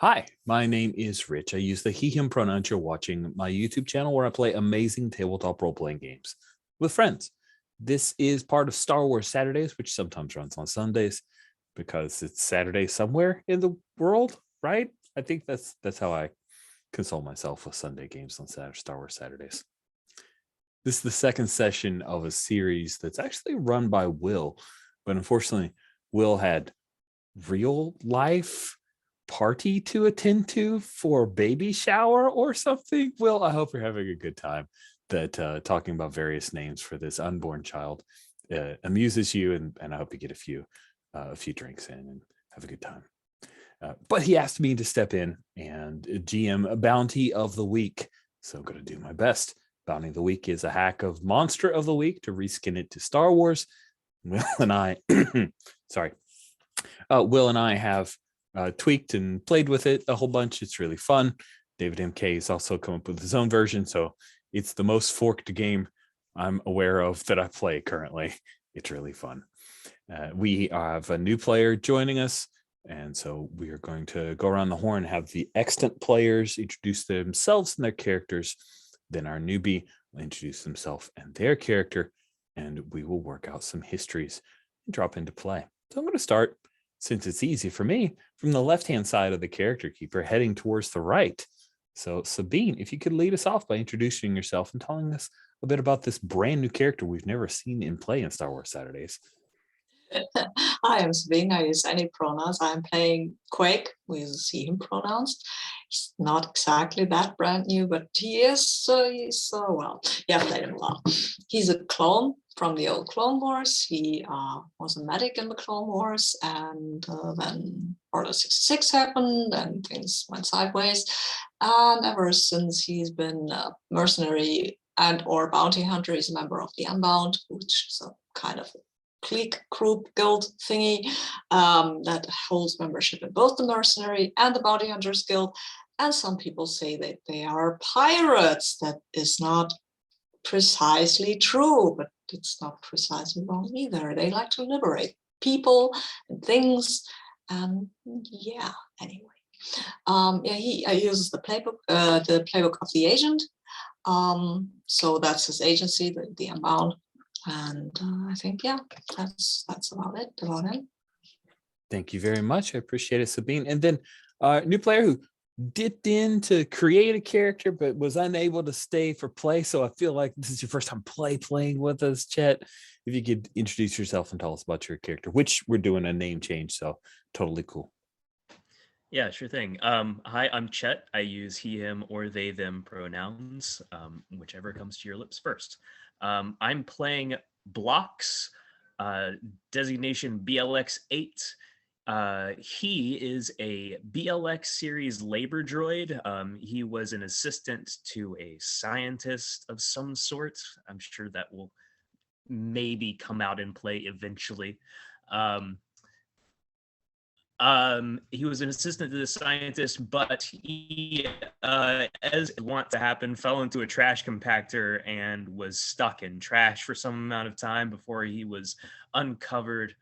Hi, my name is Rich. I use the he, him pronouns. You're watching my YouTube channel where I play amazing tabletop role playing games with friends. This is part of Star Wars Saturdays, which sometimes runs on Sundays because it's Saturday somewhere in the world, right? I think that's how I console myself with Sunday games on Star Wars Saturdays. This is the second session of a series that's actually run by Will, but unfortunately, Will had real life party to attend to for baby shower or something. Will, I hope you're having a good time. That talking about various names for this unborn child amuses you, and I hope you get a few drinks in and have a good time. But he asked me to step in and GM a bounty of the week, so I'm going to do my best. Bounty of the week is a hack of monster of the week to reskin it to Star Wars. Will and I, Will and I have tweaked and played with it a whole bunch. It's really fun. David MK has also come up with his own version, so it's the most forked game I'm aware of that I play currently. It's really fun. We have a new player joining us, and so we are going to go around the horn, have the extant players introduce themselves and their characters. Then our newbie will introduce themselves and their character, and we will work out some histories and drop into play. So I'm going to start, since it's easy for me, from the left-hand side of the character keeper, heading towards the right. So Sabine, if you could lead us off by introducing yourself and telling us a bit about this brand new character we've never seen in play in Star Wars Saturdays. Hi, I'm Sabine. I use any pronouns. I'm playing Quake. We use he, him pronouns. He's not exactly that brand new, but he is. Well, yeah, played him a lot. He's a clone from the old Clone Wars. He was a medic in the Clone Wars, and then Order 66 happened, and things went sideways. And ever since, he's been a mercenary and or bounty hunter. He's a member of the Unbound, which is a kind of clique group guild thingy that holds membership in both the mercenary and the bounty hunters guild. And some people say that they are pirates. That is not precisely true, but it's not precisely wrong either. They like to liberate people and things, and yeah, anyway. He uses the playbook of the agent. So that's his agency, the Unbound. And I think, yeah, that's about it, about him. Thank you very much. I appreciate it, Sabine. And then new player who dipped in to create a character but was unable to stay for play. So I feel like this is your first time playing with us, Chet. If you could introduce yourself and tell us about your character, which we're doing a name change, so totally cool. Yeah, sure thing. Hi, I'm Chet. I use he, him, or they, them pronouns, whichever comes to your lips first. I'm playing Blocks, designation BLX-8. He is a BLX series labor droid. He was an assistant to a scientist of some sort. I'm sure that will maybe come out in play eventually. He was an assistant to the scientist, but he, as it wants to happen, fell into a trash compactor and was stuck in trash for some amount of time before he was uncovered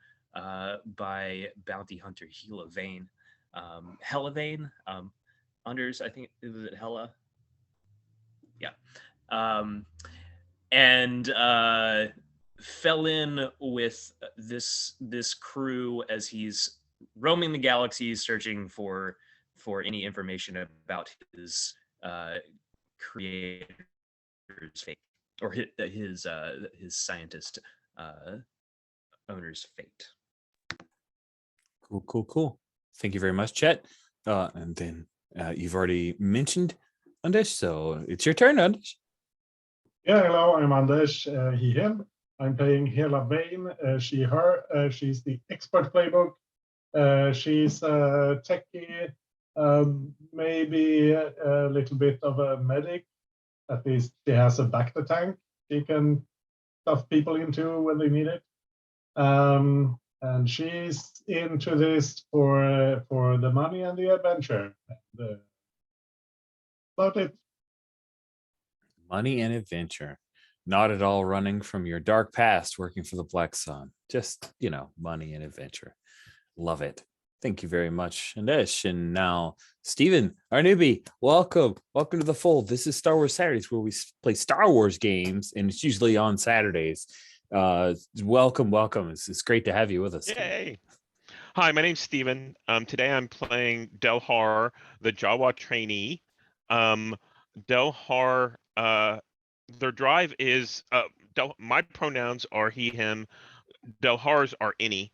by bounty hunter Helavane. Helavane, Unders, I think, was it Hella? Yeah. And fell in with this crew as he's roaming the galaxy, searching for any information about his creator's fate, or his scientist owner's fate. Cool. Thank you very much, Chet. And then you've already mentioned Anders, so it's your turn, Anders. Yeah, hello, I'm Anders, he, him. I'm playing Helavane, she, her. She's the expert playbook. She's a techie, maybe a little bit of a medic. At least she has a back-to tank she can stuff people into when they need it. And she's into this for the money and the adventure. And, about it. Money and adventure. Not at all running from your dark past working for the Black Sun. Just, money and adventure. Love it. Thank you very much, Andesh. And now, Stephen, our newbie, welcome. Welcome to the fold. This is Star Wars Saturdays, where we play Star Wars games, and it's usually on Saturdays. Welcome. It's great to have you with us. Yay. Hi, my name's Stephen. Today I'm playing Delhar, the Jawa trainee. Delhar, their drive is, my pronouns are he, him. Delhar's are any.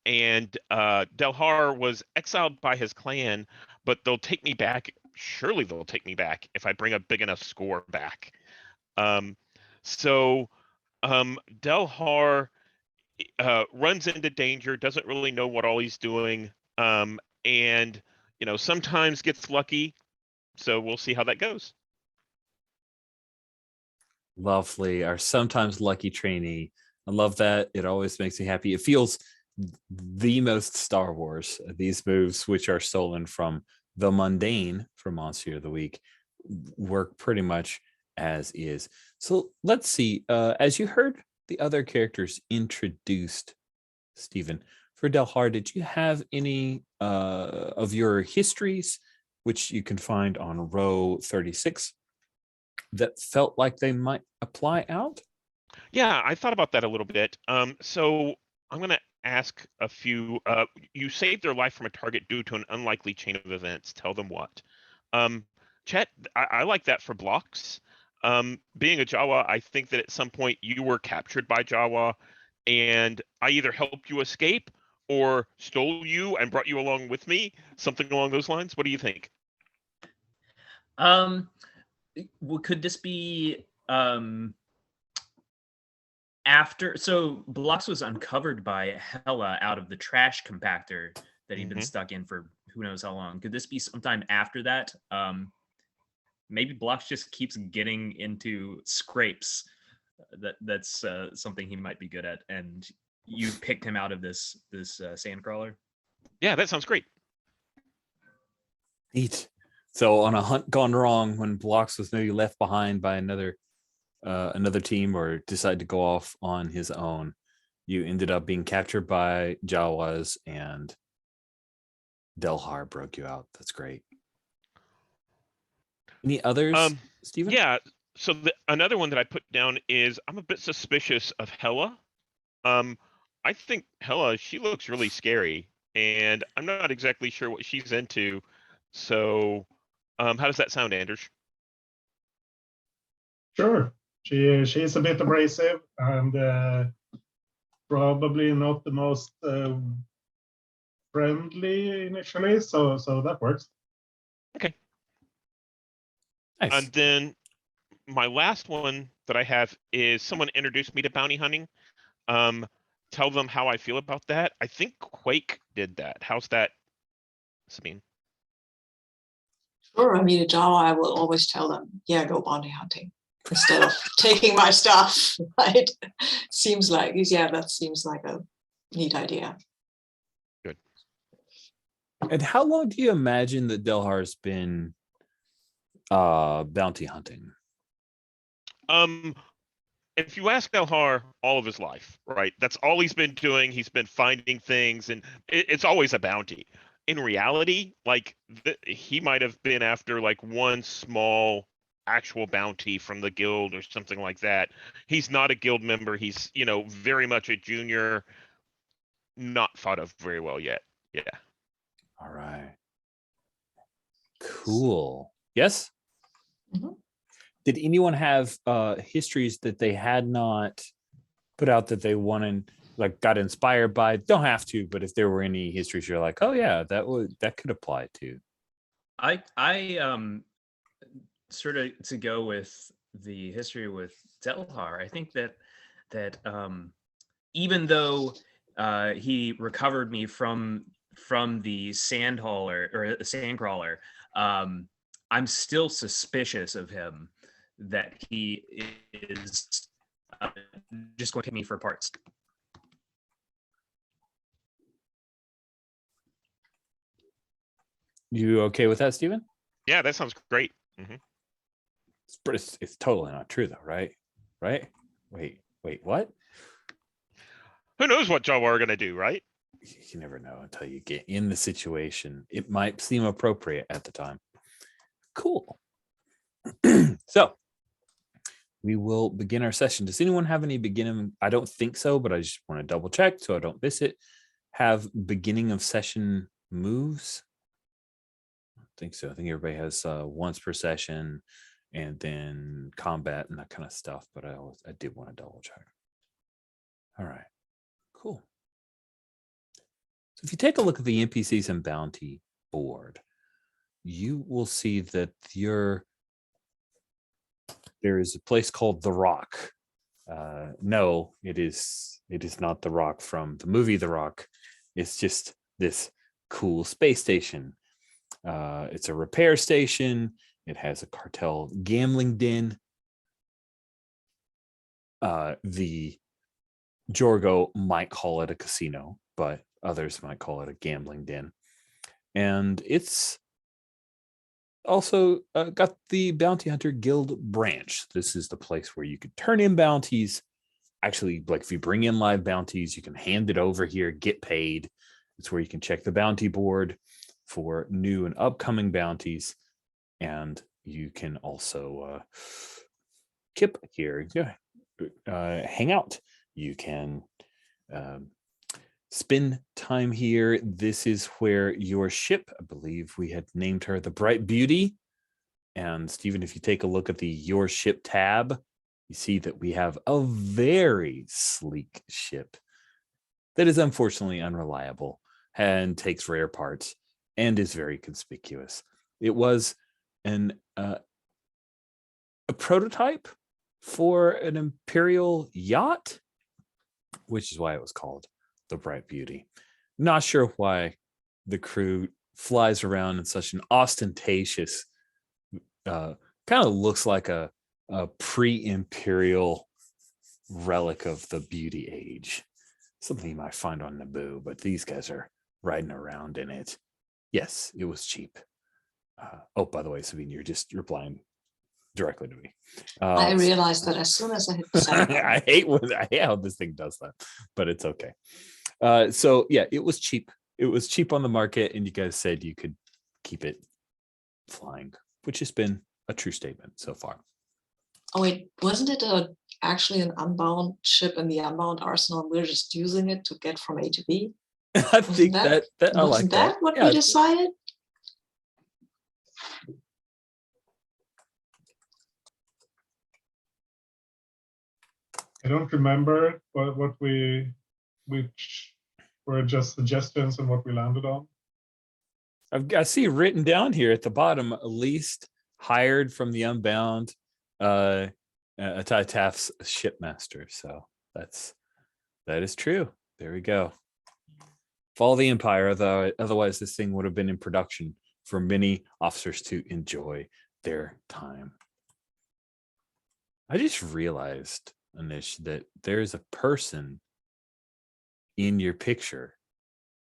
And Delhar was exiled by his clan, but they'll take me back. Surely they'll take me back if I bring a big enough score back. Delhar runs into danger, doesn't really know what all he's doing, and sometimes gets lucky. So we'll see how that goes. Lovely. Our sometimes lucky trainee. I love that. It always makes me happy. It feels the most Star Wars. These moves, which are stolen from the mundane for Monster of the Week, work pretty much as is. So let's see. As you heard the other characters introduced, Stephen, for Delhar, did you have any of your histories, which you can find on row 36, that felt like they might apply out? Yeah, I thought about that a little bit. So I'm going to ask a few. You saved their life from a target due to an unlikely chain of events. Tell them what. Chet, I like that for blocks. Being a Jawa, I think that at some point you were captured by Jawa, and I either helped you escape or stole you and brought you along with me. Something along those lines. What do you think? Well, could this be after? So Blocks was uncovered by Hela out of the trash compactor that he'd been stuck in for who knows how long. Could this be sometime after that? Maybe Blocks just keeps getting into scrapes. That's something he might be good at, and you picked him out of this sandcrawler. Yeah, that sounds great. Neat. So on a hunt gone wrong, when Blocks was maybe left behind by another team or decided to go off on his own, you ended up being captured by Jawas, and Delhar broke you out. That's great. Any others, Stephen? Yeah. So another one that I put down is I'm a bit suspicious of Hela. I think Hela, she looks really scary, and I'm not exactly sure what she's into. So, how does that sound, Anders? Sure. She's a bit abrasive and probably not the most friendly initially, so that works. Okay. Nice. And then my last one that I have is someone introduced me to bounty hunting. Tell them how I feel about that. I think Quake did that. How's that, Sabine? Sure, I mean, a Jawa, I will always tell them, yeah, go bounty hunting instead of taking my stuff, right? Seems like, yeah, that seems like a neat idea. Good. And how long do you imagine that Delhar's been bounty hunting? If you ask Delhar, all of his life, right? That's all he's been doing. He's been finding things, and it's always a bounty. In reality, like he might have been after like one small actual bounty from the guild or something like that. He's not a guild member. He's, very much a junior, not thought of very well yet. Yeah. All right. Cool. Yes? Mm-hmm. Did anyone have histories that they had not put out that they wanted, like got inspired by? Don't have to, but if there were any histories you're like, oh yeah, that could apply to. I sort of, to go with the history with Delhar, I think that even though he recovered me from the sandhauler or sandcrawler, I'm still suspicious of him that he is just going to take me for parts. You okay with that, Stephen? Yeah, that sounds great. Mm-hmm. But it's totally not true, though, right? Right? Wait, what? Who knows what Jawa are going to do, right? you never know until you get in the situation. It might seem appropriate at the time. Cool. So we will begin our session. Does anyone have any beginning? I don't think so, but I just want to double check so I don't miss it. Have beginning of session moves? I don't think so. I think everybody has once per session and then combat and that kind of stuff, but I did want to double check. All right, cool. So if you take a look at the NPCs and bounty board, you will see that there is a place called The Rock. No, it is not The Rock from the movie The Rock. It's just this cool space station. It's a repair station. It has a cartel gambling den. The Jorgo might call it a casino, but others might call it a gambling den. And it's also got the Bounty Hunter Guild branch. This is the place where you could turn in bounties. Actually, like if you bring in live bounties, you can hand it over here, get paid. It's where you can check the bounty board for new and upcoming bounties. And you can also kip here, hang out. You can spend time here. This is where your ship, I believe we had named her the Bright Beauty. And Stephen, if you take a look at the Your Ship tab, you see that we have a very sleek ship that is unfortunately unreliable and takes rare parts and is very conspicuous. It was a prototype for an Imperial yacht, which is why it was called the Bright Beauty. Not sure why the crew flies around in such an ostentatious, kind of looks like a pre-Imperial relic of the Beauty Age. Something you might find on Naboo, but these guys are riding around in it. Yes, it was cheap. Oh, by the way, Sabine, you're just replying directly to me. I realized that as soon as I hit the send button. I hate how this thing does that, but it's okay. So yeah, it was cheap. It was cheap on the market, and you guys said you could keep it flying, which has been a true statement so far. Oh wait, wasn't it actually an unbound ship in the unbound arsenal? We're just using it to get from A to B. I think that I like wasn't that. that what Yeah. we decided? I don't remember which were just suggestions and what we landed on. I see written down here at the bottom, least hired from the Unbound, Taft's shipmaster. So that is true. There we go. Follow the Empire, though. Otherwise, this thing would have been in production for many officers to enjoy their time. I just realized, Anish, that there's a person in your picture.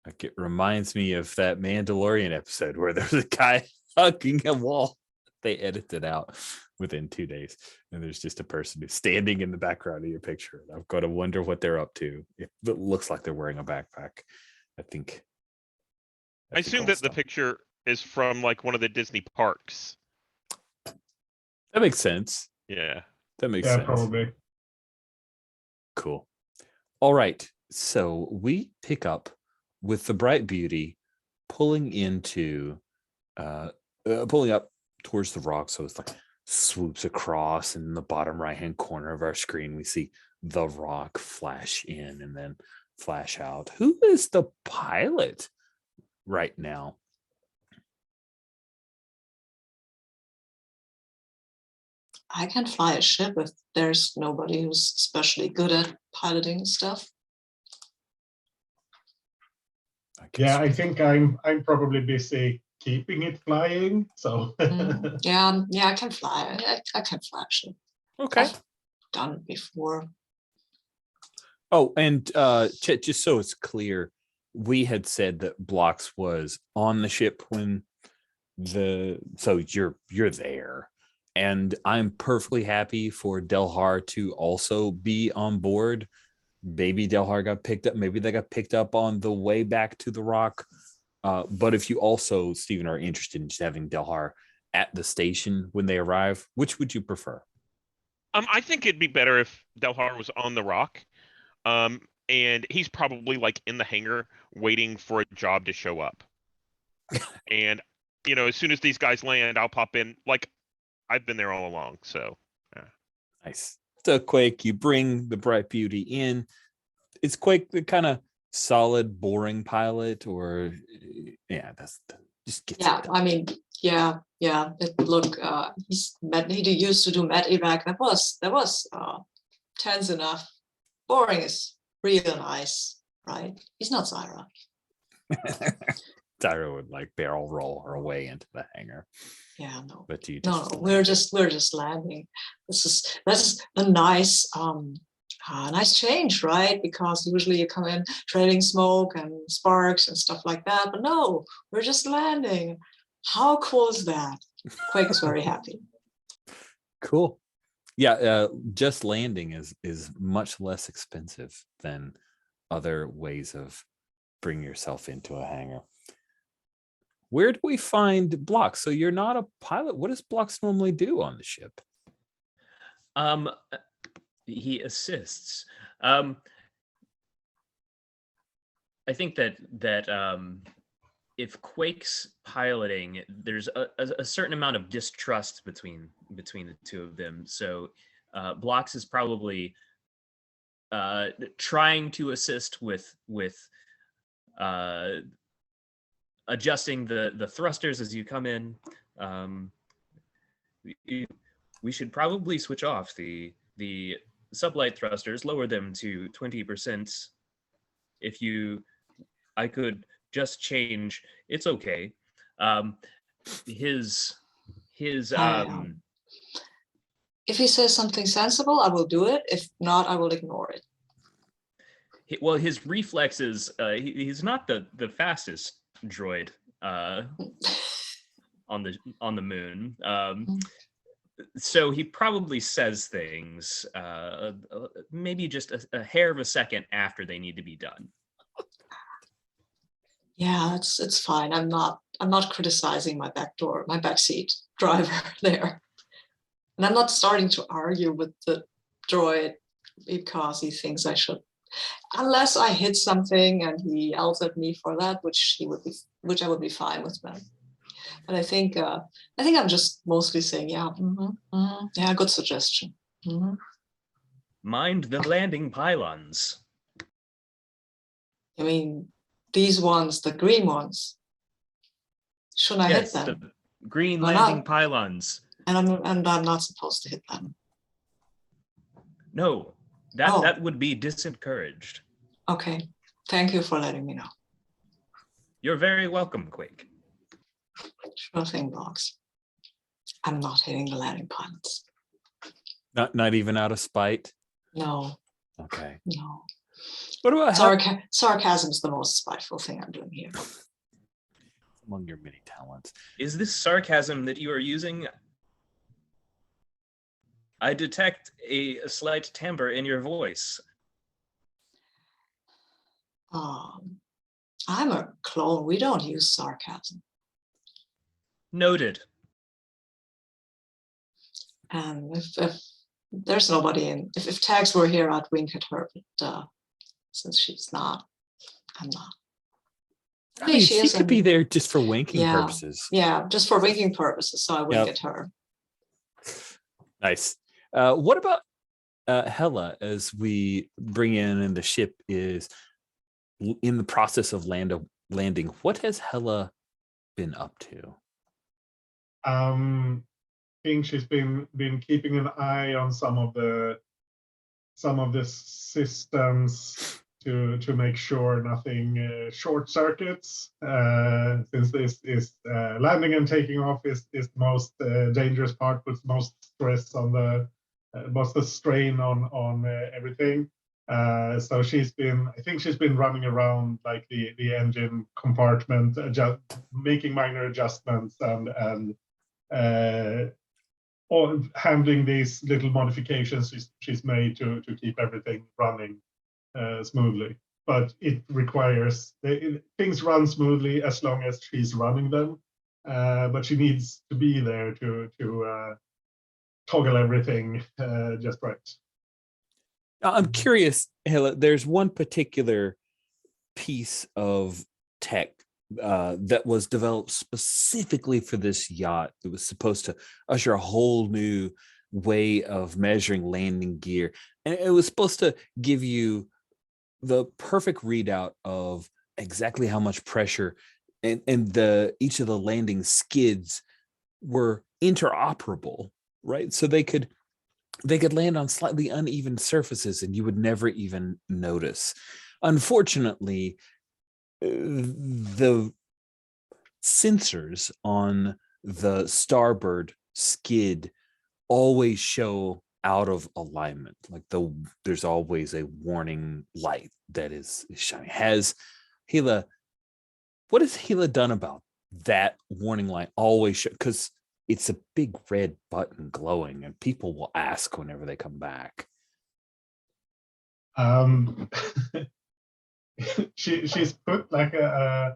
Like, it reminds me of that Mandalorian episode where there's a guy hugging a wall. They edited out within 2 days, and there's just a person who's standing in the background of your picture. I've got to wonder what they're up to. It looks like they're wearing a backpack. I assume that the picture is from like one of the Disney parks. That makes sense. Yeah. That makes sense. Probably. Cool. All right. So we pick up with the Bright Beauty pulling up towards the rock. So it's like swoops across, and in the bottom right-hand corner of our screen, we see the rock flash in and then flash out. Who is the pilot right now? I can fly a ship if there's nobody who's especially good at piloting stuff. Yeah, I think I'm probably busy keeping it flying. So Yeah, I can fly. I can fly a ship. Okay. I've done it before. Oh, and Chet, just so it's clear, we had said that Blocks was on the ship when so you're there. And I'm perfectly happy for Delhar to also be on board. Baby Delhar got picked up. Maybe they got picked up on the way back to the rock. But if you also, Stephen, are interested in just having Delhar at the station when they arrive, which would you prefer? I think it'd be better if Delhar was on the rock. And he's probably like in the hangar waiting for a job to show up. And as soon as these guys land, I'll pop in. Like I've been there all along. So Nice. So Quake, you bring the Bright Beauty in. Is Quake the kind of solid, boring pilot, or just gets Yeah, it done? I mean, yeah. Look, he used to do med evac. That was tense enough. Boring is real nice, right? He's not Zyra. Tyra would like barrel roll her way into the hangar. Yeah, no. But you No, just we're just landing. That's a nice nice change, right? Because usually you come in trailing smoke and sparks and stuff like that, but no, we're just landing. How cool is that? Quake is very happy. cool. Yeah, just landing is much less expensive than other ways of bringing yourself into a hangar. Where do we find Blocks? So you're not a pilot. What does Blocks normally do on the ship? He assists. I think that if Quake's piloting, there's a certain amount of distrust between the two of them. So Blocks is probably trying to assist with adjusting the thrusters as you come in. We should probably switch off the sublight thrusters, lower them to 20%. I could just change. It's okay. His if he says something sensible, I will do it. If not, I will ignore it. Well, his reflexes, he's not the fastest droid on the moon. So he probably says things maybe just a hair of a second after they need to be done. Yeah, it's fine. I'm not criticizing my backseat driver there. And I'm not starting to argue with the droid because he thinks I should, unless I hit something and he yells at me for that, which I would be fine with that. But I think I'm just mostly saying, yeah, yeah, good suggestion. Mind the landing pylons. I mean, these ones, the green ones. Shouldn't I hit them? The green Why landing not? pylons. And I'm not supposed to hit them. No, that would be disencouraged. Okay, thank you for letting me know. You're very welcome, Quake. Sure thing, Blocks. I'm not hitting the landing pylons. Not even out of spite. No. Okay. No. What about sarcasm is the most spiteful thing I'm doing here. Among your many talents? Is this sarcasm that you are using? I detect a slight timbre in your voice. I'm a clone. We don't use sarcasm. Noted. And if there's nobody in, if Tags were here, I'd wink at her. But since she's not, I'm not. I mean, she could be there just for winking purposes. Yeah, just for winking purposes. So I wink at her. Nice. What about Hela, as we bring in and the ship is in the process of landing? What has Hela been up to? I think she's been keeping an eye on some of the systems to make sure nothing short circuits. Since this is landing and taking off is the most dangerous part, puts most stress on the most the strain on everything. So I think she's been running around like the engine compartment, making minor adjustments and or handling these little modifications she's made to keep everything running. smoothly. But it requires things run smoothly as long as she's running them. But she needs to be there to toggle everything just right. I'm curious, Hilla, there's one particular piece of tech that was developed specifically for this yacht. It was supposed to usher a whole new way of measuring landing gear. And it was supposed to give you the perfect readout of exactly how much pressure and each of the landing skids were interoperable, right? So they could land on slightly uneven surfaces and you would never even notice. Unfortunately, the sensors on the starboard skid always show out of alignment. Like there's always a warning light that is shining. What has Hila done about that warning light always show? Because it's a big red button glowing and people will ask whenever they come back. She's put like a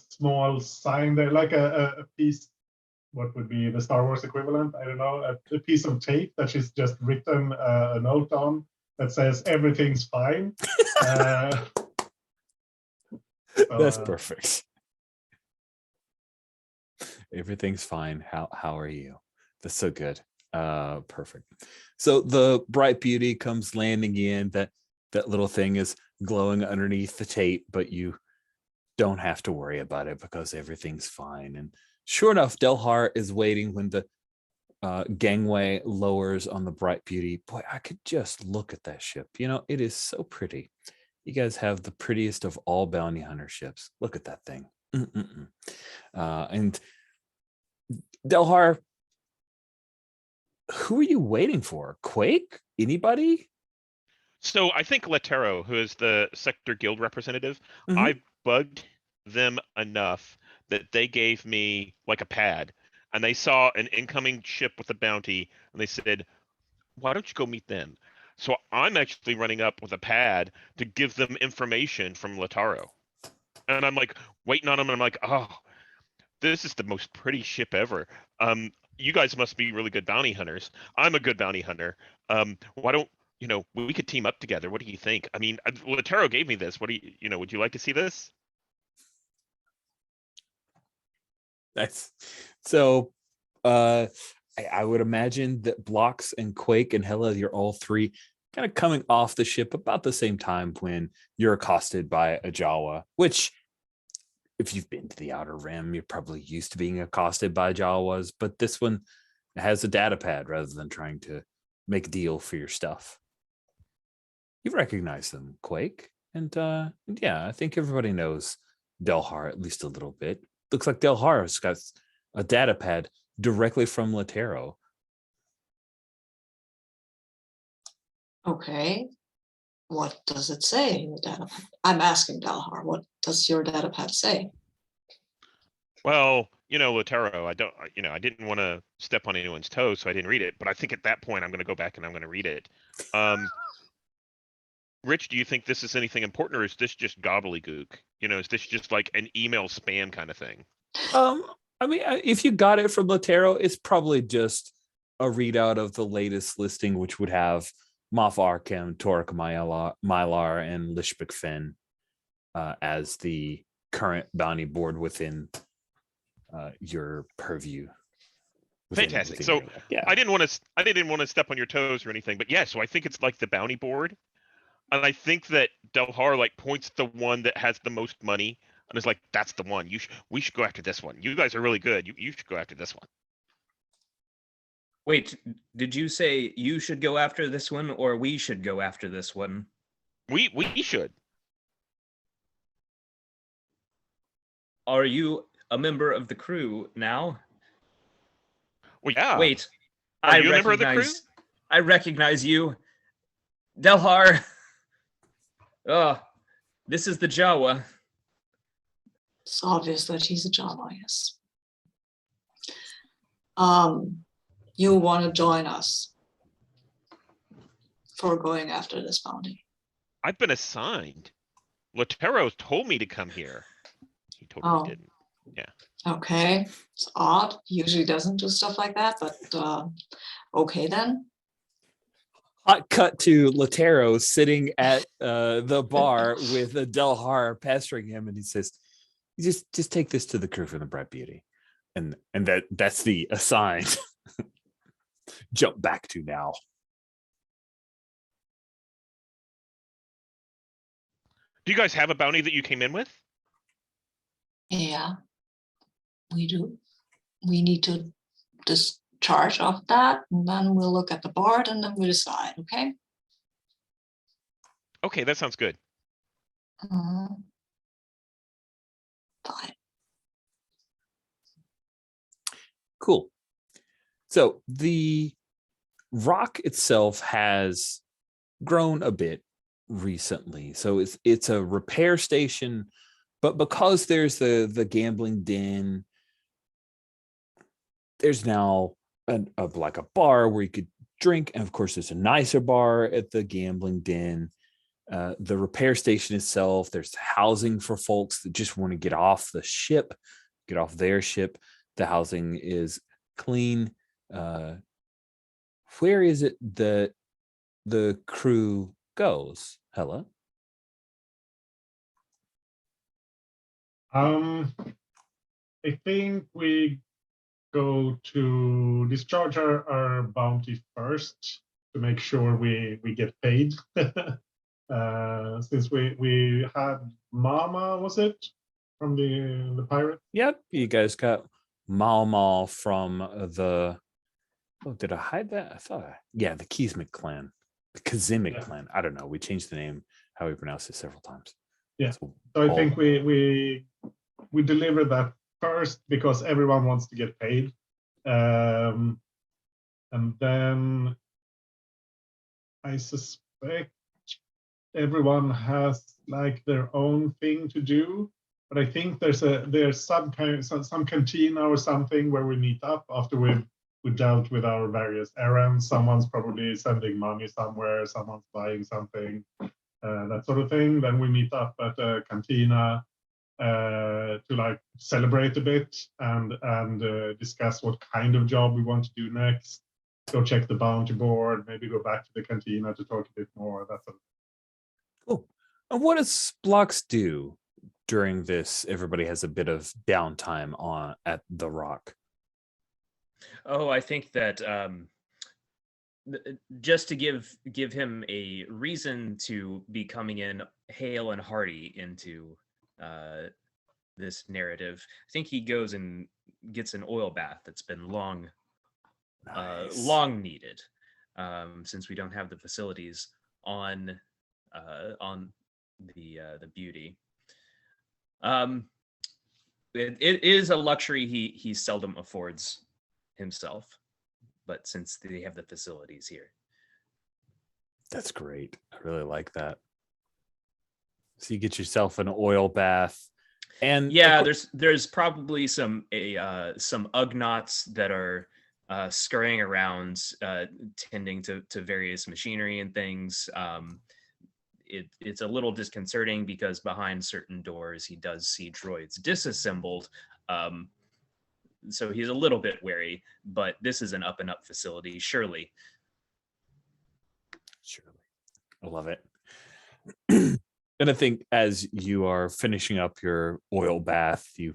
small sign there, like a piece, what would be the Star Wars equivalent? I don't know, a piece of tape that she's just written a note on that says everything's fine. That's perfect. Everything's fine. How are you? That's so good. Perfect. So the bright beauty comes landing in. That little thing is glowing underneath the tape, but you don't have to worry about it because everything's fine. And sure enough, Delhar is waiting when the gangway lowers on the bright beauty. Boy, I could just look at that ship. You know, it is so pretty. You guys have the prettiest of all bounty hunter ships. Look at that thing. And Delhar, who are you waiting for? Quake? Anybody? So I think Latero, who is the sector guild representative, I bugged them enough that they gave me like a pad, and they saw an incoming ship with a bounty, and they said, "Why don't you go meet them?" So I'm actually running up with a pad to give them information from Lataro, and I'm like waiting on them, and I'm like, "Oh, this is the most pretty ship ever. You guys must be really good bounty hunters. I'm a good bounty hunter. Why don't we could team up together? What do you think?" I mean, Latero gave me this. What do you would you like to see this? That's so I would imagine that Blocks and Quake and Hella, you're all three kind of coming off the ship about the same time when you're accosted by a Jawa, which if you've been to the Outer Rim, you're probably used to being accosted by Jawas, but this one has a data pad rather than trying to make a deal for your stuff. You recognize them, Quake. And yeah, I think everybody knows Delhar at least a little bit. Looks like Delhar's got a data pad directly from Latero. Okay. What does it say in the data pad? I'm asking Delhar, what does your data pad say? Well, Latero, I didn't want to step on anyone's toes, so I didn't read it. But I think at that point, I'm going to go back and I'm going to read it. Rich, do you think this is anything important, or is this just gobbledygook? Is this just like an email spam kind of thing? I mean, if you got it from Latero, it's probably just a readout of the latest listing, which would have Moff Arkham, Torek Mylar, and Lishbek Finn as the current bounty board within your purview. Fantastic. So yeah. I didn't want to step on your toes or anything, but yeah. So I think it's like the bounty board, and I think that Delhar like points the one that has the most money, and is like, "That's the one. We should go after this one. You guys are really good. You should go after this one." Wait, did you say you should go after this one, or we should go after this one? We should. Are you a member of the crew now? Well, yeah. Wait, are you a member of the crew? I recognize you, Delhar. Oh, this is the Jawa. It's obvious that he's a Jawa, yes. You want to join us for going after this bounty? I've been assigned. Latero's told me to come here. He told me Oh. he didn't. Okay, it's odd. Usually doesn't do stuff like that, but okay then. Hot cut to Latero sitting at the bar with Delhar pestering him, and he says, "Just take this to the crew from the Bright Beauty," and that's the assigned. Jump back to now. Do you guys have a bounty that you came in with? Yeah, we do. We need to discharge of that, and then we'll look at the board, and then we decide. Okay. Okay, that sounds good. Fine. Cool. So the rock itself has grown a bit recently. So it's a repair station, but because there's the gambling den, there's now like a bar where you could drink, and of course there's a nicer bar at the gambling den. The repair station itself, there's housing for folks that just want to get off the ship, get off their ship. The housing is clean. Where is it that the crew goes, Hella? I think we go to discharge our bounty first to make sure we get paid. Since we had Mama, was it, from the pirate? Yep, you guys got Mal from the. Oh, did I hide that? I thought, yeah, the Kismet clan, the Kazimic clan. I don't know. We changed the name, how we pronounce it, several times. Yeah. So I think we deliver that first because everyone wants to get paid, and then I suspect everyone has like their own thing to do. But I think there's some cantina or something where we meet up after we dealt with our various errands. Someone's probably sending money somewhere, someone's buying something, that sort of thing. Then we meet up at a cantina to like celebrate a bit and discuss what kind of job we want to do next. Go check the bounty board, maybe go back to the cantina to talk a bit more. That sort of thing. Cool. And what does Blocks do during this? Everybody has a bit of downtime at the Rock. Oh, I think that just to give him a reason to be coming in hale and hearty into this narrative, I think he goes and gets an oil bath that's been long needed, since we don't have the facilities on the Beauty. It is a luxury he seldom affords himself, but since they have the facilities here. That's great. I really like that. So you get yourself an oil bath, and yeah, there's probably some Ugnaughts that are scurrying around, tending to various machinery and things. It's a little disconcerting because behind certain doors he does see droids disassembled. So he's a little bit wary, but this is an up and up facility, surely. I love it. And I think as you are finishing up your oil bath, you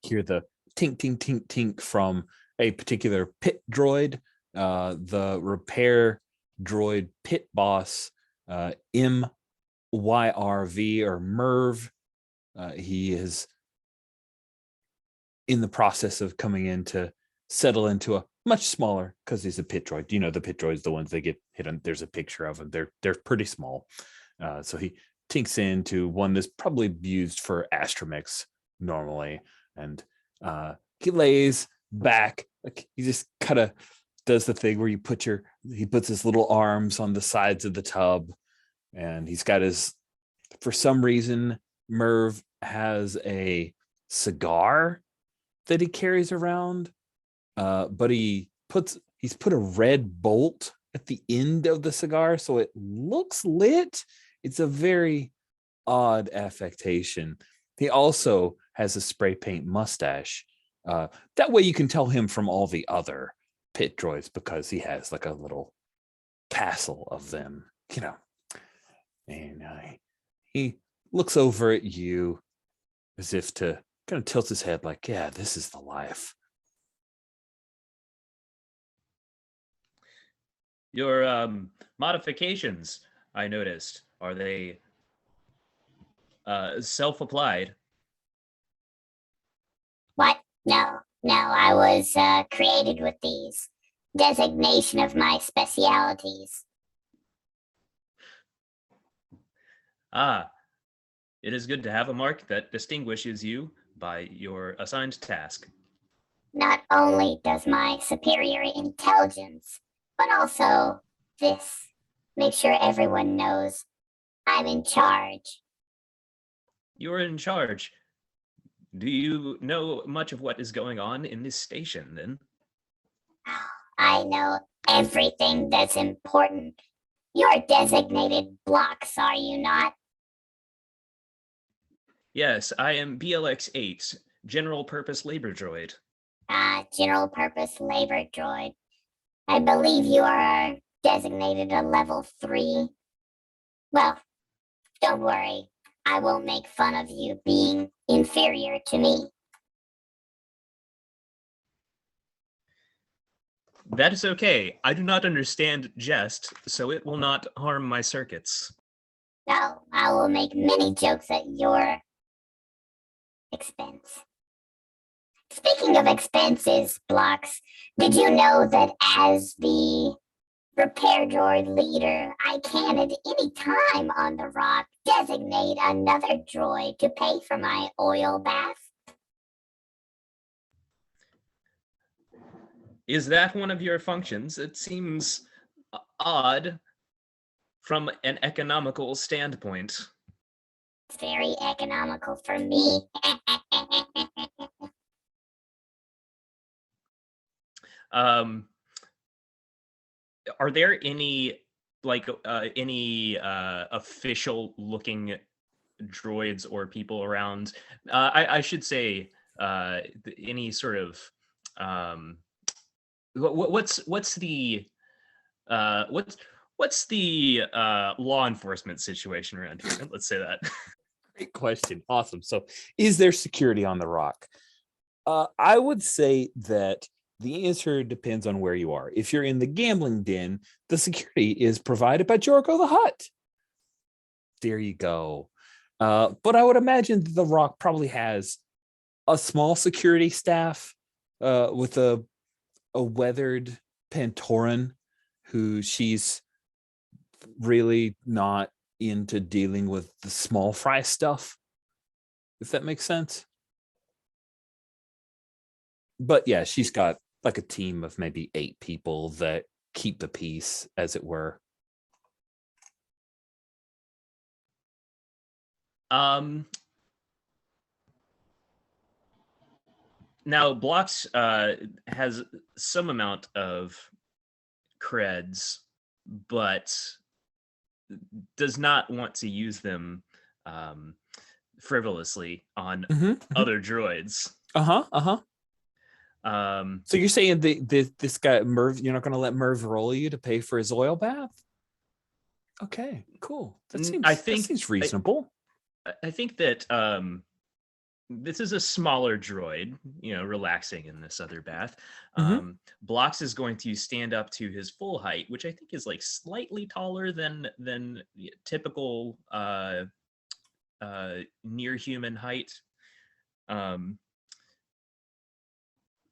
hear the tink, tink, tink, tink from a particular pit droid, the repair droid pit boss, MYRV or Merv. He is in the process of coming in to settle into a much smaller, because he's a pit droid. You know, the pit droids, the ones that get hit on, there's a picture of them. They're pretty small. So he tinks into one that's probably used for astromechs normally. And he lays back, like he just kind of does the thing where he puts his little arms on the sides of the tub, and he's got for some reason, Merv has a cigar that he carries around, but he's put a red bolt at the end of the cigar, so it looks lit. It's a very odd affectation. He also has a spray paint mustache. That way you can tell him from all the other pit droids because he has like a little tassel of them, And he looks over at you as if to kind of tilt his head like, yeah, this is the life. Your modifications, I noticed, are they self-applied? What? No, I was created with these. Designation of my specialities. Ah, it is good to have a mark that distinguishes you by your assigned task. Not only does my superior intelligence, but also this. Make sure everyone knows I'm in charge. You're in charge. Do you know much of what is going on in this station, then? I know everything that's important. You're designated blocks, are you not? Yes, I am BLX-8, General Purpose Labor Droid. General Purpose Labor Droid. I believe you are designated a level 3. Well, don't worry. I won't make fun of you being inferior to me. That is okay. I do not understand jest, so it will not harm my circuits. No, I will make many jokes at your expense. Speaking of expenses, Blocks, did you know that as the repair droid leader, I can at any time on the rock designate another droid to pay for my oil bath? Is that one of your functions? It seems odd from an economical standpoint. It's very economical for me. Are there any official looking droids or people around? I should say any sort of what's the law enforcement situation around here? Let's say that. Great question. Awesome. So, is there security on the rock? I would say that the answer depends on where you are. If you're in the gambling den, the security is provided by Jorgo the Hutt. There you go. But I would imagine the rock probably has a small security staff with a weathered Pantoran who she's really not into dealing with the small fry stuff, if that makes sense. But yeah, she's got like a team of maybe 8 people that keep the peace, as it were. Now, Blocks has some amount of creds, but does not want to use them frivolously on other droids. So you're saying this guy Merv, you're not going to let Merv roll you to pay for his oil bath? Okay, cool. That seems reasonable. I think that this is a smaller droid, relaxing in this other bath. Blocks is going to stand up to his full height, which I think is like slightly taller than typical near human height.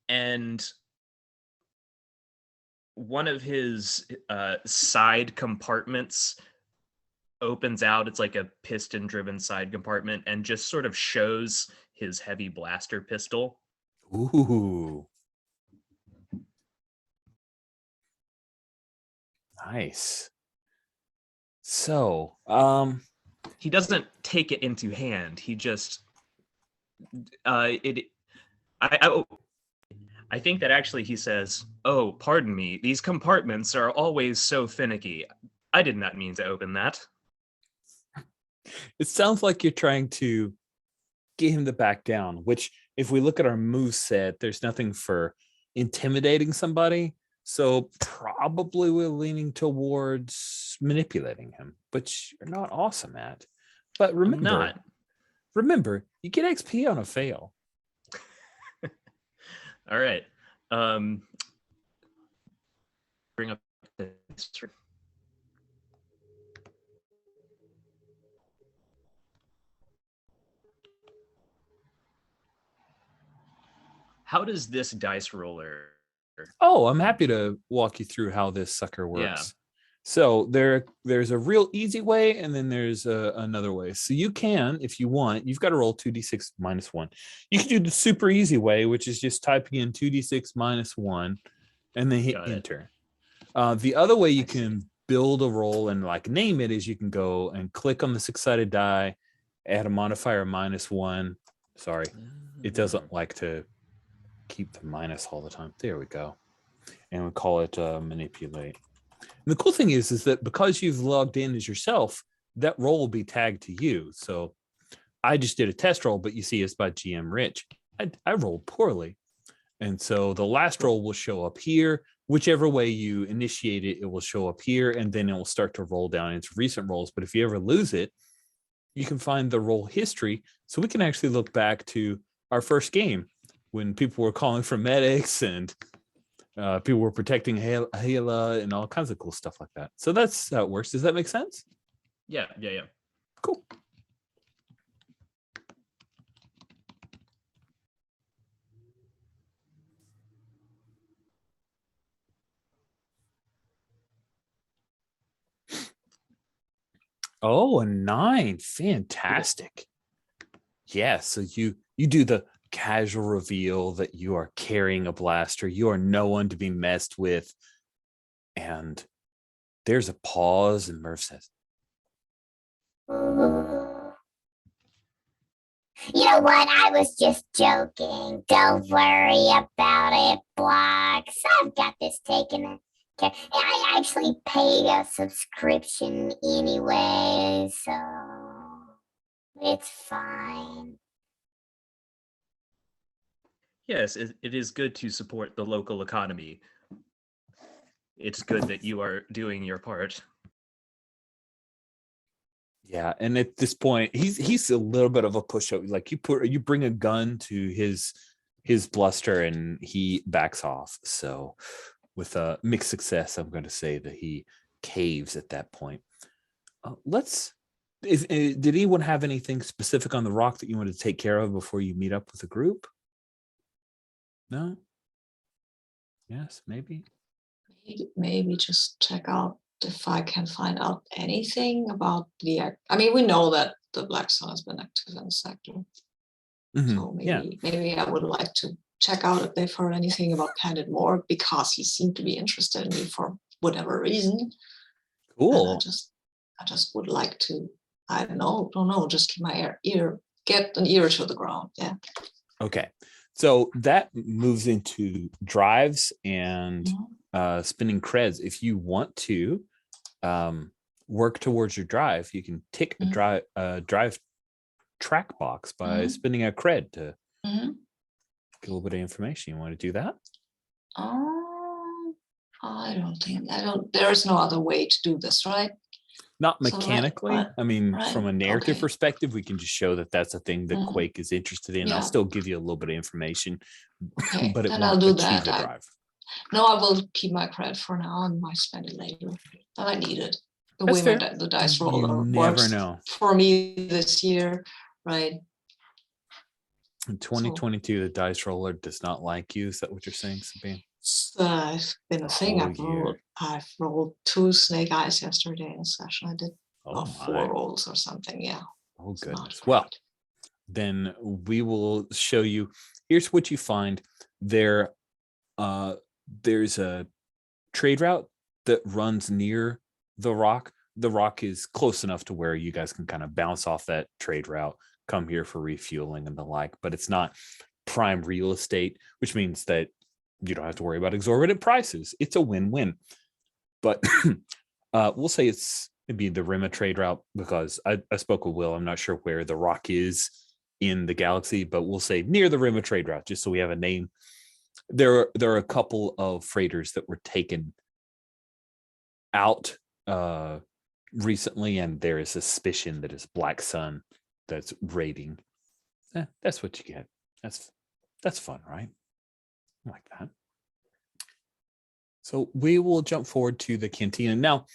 And one of his side compartments opens out. It's like a piston driven side compartment and just sort of shows his heavy blaster pistol. Ooh. Nice. So, he doesn't take it into hand. He just I think that actually he says, "Oh, pardon me. These compartments are always so finicky. I did not mean to open that." It sounds like you're trying to get him to back down, which if we look at our move set, there's nothing for intimidating somebody. So probably we're leaning towards manipulating him, which you're not awesome at. But I'm remember, not. remember, you get XP on a fail. All right. Bring up the history. How does this dice roller? Oh, I'm happy to walk you through how this sucker works. Yeah. So there's a real easy way, and then there's another way. So you can, if you want, you've got to roll 2d6 minus 1. You can do the super easy way, which is just typing in 2d6 minus 1, and then hit Got it. enter. The other way you can build a roll and like name it is you can go and click on the 6-sided die, add a modifier -1. Sorry, it doesn't like to keep the minus all the time. There we go. And we call it manipulate. And the cool thing is that because you've logged in as yourself, that roll will be tagged to you. So I just did a test roll, but you see it's by GM Rich. I rolled poorly. And so the last roll will show up here. Whichever way you initiate it, it will show up here, and then it will start to roll down into recent rolls. But if you ever lose it, you can find the roll history. So we can actually look back to our first game when people were calling for medics and people were protecting Hela and all kinds of cool stuff like that. So that's how it works. Does that make sense? Yeah. Cool. Oh, a 9. Fantastic. Yeah, so you do the casual reveal that you are carrying a blaster. You are no one to be messed with. And there's a pause, and Murph says, You know what? I was just joking. Don't worry about it, Blocks. I've got this taken care. I actually paid a subscription anyway, so it's fine. Yes, it is good to support the local economy. It's good that you are doing your part. yeah. And at this point, he's a little bit of a pushover. Like you bring a gun to his bluster, and he backs off. So with a mixed success, I'm going to say that he caves at that point. Did anyone have anything specific on the rock that you wanted to take care of before you meet up with the group? No? Yes, maybe. Maybe just check out if I can find out anything about the. I mean, we know that the Black Sun has been active in the sector, so maybe I would like to check out if they've heard anything about Pandit Moore, because he seemed to be interested in me for whatever reason. Cool. And I just would like to. I don't know. Just keep my get an ear to the ground. Yeah. Okay. So that moves into drives and spinning creds. If you want to work towards your drive, you can tick a drive track box by spinning a cred to get a little bit of information. You want to do that? There's no other way to do this, right? Not mechanically. So, I mean, from a narrative okay. perspective, we can just show that that's a thing that Quake is interested in. Yeah. I'll still give you a little bit of information, Okay, but it then won't I'll do achieve that. the drive. No, I will keep my cred for now and might spend it later. I need it. The That's way fair. the dice roller You never works know. for me this year, right? In 2022, the dice roller does not like you. Is that what you're saying, Sabine? It's been a thing. whole I've rolled 2 snake eyes yesterday in a session. I did Oh 4 rolls or something. Yeah. Oh, It's not goodness. Well, great. then we will show you. Here's what you find. There's a trade route that runs near the rock. The rock is close enough to where you guys can kind of bounce off that trade route, come here for refueling and the like, but it's not prime real estate, which means that you don't have to worry about exorbitant prices. It's a win-win. But we'll say it's maybe the Rima trade route, because I spoke with Will. I'm not sure where the rock is in the galaxy, but we'll say near the Rima trade route, just so we have a name. There are a couple of freighters that were taken out recently, and there is suspicion that it's Black Sun that's raiding. That's what you get. That's fun, right? I like that. So we will jump forward to the cantina now.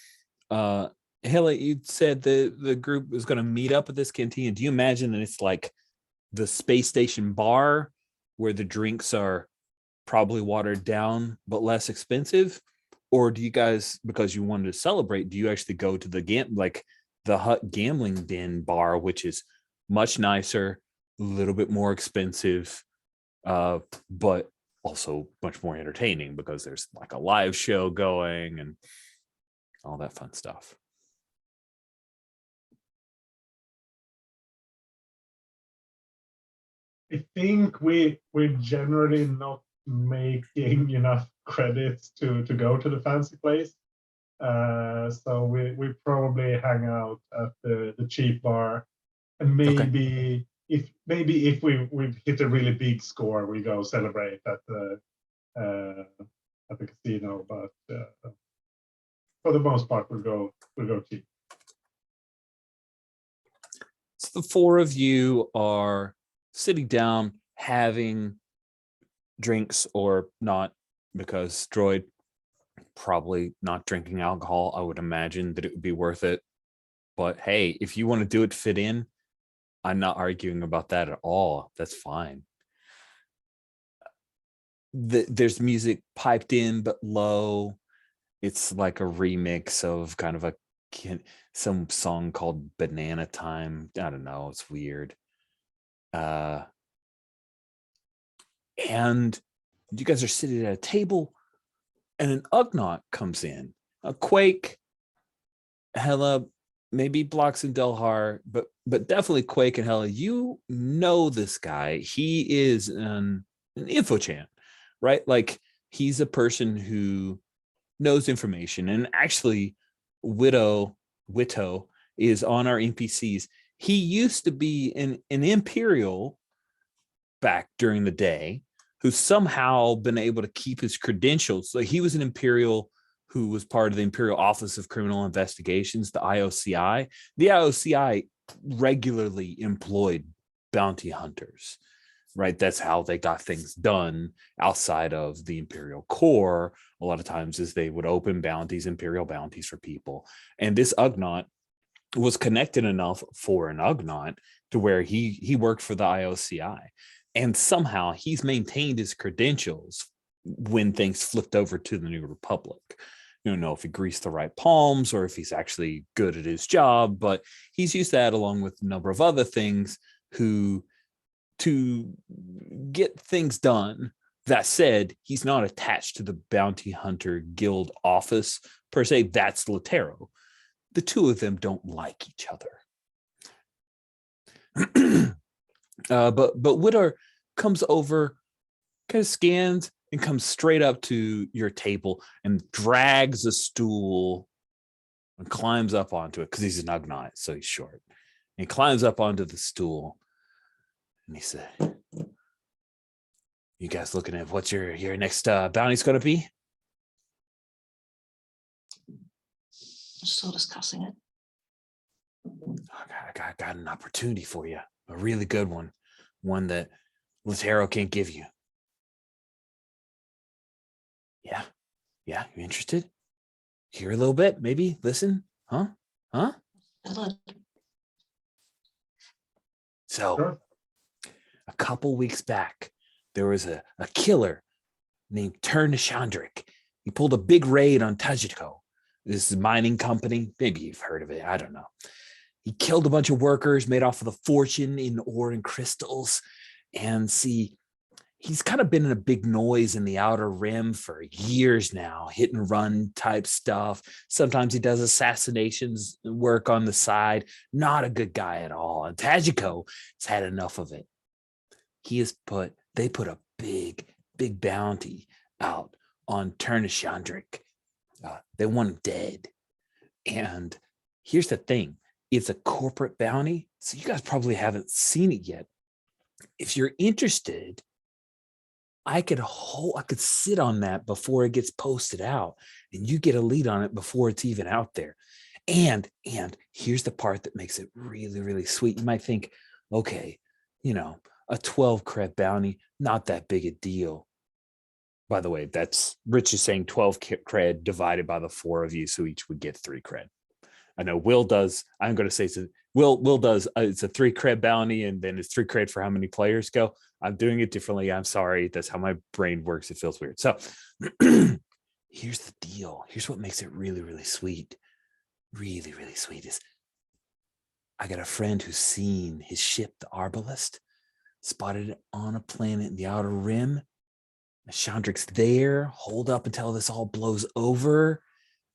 Hela, you said the group was going to meet up at this cantina. Do you imagine that it's like the space station bar where the drinks are probably watered down but less expensive? Or do you guys, because you wanted to celebrate, do you actually go to the Hut gambling den bar, which is much nicer, a little bit more expensive, but also much more entertaining because there's like a live show going and all that fun stuff? I think we're generally not making enough credits to go to the fancy place. So we probably hang out at the cheap bar, and maybe if we've hit a really big score, we go celebrate at the casino. But for the most part, we'll go cheap. So the four of you are sitting down having drinks, or not, because Droid probably not drinking alcohol. I would imagine that it would be worth it. But hey, if you want to do it fit in, I'm not arguing about that at all. That's fine. There's music piped in but low. It's like a remix of kind of some song called Banana Time. I don't know. It's weird. And you guys are sitting at a table, and an Ugnaught comes in. A Quake, Hela, maybe Blocks and Delhar, but definitely Quake and Hela. You know this guy. He is an infochan, right? Like, he's a person who knows information. And actually, Witto is on our NPCs. He used to be an Imperial back during the day, who's somehow been able to keep his credentials. So he was an Imperial who was part of the Imperial Office of Criminal Investigations, the IOCI. The IOCI regularly employed bounty hunters, right? That's how they got things done outside of the Imperial Core. A lot of times is they would open bounties, Imperial bounties for people. And this Ugnaught was connected enough for an Ugnaught to where he worked for the IOCI. And somehow he's maintained his credentials when things flipped over to the New Republic. You don't know if he greased the right palms or if he's actually good at his job, but he's used that along with a number of other things to get things done. That said, he's not attached to the Bounty Hunter Guild office per se. That's Latero. The two of them don't like each other. But Whittar comes over, kind of scans, and comes straight up to your table and drags a stool and climbs up onto it, because he's an Ugnaught, so he's short. And he climbs up onto the stool, and he said, "You guys looking at what your next bounty's going to be?" Still discussing it. I got an opportunity for you, a really good one that Latero can't give you. Yeah, you interested? Hear a little bit, maybe listen, huh? So, Sure. A couple weeks back, there was a killer named Turnashandrik. He pulled a big raid on Tajiko, this mining company. Maybe you've heard of it. I don't know. He killed a bunch of workers, made off with a fortune in ore and crystals. And see, he's kind of been in a big noise in the Outer Rim for years now, hit and run type stuff. Sometimes he does assassinations work on the side. Not a good guy at all. And Tajiko has had enough of it. They put a big bounty out on Turnashandrik. They want him dead. And Here's the thing. It's a corporate bounty, so you guys probably haven't seen it yet. If you're interested, I could sit on that before it gets posted out, and you get a lead on it before it's even out there. And here's the part that makes it really, really sweet. You might think, okay, a 12 cred bounty, not that big a deal. By the way, that's Rich is saying 12 cred divided by the 4 of you, so each would get 3 cred. I know Will does. I'm going to say Will does. It's a 3 cred bounty, and then it's 3 cred for how many players go. I'm doing it differently. I'm sorry. That's how my brain works. It feels weird. So here's the deal. Here's what makes it really, really sweet. Really, really sweet is I got a friend who's seen his ship, the Arbalest, spotted it on a planet in the Outer Rim. Chandric's there. Hold up until this all blows over.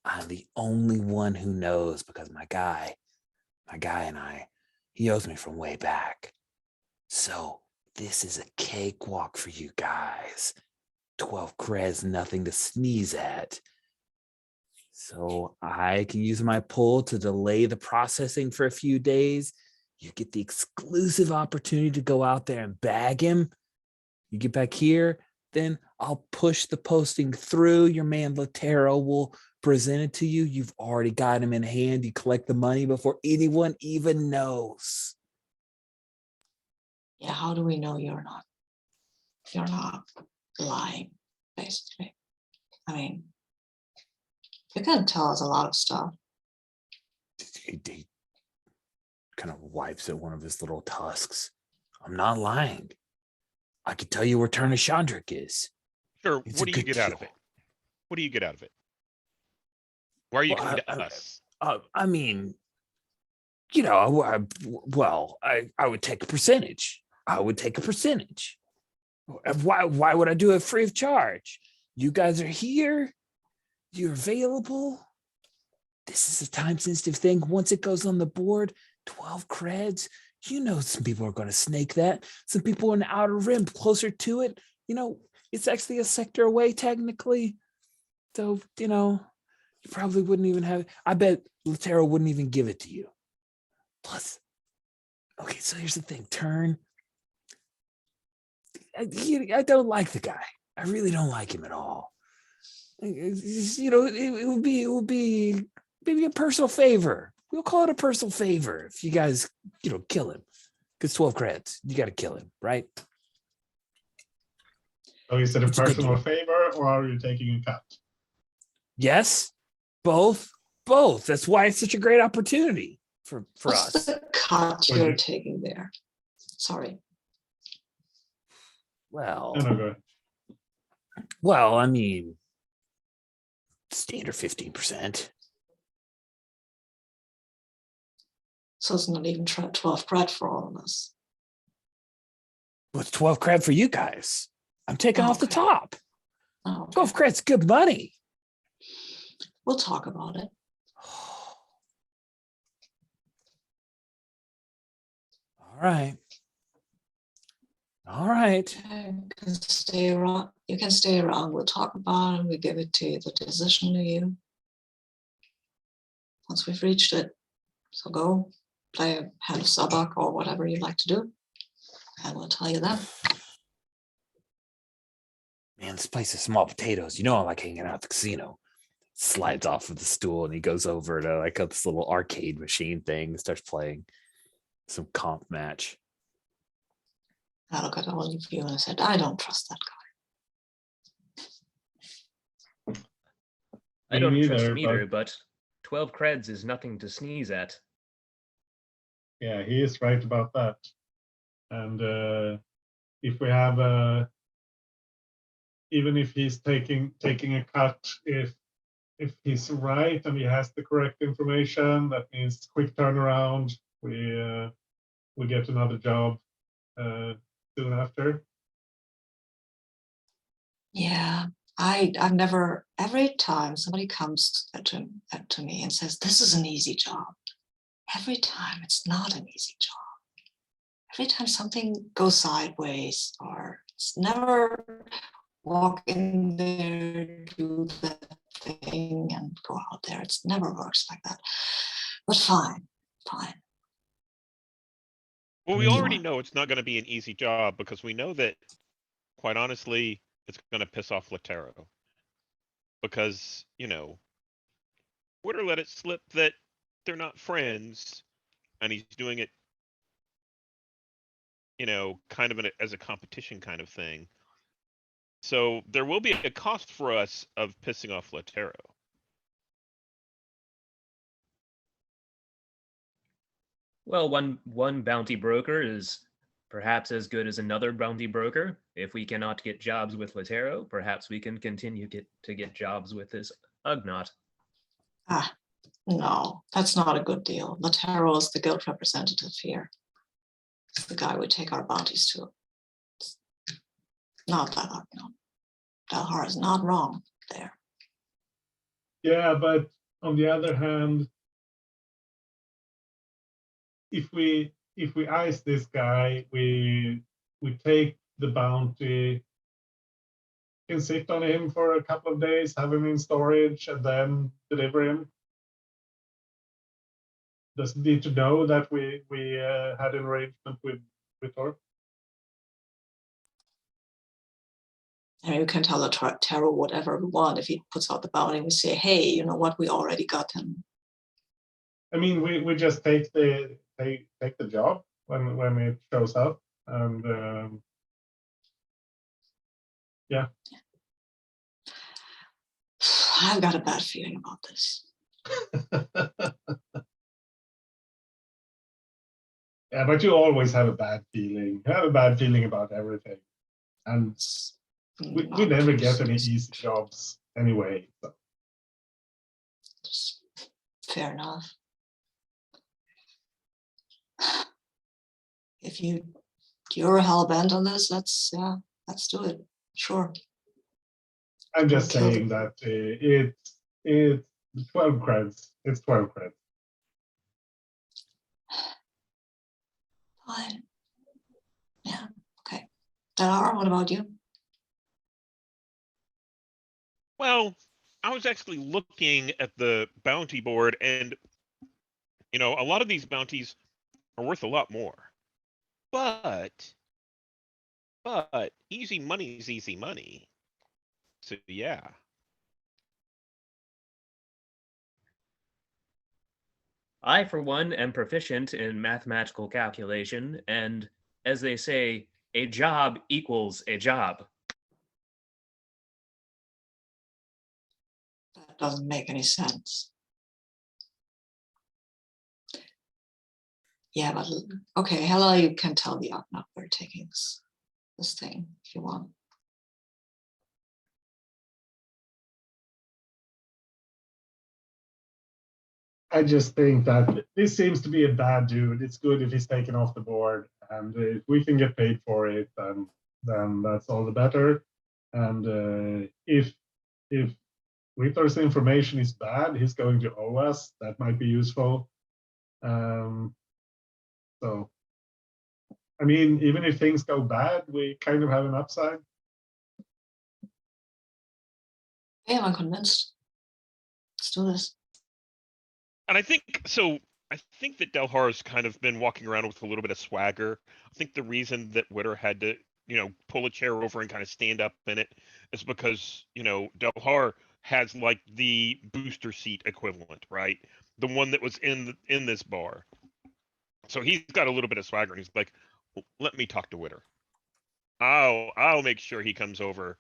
I'm the only one who knows because my guy and I, he owes me from way back. So this is a cakewalk for you guys. 12 creds, nothing to sneeze at. So I can use my pull to delay the processing for a few days. You get the exclusive opportunity to go out there and bag him. You get back here, then I'll push the posting through. Your man Latero will present it to you. You've already got him in hand. You collect the money before anyone even knows. Yeah, how do we know you're not lying, basically? I mean, you can tell us a lot of stuff. He kind of wipes at one of his little tusks. I'm not lying. I can tell you where Turner Chandric is. Sure. It's What a do you good get out of deal. it? What do you get out of it? Why are you Well, coming to us? I mean, I would take a percentage. Why would I do it free of charge? You guys are here. You're available. This is a time-sensitive thing. Once it goes on the board, 12 creds, some people are going to snake that. Some people in the Outer Rim closer to it, it's actually a sector away technically. So, you probably wouldn't even have it. I bet Latero wouldn't even give it to you. Plus, okay, so here's the thing. Turn. I don't like the guy. I really don't like him at all. It would be maybe a personal favor. We'll call it a personal favor if you guys, kill him. Because 12 creds, you got to kill him, right? So is it a It's a good personal deal. favor, or are you taking a cut? Yes, both. That's why it's such a great opportunity for What's us. the cut Would you're you- taking there? Sorry. Well, No, go ahead. I mean, standard 15%. So it's not even 12 cred for all of us. What's 12 cred for you guys? I'm taking off the Okay. top. Oh, okay. 12 cred's good money. We'll talk about it. All right. You can stay around. We'll talk about it. We give it to you, the decision to you. Once we've reached it. So go play a hand of sabak or whatever you like to do. And we'll tell you then. Man, this place is small potatoes. I like hanging out at the casino. Slides off of the stool and he goes over to like this little arcade machine thing and starts playing some comp match. I look at all of you and I said, I don't trust that guy. I Me don't trust neither, him either, but 12 creds is nothing to sneeze at. Yeah, he is right about that. And if we have, even if he's taking a cut, if he's right and he has the correct information, that means quick turnaround. We get another job soon after. Yeah, I've never, every time somebody comes to me and says, this is an easy job, every time it's not an easy job. Every time something goes sideways, or it's never walk in there, do that thing and go out there. It's never works like that. But fine. Well, we Yeah. already know it's not going to be an easy job because we know that, quite honestly, it's going to piss off Latero. Because, Witter let it slip that they're not friends, and he's doing it, kind of as a competition kind of thing. So there will be a cost for us of pissing off Latero. Well, one bounty broker is perhaps as good as another bounty broker. If we cannot get jobs with Latero, perhaps we can continue to get jobs with this Ugnaught. No, that's not a good deal. Latero is the guild representative here. It's the guy we take our bounties to. It's not that no. Delhar is not wrong there. Yeah, but on the other hand, if we ice this guy, we take the bounty, can sit on him for a couple of days, have him in storage, and then deliver him. Doesn't need to know that we had an arrangement with Thor. And you can tell Latero whatever we want. If he puts out the bounty, we say, hey, you know what, we already got him. I mean, we just take the job when it shows up, and yeah. I've got a bad feeling about this. Yeah, but you always have a bad feeling. You have a bad feeling about everything, and we never get any easy jobs anyway. So. Fair enough. If you're hell bent on this, let's do it. Sure. I'm just saying that it's 12 creds. It's 12 creds. Fine. Yeah. Okay. Delhar, what about you? Well, I was actually looking at the bounty board, and a lot of these bounties are worth a lot more. But easy money is easy money. So yeah. I, for one, am proficient in mathematical calculation, and as they say, a job equals a job. That doesn't make any sense. Yeah, but okay, Hela, you can tell the Ugnaught we're taking this thing if you want. I just think that this seems to be a bad dude. It's good if he's taken off the board, and if we can get paid for it, then that's all the better. And if Wither's information is bad, he's going to owe us. That might be useful. So, I mean, even if things go bad, we kind of have an upside. Yeah, I'm convinced. Let's do this. And I think that Delhar's kind of been walking around with a little bit of swagger. I think the reason that Witter had to, pull a chair over and kind of stand up in it is because, Delhar has like the booster seat equivalent, right? The one that was in this bar. So he's got a little bit of swagger, and he's like, let me talk to Witter. I'll make sure he comes over,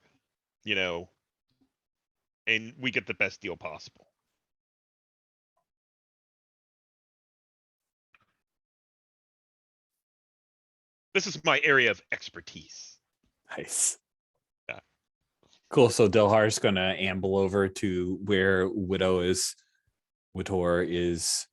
and we get the best deal possible. This is my area of expertise. Nice. Yeah. Cool. So Delhar's going to amble over to where Witter is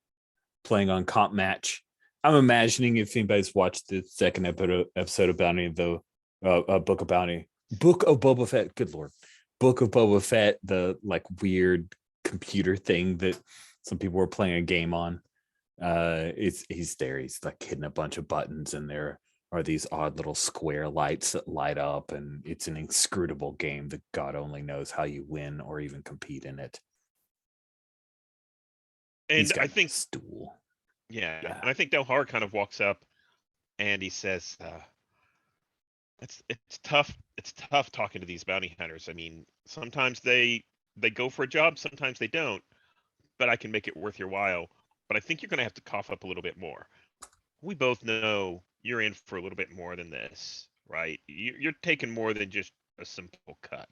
playing on comp match. I'm imagining, if anybody's watched the second episode of Bounty of the Book of Boba Fett. Good Lord. Book of Boba Fett, the like weird computer thing that some people were playing a game on. He's there. He's like hitting a bunch of buttons, and there are these odd little square lights that light up, and it's an inscrutable game that God only knows how you win or even compete in it. He's And got I think, stool. yeah, Yeah. and I think Delhar kind of walks up and he says, it's tough. It's tough talking to these bounty hunters. I mean, sometimes they go for a job, sometimes they don't, but I can make it worth your while. But I think you're going to have to cough up a little bit more. We both know you're in for a little bit more than this, right? You're taking more than just a simple cut.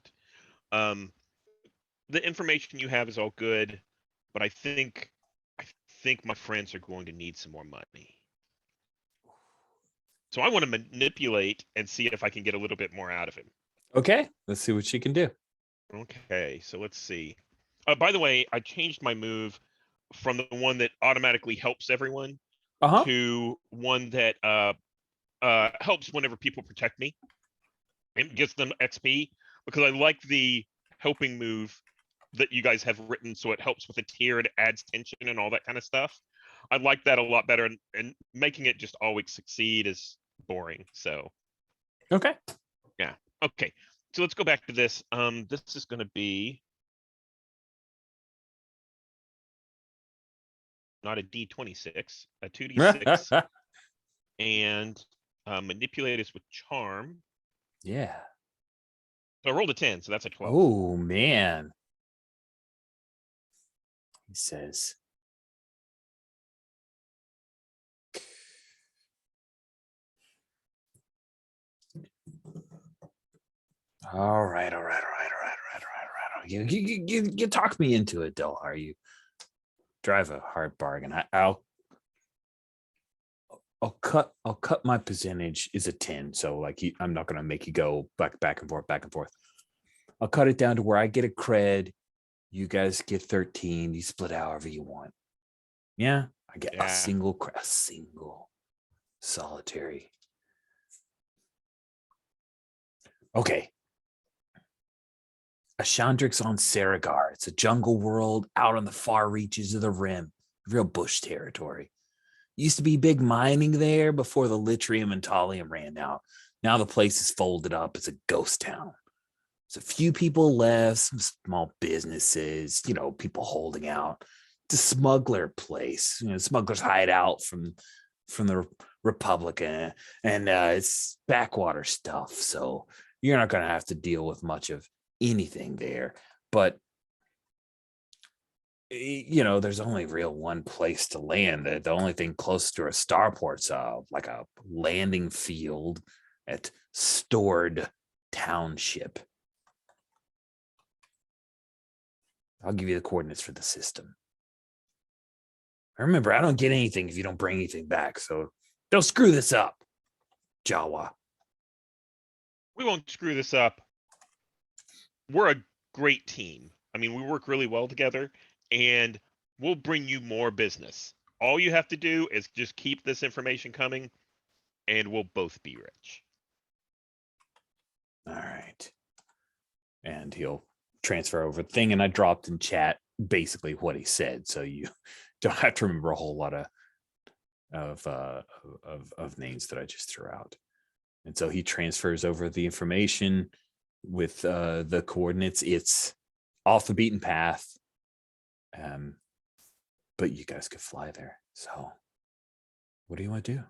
The information you have is all good, but I think my friends are going to need some more money. So I want to manipulate and see if I can get a little bit more out of him. Okay, let's see what she can do. Okay, so let's see. By the way, I changed my move from the one that automatically helps everyone Uh-huh. to one that helps whenever people protect me. It gives them XP because I like the helping move that you guys have written, so it helps with the tier, it adds tension and all that kind of stuff. I like that a lot better, and making it just always succeed is boring. So Okay. yeah, okay. So let's go back to this. This is going to be not a D26, a 2D6, and manipulate is with charm. Yeah. So I rolled a 10, so that's a 12. Oh man. He says, all right. You talk me into it, Delhar. You drive a hard bargain. I'll cut my percentage is a 10. So like I'm not gonna make you go back and forth. I'll cut it down to where I get a cred. You guys get 13. You split however you want. Yeah, I get a single solitary. Okay. Ashandrix on Saragar. It's a jungle world out on the far reaches of the rim. Real bush territory. Used to be big mining there before the Litrium and Thallium ran out. Now the place is folded up. It's a ghost town. There's a few people left, some small businesses, people holding out. It's a smuggler place. Smugglers hide out from the Republic, and it's backwater stuff. So you're not going to have to deal with much of anything there. But there's only real one place to land. The only thing close to a starport's like a landing field at Stored Township. I'll give you the coordinates for the system. Remember, I don't get anything if you don't bring anything back, so don't screw this up, Jawa. We won't screw this up. We're a great team. I mean, we work really well together, and we'll bring you more business. All you have to do is just keep this information coming, and we'll both be rich. All right. And he'll transfer over the thing, and I dropped in chat basically what he said, so you don't have to remember a whole lot of names that I just threw out. And so he transfers over the information with the coordinates. It's off the beaten path, but you guys could fly there. So what do you want to do?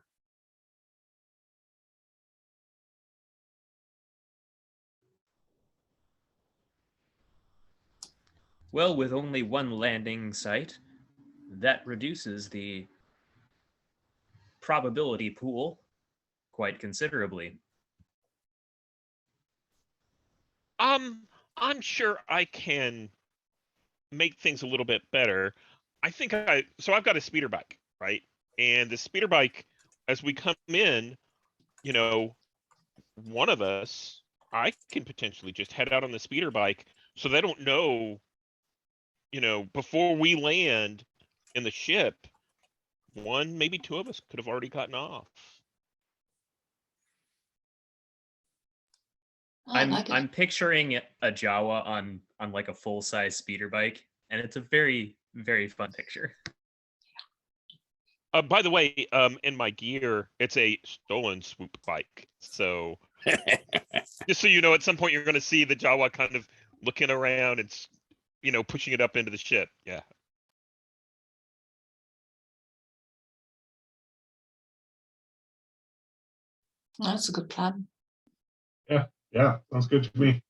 Well, with only one landing site, that reduces the probability pool quite considerably. I'm sure I can make things a little bit better. So I've got a speeder bike, right? And the speeder bike, as we come in, one of us, I can potentially just head out on the speeder bike so they don't know, before we land in the ship, one, maybe two of us could have already gotten off. I'm picturing a Jawa on like a full-size speeder bike, and it's a very, very fun picture. By the way, in my gear, it's a stolen swoop bike. So just so you know, at some point you're going to see the Jawa kind of looking around and pushing it up into the ship. Yeah. That's a good plan. Yeah, sounds good to me.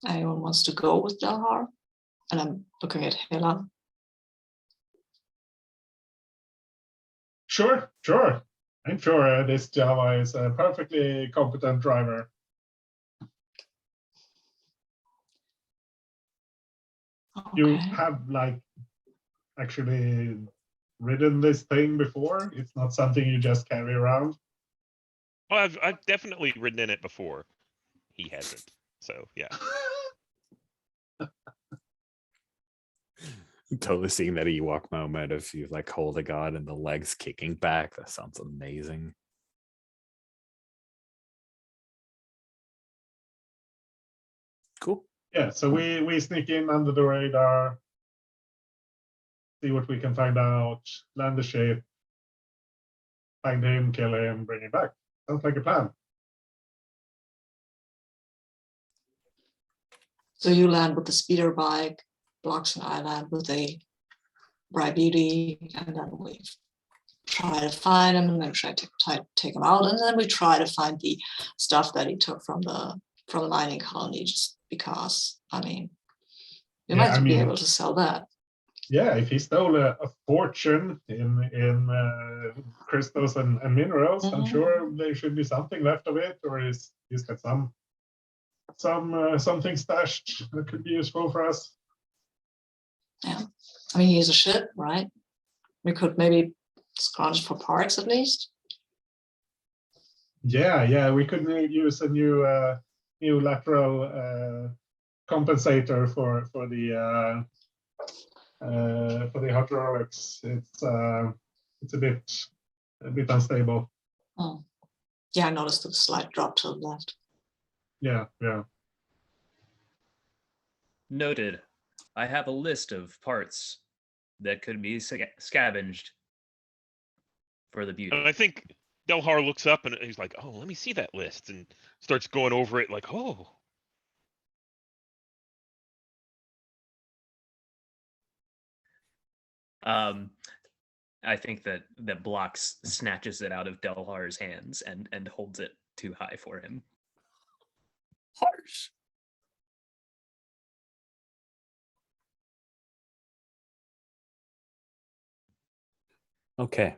Anyone wants to go with Delhar? And I'm looking at Hela. Sure. I'm sure this Java is a perfectly competent driver. You Okay. have like actually ridden this thing before? It's not something you just carry around? Oh, I've definitely ridden in it before. He hasn't. So yeah. Totally seeing that Ewok moment of you like hold a god and the legs kicking back. That sounds amazing. Cool. Yeah, so we sneak in under the radar, see what we can find out, land the ship, find him, kill him, bring him back. Sounds like a plan. So you land with the speeder bike, Blocks and I land with a bright beauty, and then we try to find him and then try to take him out, and then we try to find the stuff that he took from the mining colony, just because I mean you Yeah, might I be mean, able to sell that. Yeah, if he stole a fortune in crystals and minerals, I'm Mhm. sure there should be something left of it, or he's got something stashed that could be useful for us. Yeah, I mean he's a ship, right? We could maybe scrounge for parts at least. Yeah, we could use a new lateral compensator for the hydraulics. It's a bit unstable. Oh. Yeah, I noticed a slight drop to the left. Yeah. Noted. I have a list of parts that could be scavenged for the beauty. And I think Delhar looks up and he's like, "Oh, let me see that list," and starts going over it like, "Oh." I think that Blocks snatches it out of Delhar's hands and holds it too high for him. Harsh. Okay.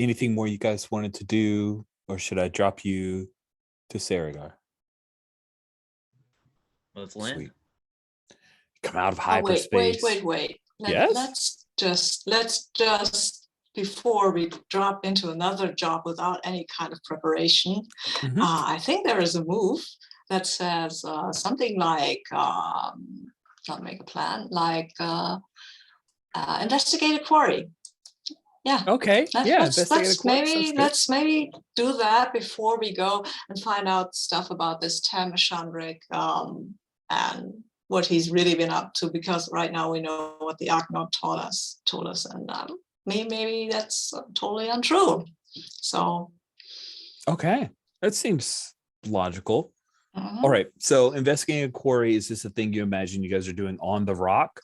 Anything more you guys wanted to do, or should I drop you to Saragar? Let's land. Sweet. Come out of Oh, hyperspace. wait. Yes? Let's just before we drop into another job without any kind of preparation, Mhm. I think there is a move that says something like not make a plan, like investigate a quarry. Yeah. Okay. Let's maybe do that before we go and find out stuff about this Tam Ashandrik and what he's really been up to, because right now we know what the Archnaut told us, and maybe that's totally untrue. So Okay. That seems logical. mhm. All right. So investigating a quarry, is this a thing you imagine you guys are doing on the rock?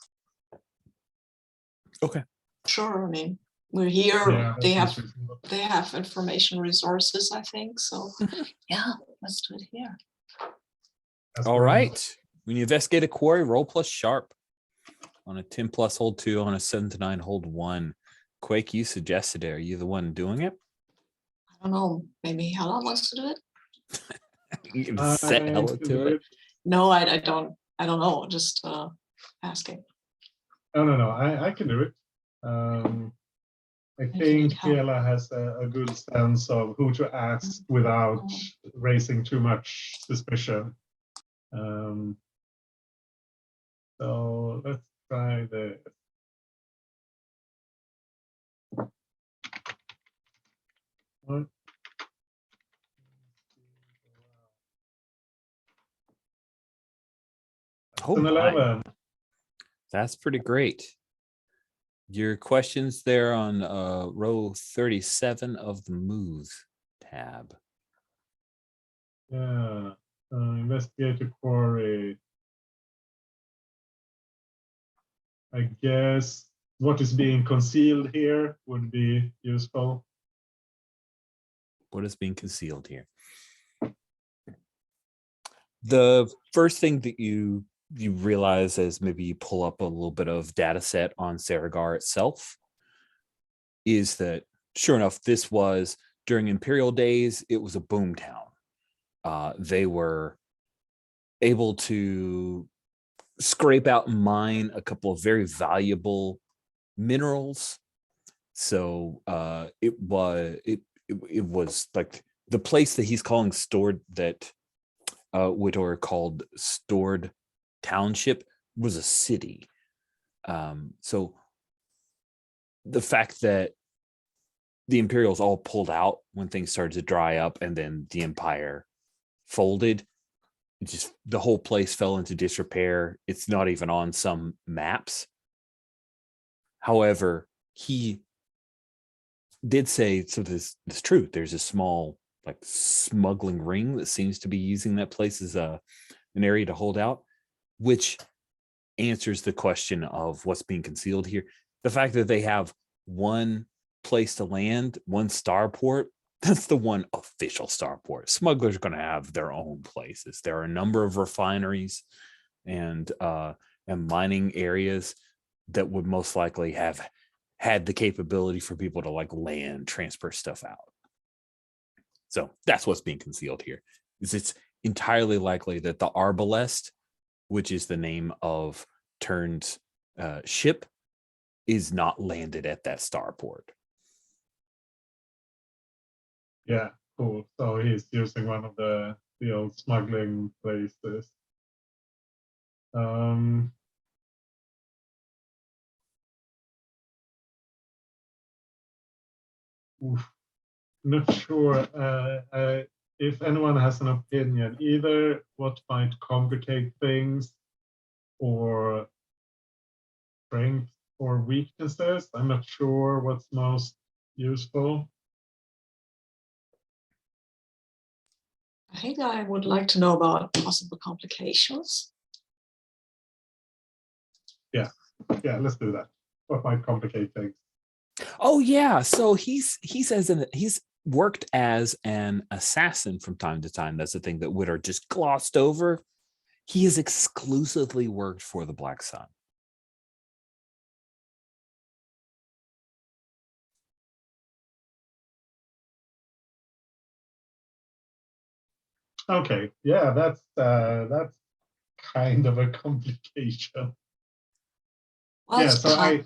Okay. Sure. I mean, we're here. Yeah, They that have seems reasonable. information resources, I think. So yeah, let's do it here. That's All fine. right. When you investigate a quarry, roll plus sharp. On a 10 plus, hold 2. On a 7 to 9, hold 1. Quake, you suggested it. Are you the one doing it? I don't know. Maybe Hela wants to do it. You can set Hela can to do it. No, I don't know. Just asking. No. I can do it. I If you think need help. Hela has a good sense of who to ask without raising too much suspicion. So let's try this. What? That's Oh an my. 11. That's pretty great. Your questions there on row 37 of the moves tab. Yeah. Investigate a quarry. I guess what is being concealed here would be useful. What is being concealed here? The first thing that you realize as maybe you pull up a little bit of data set on Saragar itself is that, sure enough, this was during Imperial days, it was a boom town. They were able to scrape out and mine a couple of very valuable minerals. So it was like the place that he's calling stored, that Whittor called Stored Township, was a city. So the fact that the Imperials all pulled out when things started to dry up, and then the Empire folded, just the whole place fell into disrepair. It's not even on some maps. However, he did say, so this is true, there's a small like smuggling ring that seems to be using that place as an area to hold out, which answers the question of what's being concealed here. The fact that they have one place to land, one starport, that's the one official starport. Smugglers are going to have their own places. There are a number of refineries and mining areas that would most likely have had the capability for people to like land, transfer stuff out. So that's what's being concealed here. It's entirely likely that the Arbalest, which is the name of Turn's ship, is not landed at that starport. Yeah, cool. So he's using one of the old smuggling places. Not sure if anyone has an opinion, either what might complicate things, or strengths or weaknesses. I'm not sure what's most useful. I think I would like to know about possible complications. Yeah, let's do that. What might complicate things? Oh yeah, so he's worked as an assassin from time to time. That's the thing that Whittor just glossed over. He has exclusively worked for the Black Sun. Okay, yeah, that's kind of a complication. Well, Yeah, it's so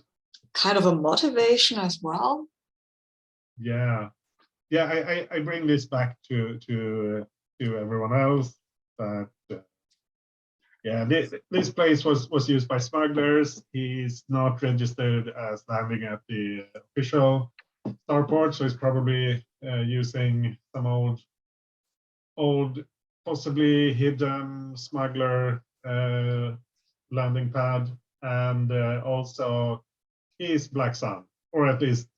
kind of a motivation as well. Yeah, I bring this back to everyone else, but yeah, this place was used by smugglers. He's not registered as landing at the official starport, so he's probably using some old, possibly hidden smuggler landing pad, and also he's Black Sun, or at least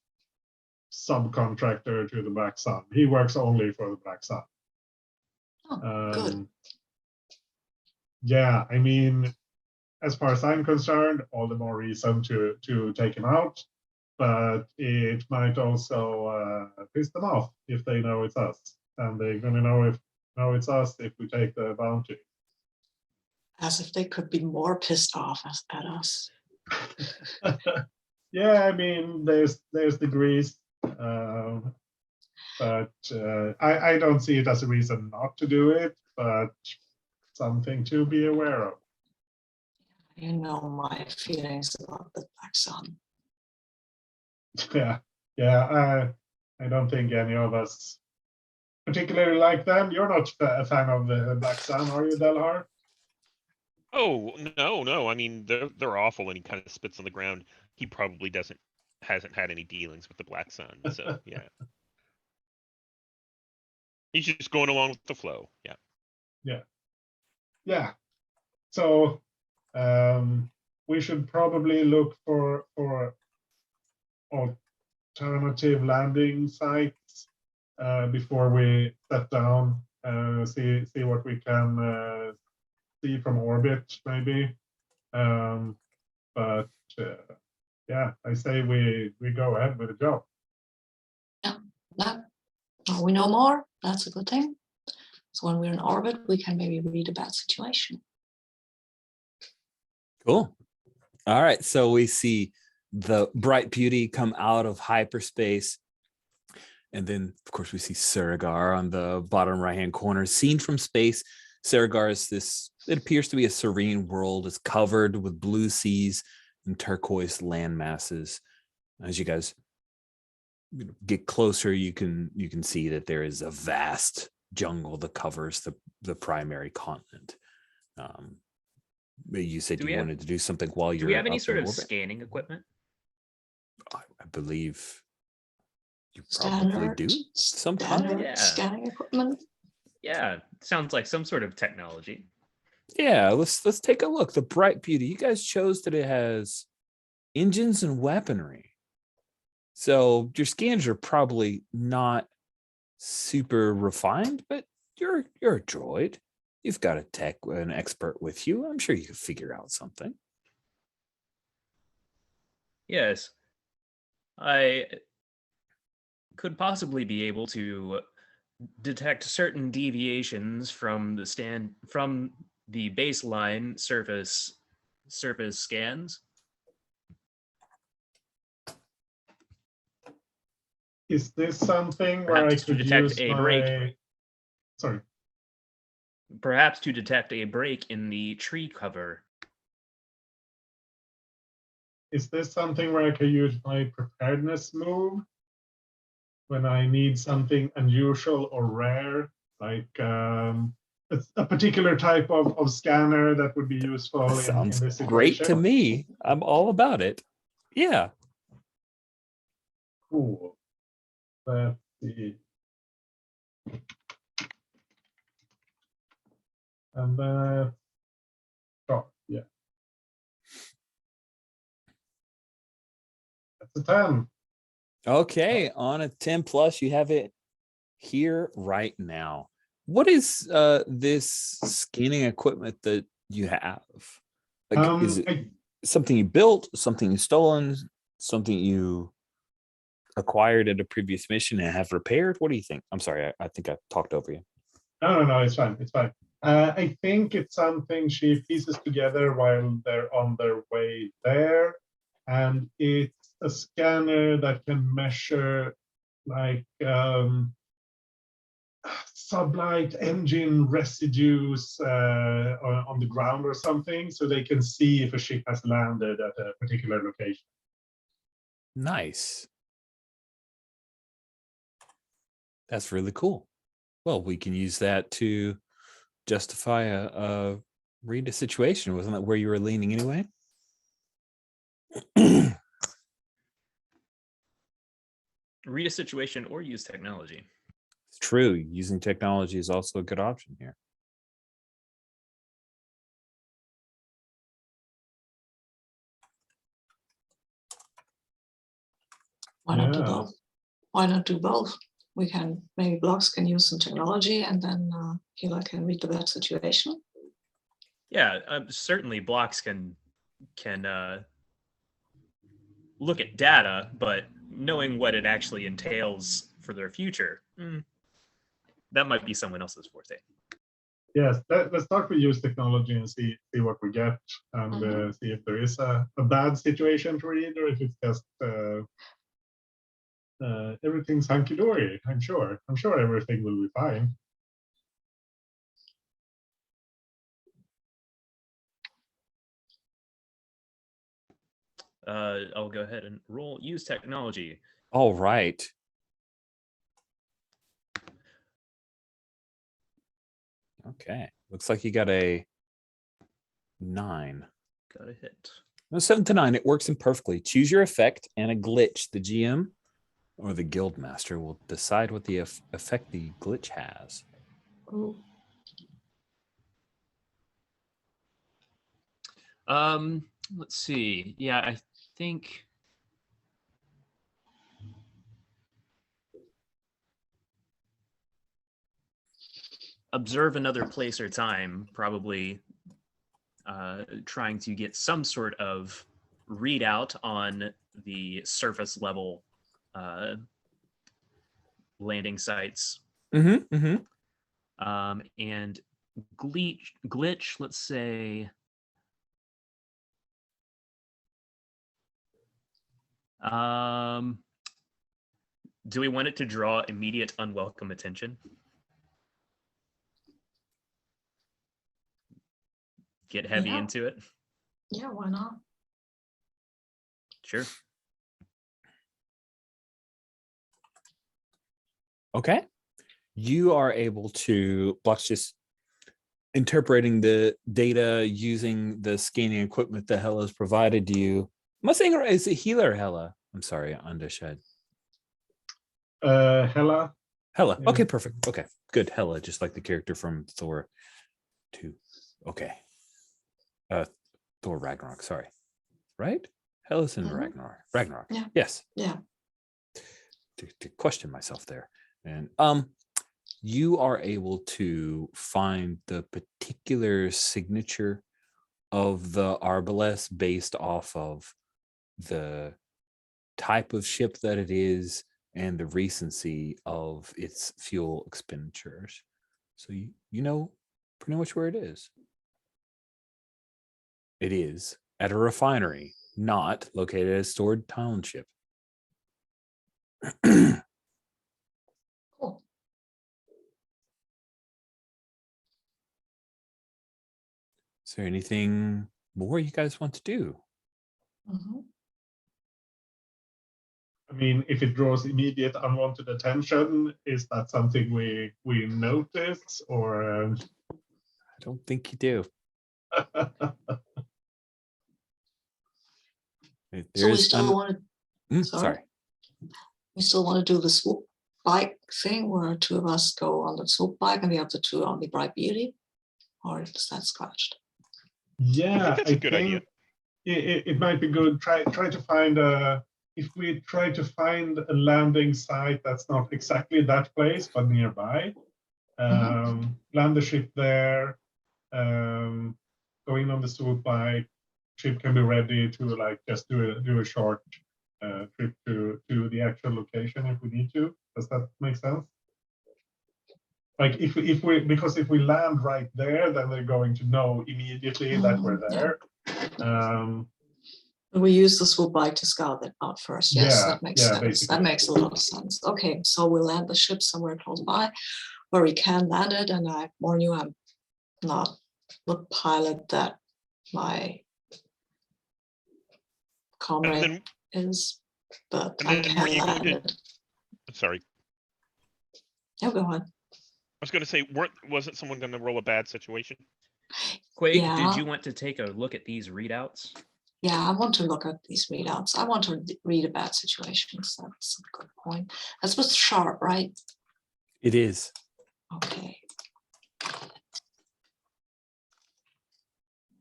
subcontractor to the Black Sun. He works only for the Black Sun. Oh, good. Yeah, I mean, as far as I'm concerned, all the more reason to take him out. But it might also piss them off if they know it's us, and they're going to know it's us if we take the bounty. As if they could be more pissed off at us. Yeah, I mean, there's degrees, but I don't see it as a reason not to do it, but something to be aware of. You know my feelings about the Black Sun. Yeah. I don't think any of us particularly like them. You're not a fan of the Black Sun, are you, Delhar? Oh, no. I mean, they're awful, and he kind of spits on the ground. He probably hasn't had any dealings with the Black Sun, so yeah. He's just going along with the flow. Yeah. So we should probably look for alternative landing sites before we set down. See what we can see from orbit, maybe. But yeah, I say we go ahead with the job. Yeah, that now we know more. That's a good thing. So when we're in orbit, we can maybe read a bad situation. Cool. All right. So we see the bright beauty come out of hyperspace. And then, of course, we see Saragar on the bottom right-hand corner. Seen from space, Saragar is this, it appears to be a serene world. It's covered with blue seas and turquoise land masses. As you guys get closer, you can see that there is a vast jungle that covers the primary continent. You said you wanted to do something while you're. Do we have any up sort in of orbit? scanning equipment? I believe you probably do sometimes. Standard Yeah. scanning equipment. Yeah, sounds like some sort of technology. Yeah, let's take a look. The bright beauty. You guys chose that it has engines and weaponry. So your scans are probably not super refined, but you're a droid. You've got an expert with you. I'm sure you could figure out something. Yes. I could possibly be able to detect certain deviations from the baseline surface scans. Is this something where Perhaps I to could detect use a my... break. Sorry. Perhaps to detect a break in the tree cover. Is this something where I could use my preparedness move when I need something unusual or rare, like a particular type of scanner that would be useful in Sounds this situation? great to me. I'm all about it. Yeah. Cool. Let's see. And then, yeah. That's a 10. Okay, on a 10 plus, you have it here right now. What is this scanning equipment that you have? Like, is it something you built, something you stolen, something you acquired at a previous mission and have repaired? What do you think? I'm sorry, I think I talked over you. No, it's fine. It's fine. I think it's something she pieces together while they're on their way there. And it's a scanner that can measure like sublight engine residues on the ground or something, so they can see if a ship has landed at a particular location. Nice. That's really cool. Well, we can use that to justify a read a situation. Wasn't that where you were leaning anyway? Read a situation or use technology. It's true. Using technology is also a good option here. Why not do both? Why not do both? We can, maybe blocks can use some technology, and then Hila can read the bad situation. Yeah, certainly blocks can look at data, but knowing what it actually entails for their future, that might be someone else's forte. Yes, let's start with use technology and see what we get, and see if there is a bad situation to read, or if it's just everything's hunky-dory. I'm sure everything will be fine. I'll go ahead and roll use technology. All right. Okay. Looks like you got a 9. Got a hit. No, 7 to 9. It works imperfectly. Choose your effect and a glitch. The GM or the guild master will decide what the effect the glitch has. Ooh. Let's see. Yeah, I think observe another place or time, probably trying to get some sort of readout on the surface level landing sites. Mm-hmm. Mm-hmm. And glitch, let's say. Do we want it to draw immediate unwelcome attention? Get heavy Yeah. into it? Yeah, why not? Sure. Okay. You are able to, Block's just interpreting the data using the scanning equipment that Hella's provided you. Am I saying it right? Is it Healer or Hella? I'm sorry, Undershed. Hella. Hella. Yeah. Okay, perfect. Okay, good. Hella, just like the character from Thor 2. Okay. Thor Ragnarok, sorry. Right? Hella's in Ragnarok. Ragnarok. Yeah. Yes. Yeah. To question myself there. And you are able to find the particular signature of the Arbalest based off of the type of ship that it is and the recency of its fuel expenditures. So you know pretty much where it is. It is at a refinery, not located at a stored township. Cool. Is there anything more you guys want to do? Mhm. I mean, if it draws immediate unwanted attention, is that something we notice, or? I don't think you do. So we still want to. Sorry. We still want to do the swoop bike thing, where two of us go on the swoop bike and the other two on the Bright Beauty, or is that scratched? Yeah, that's a good idea. It might be good. Try to find a. If we try to find a landing site that's not exactly that place but nearby, land the ship there, go in on the swoop bike. Ship can be ready to like just do a short trip to the actual location if we need to. Does that make sense? Like if we because if we land right there, then they're going to know immediately that we're there. We use the swoop bike to scout it out first. Yes, Yeah, that makes yeah, sense. basically. That makes a lot of sense. Okay, so we'll land the ship somewhere close by where we can land it. And I warn you, I'm not the pilot that my comrade is, but I can land it. Sorry. Yeah, go on. I was going to say, wasn't someone going to roll a bad situation? Quake, Yeah. did you want to take a look at these readouts? Yeah, I want to look at these readouts. I want to read about situations. That's a good point. That's what's sharp, right? It is. Okay.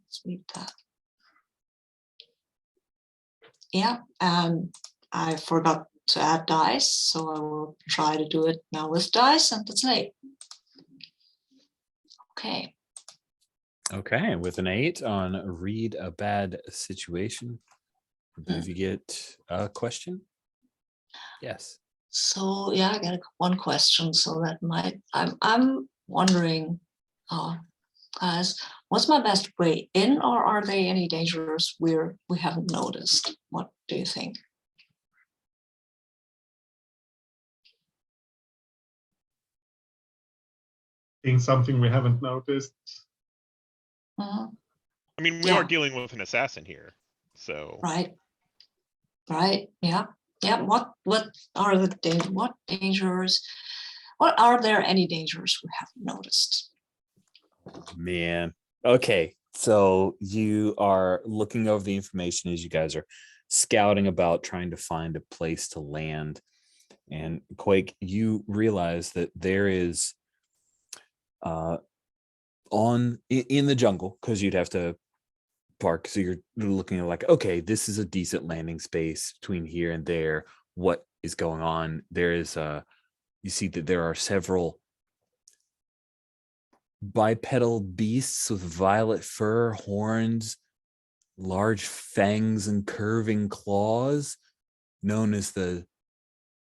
Let's read that. Yeah, I forgot to add dice, so I will try to do it now with dice, and that's an 8. Okay. Okay, with an 8 on read a bad situation. I believe you get a question. Yes. So yeah, I got one question. So that might I'm wondering, guys, what's my best way in, or are there any dangers we haven't noticed? What do you think? Being something we haven't noticed. Mhm. I mean, we are dealing with an assassin here, so. Right. Yeah. What are the dangers? What are there any dangers we haven't noticed? Man. Okay. So you are looking over the information as you guys are scouting about trying to find a place to land. And Quake, you realize that there is in the jungle, because you'd have to park, so you're looking at like, okay, this is a decent landing space between here and there. What is going on? There is you see that there are several bipedal beasts with violet fur, horns, large fangs, and curving claws, known as the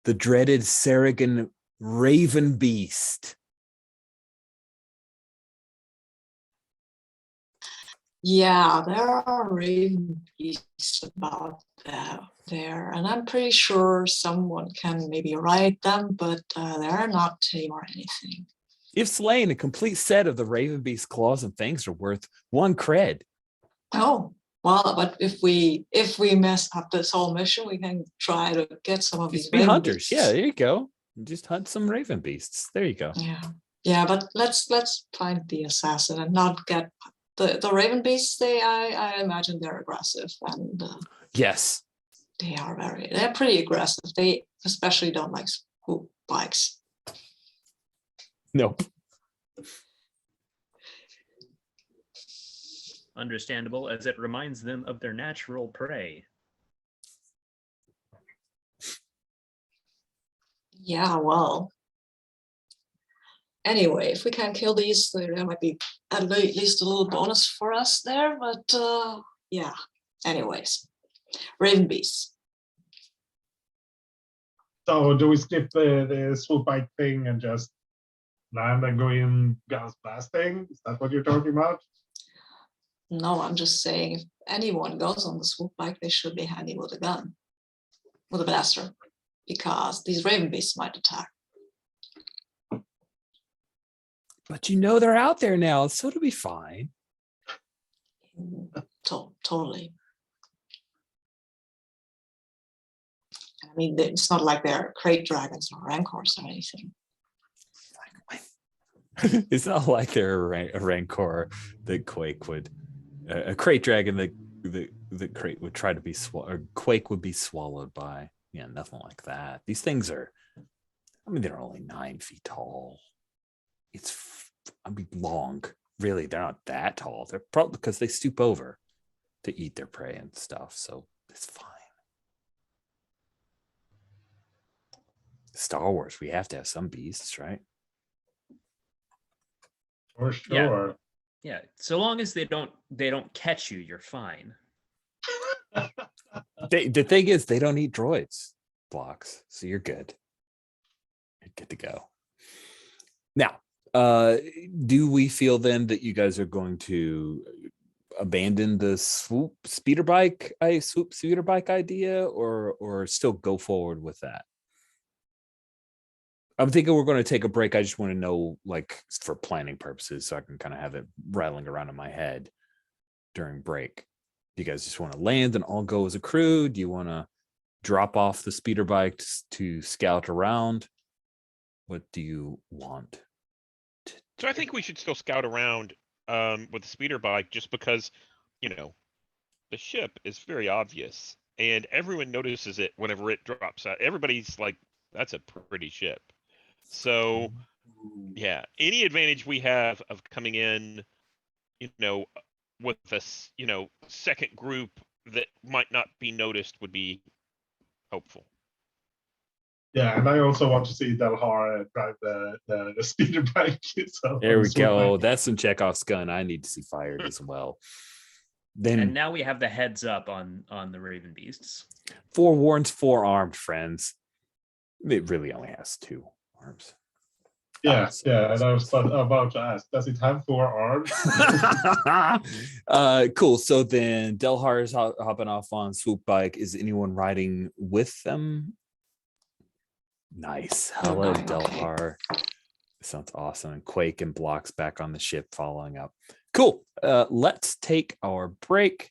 dreaded Saragan Raven Beast. Yeah, there are raven beasts about there, and I'm pretty sure someone can maybe ride them, but they're not tame or anything. If slain, a complete set of the Raven Beast claws and fangs are worth 1 cred. Oh, well, but if we mess up this whole mission, we can try to get some of these Just be raven hunters. beasts. Yeah, there you go. Just hunt some Raven Beasts. There you go. Yeah, but let's find the assassin and not get the raven beasts. I imagine they're aggressive, and Yes. they're pretty aggressive. They especially don't like swoop bikes. Nope. Understandable, as it reminds them of their natural prey. Yeah, well. Anyway, if we can kill these, there might be at least a little bonus for us there. But yeah. Anyways, raven beasts. So do we skip the swoop bike thing and just land and go in guns blasting? Is that what you're talking about? No, I'm just saying if anyone goes on the swoop bike, they should be handy with a gun, with a blaster, because these raven beasts might attack. But you know they're out there now, so it'll be fine. Totally. I mean, it's not like they're crate dragons or rancors or anything. It's not like they're a rancor that Quake would, a crate dragon that the crate would try to be or Quake would be swallowed by. Yeah, nothing like that. These things are, I mean, they're only 9 feet tall. I mean, long. Really, they're not that tall. They're probably because they stoop over to eat their prey and stuff. So it's fine. Star Wars, we have to have some beasts, right? For sure. Yeah, so long as they don't catch you, you're fine. The thing is, they don't eat droids blocks, so you're good. You're good to go. Now, do we feel then that you guys are going to abandon the swoop speeder bike idea, or still go forward with that? I'm thinking we're going to take a break. I just want to know, like, for planning purposes, so I can kind of have it rattling around in my head during break. Do you guys just want to land and all go as a crew? Do you want to drop off the speeder bike to scout around? What do you want? So I think we should still scout around with the speeder bike, just because, you know, the ship is very obvious and everyone notices it whenever it drops out. Everybody's like, that's a pretty ship. So yeah, any advantage we have of coming in, you know, with this, you know, second group that might not be noticed would be helpful. Yeah, and I also want to see Delhar drive the speeder bike. So There we go. That's some Chekhov's gun I need to see fired as well. Then, and now we have the heads up on the Raven Beasts. forewarned, forearmed, friends. It really only has 2 arms. Yeah, and I was about to ask, does it have 4 arms? Cool. So then Delhar is hopping off on swoop bike. Is anyone riding with them? Nice. Hello, Okay. Delhar. Sounds awesome. And Quake and Blocks back on the ship following up. Cool. Let's take our break.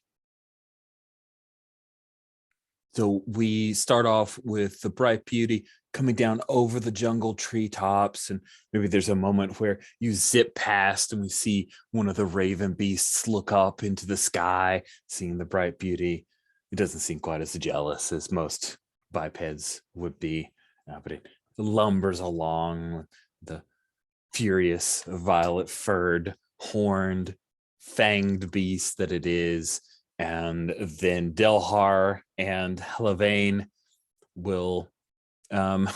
So we start off with the Bright Beauty coming down over the jungle treetops, and maybe there's a moment where you zip past and we see one of the Raven Beasts look up into the sky, seeing the Bright Beauty. It doesn't seem quite as jealous as most bipeds would be, but it lumbers along, the furious violet-furred, horned, fanged beast that it is. And then Delhar and Helavain will I'm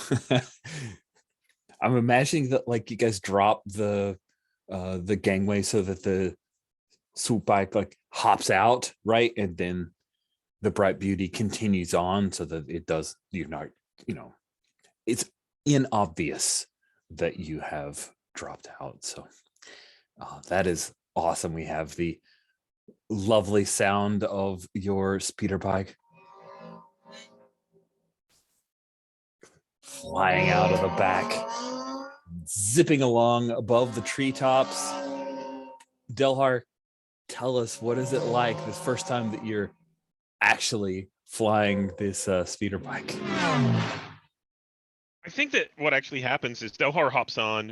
imagining that, like, you guys drop the gangway so that the swoop bike like hops out, right? And then the Bright Beauty continues on so that it does, it's inobvious that you have dropped out. So that is awesome. We have the lovely sound of your speeder bike flying out of the back, zipping along above the treetops. Delhar, tell us, what is it like this first time that you're actually flying this speeder bike? I think that what actually happens is Delhar hops on,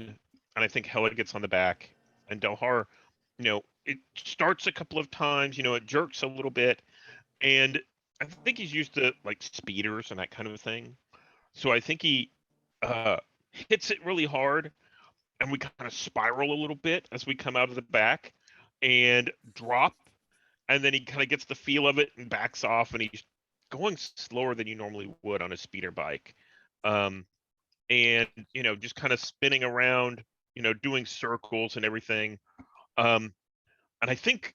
and I think Hella gets on the back, and Delhar, it starts a couple of times, it jerks a little bit, and I think he's used to like speeders and that kind of thing. So I think he hits it really hard, and we kind of spiral a little bit as we come out of the back and drop, and then he kind of gets the feel of it and backs off, and he's going slower than you normally would on a speeder bike. And just kind of spinning around, doing circles and everything. And I think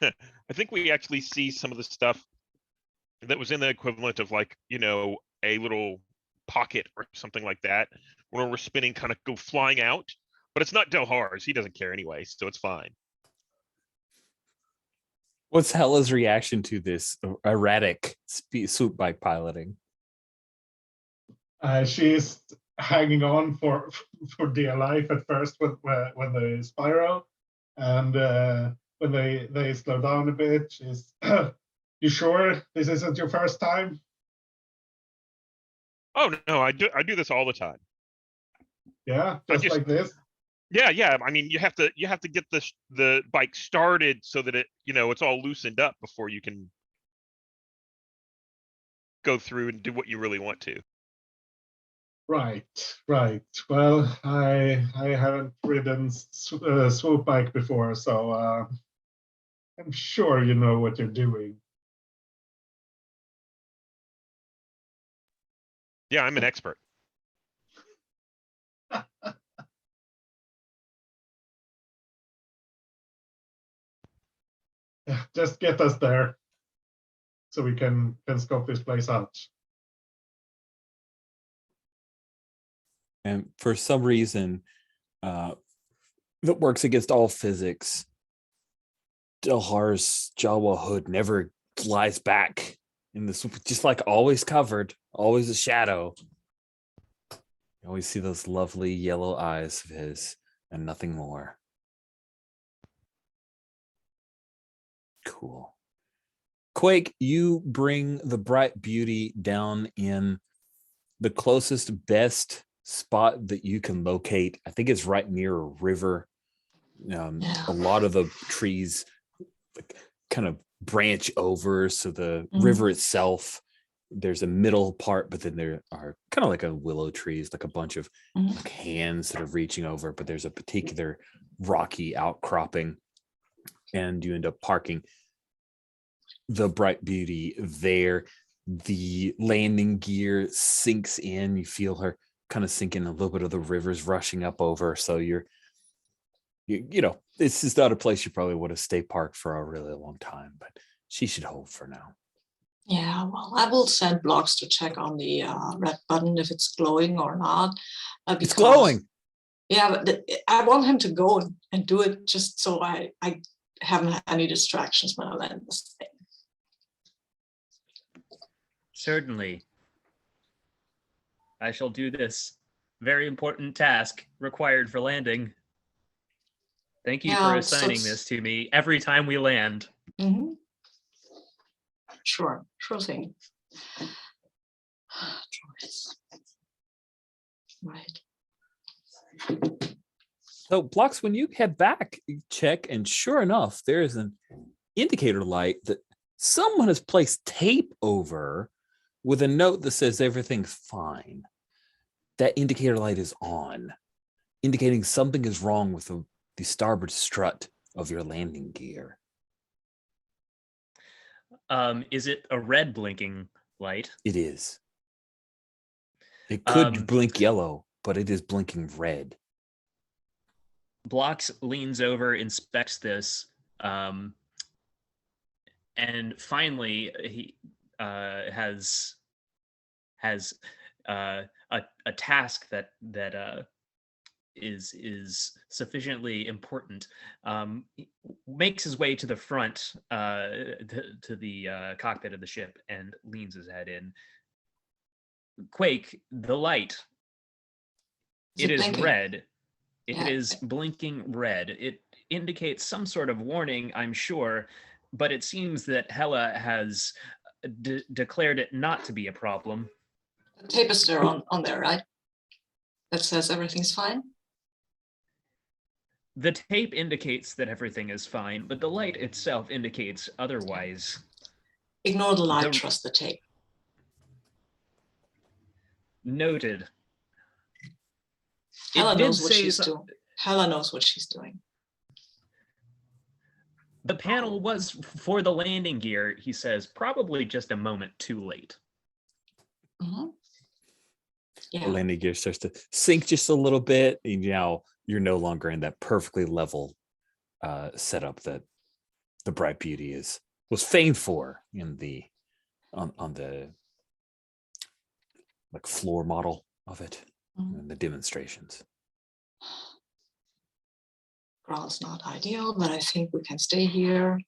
I think we actually see some of the stuff that was in the equivalent of like, a little pocket or something like that, when we're spinning, kind of go flying out. But it's not Delhar's. He doesn't care anyway, so it's fine. What's Hella's reaction to this erratic swoop bike piloting? She's hanging on for dear life at first when they spiral, and when they slow down a bit, she's, you sure this isn't your first time? Oh no, I do this all the time. Yeah, just like this. Yeah. I mean, you have to get the bike started so that it's all loosened up before you can go through and do what you really want to. Right. Well, I haven't ridden swoop bike before, so I'm sure you know what you're doing. Yeah, I'm an expert. Just get us there so we can scope this place out. And for some reason that works against all physics, Delhar's Jawa hood never lies back in this, just like always covered, always a shadow. You always see those lovely yellow eyes of his and nothing more. Cool. Quake, you bring the bright beauty down in the closest, best spot that you can locate. I think it's right near a river. A lot of the trees kind of branch over, so the river itself, there's a middle part, but then there are kind of like a willow trees, like a bunch of like hands that are reaching over, but there's a particular rocky outcropping, and you end up parking the bright beauty there. The landing gear sinks in, you feel her kind of sinking, a little bit of the river's rushing up over, so you know, this is not a place you probably would have stayed parked for a really long time, but she should hold for now. Yeah, well, I will send Blocks to check on the red button if it's glowing or not. It's glowing. Yeah, but I want him to go and do it just so I haven't any distractions when I land this thing. Certainly. I shall do this very important task required for landing. Thank you for assigning this to me every time we land. Mm-hmm. Sure thing. Right. So Blocks, when you head back, you check, and sure enough, there is an indicator light that someone has placed tape over with a note that says everything's fine. That indicator light is on, indicating something is wrong with the starboard strut of your landing gear. Is it a red blinking light? It is. It could blink yellow, but it is blinking red. Blocks leans over, inspects this, and finally he has a task that is sufficiently important, makes his way to the front, to the cockpit of the ship, and leans his head in. Quake, the light. Is It it is blinking? red. It Yeah. is blinking red. It indicates some sort of warning, I'm sure, but it seems that Hela has declared it not to be a problem. The tape is there on there, right? That says everything's fine. The tape indicates that everything is fine, but the light itself indicates otherwise. Ignore the light, trust the tape. Noted. Hela It did knows what say she's doing. Hela knows what she's doing. the panel was for the landing gear, he says, probably just a moment too late. Mm-hmm. The Yeah. landing gear starts to sink just a little bit, and now you're no longer in that perfectly level setup that the Bright Beauty was famed for in the on the like floor model of it and the demonstrations. Ground's not ideal, but I think we can stay here.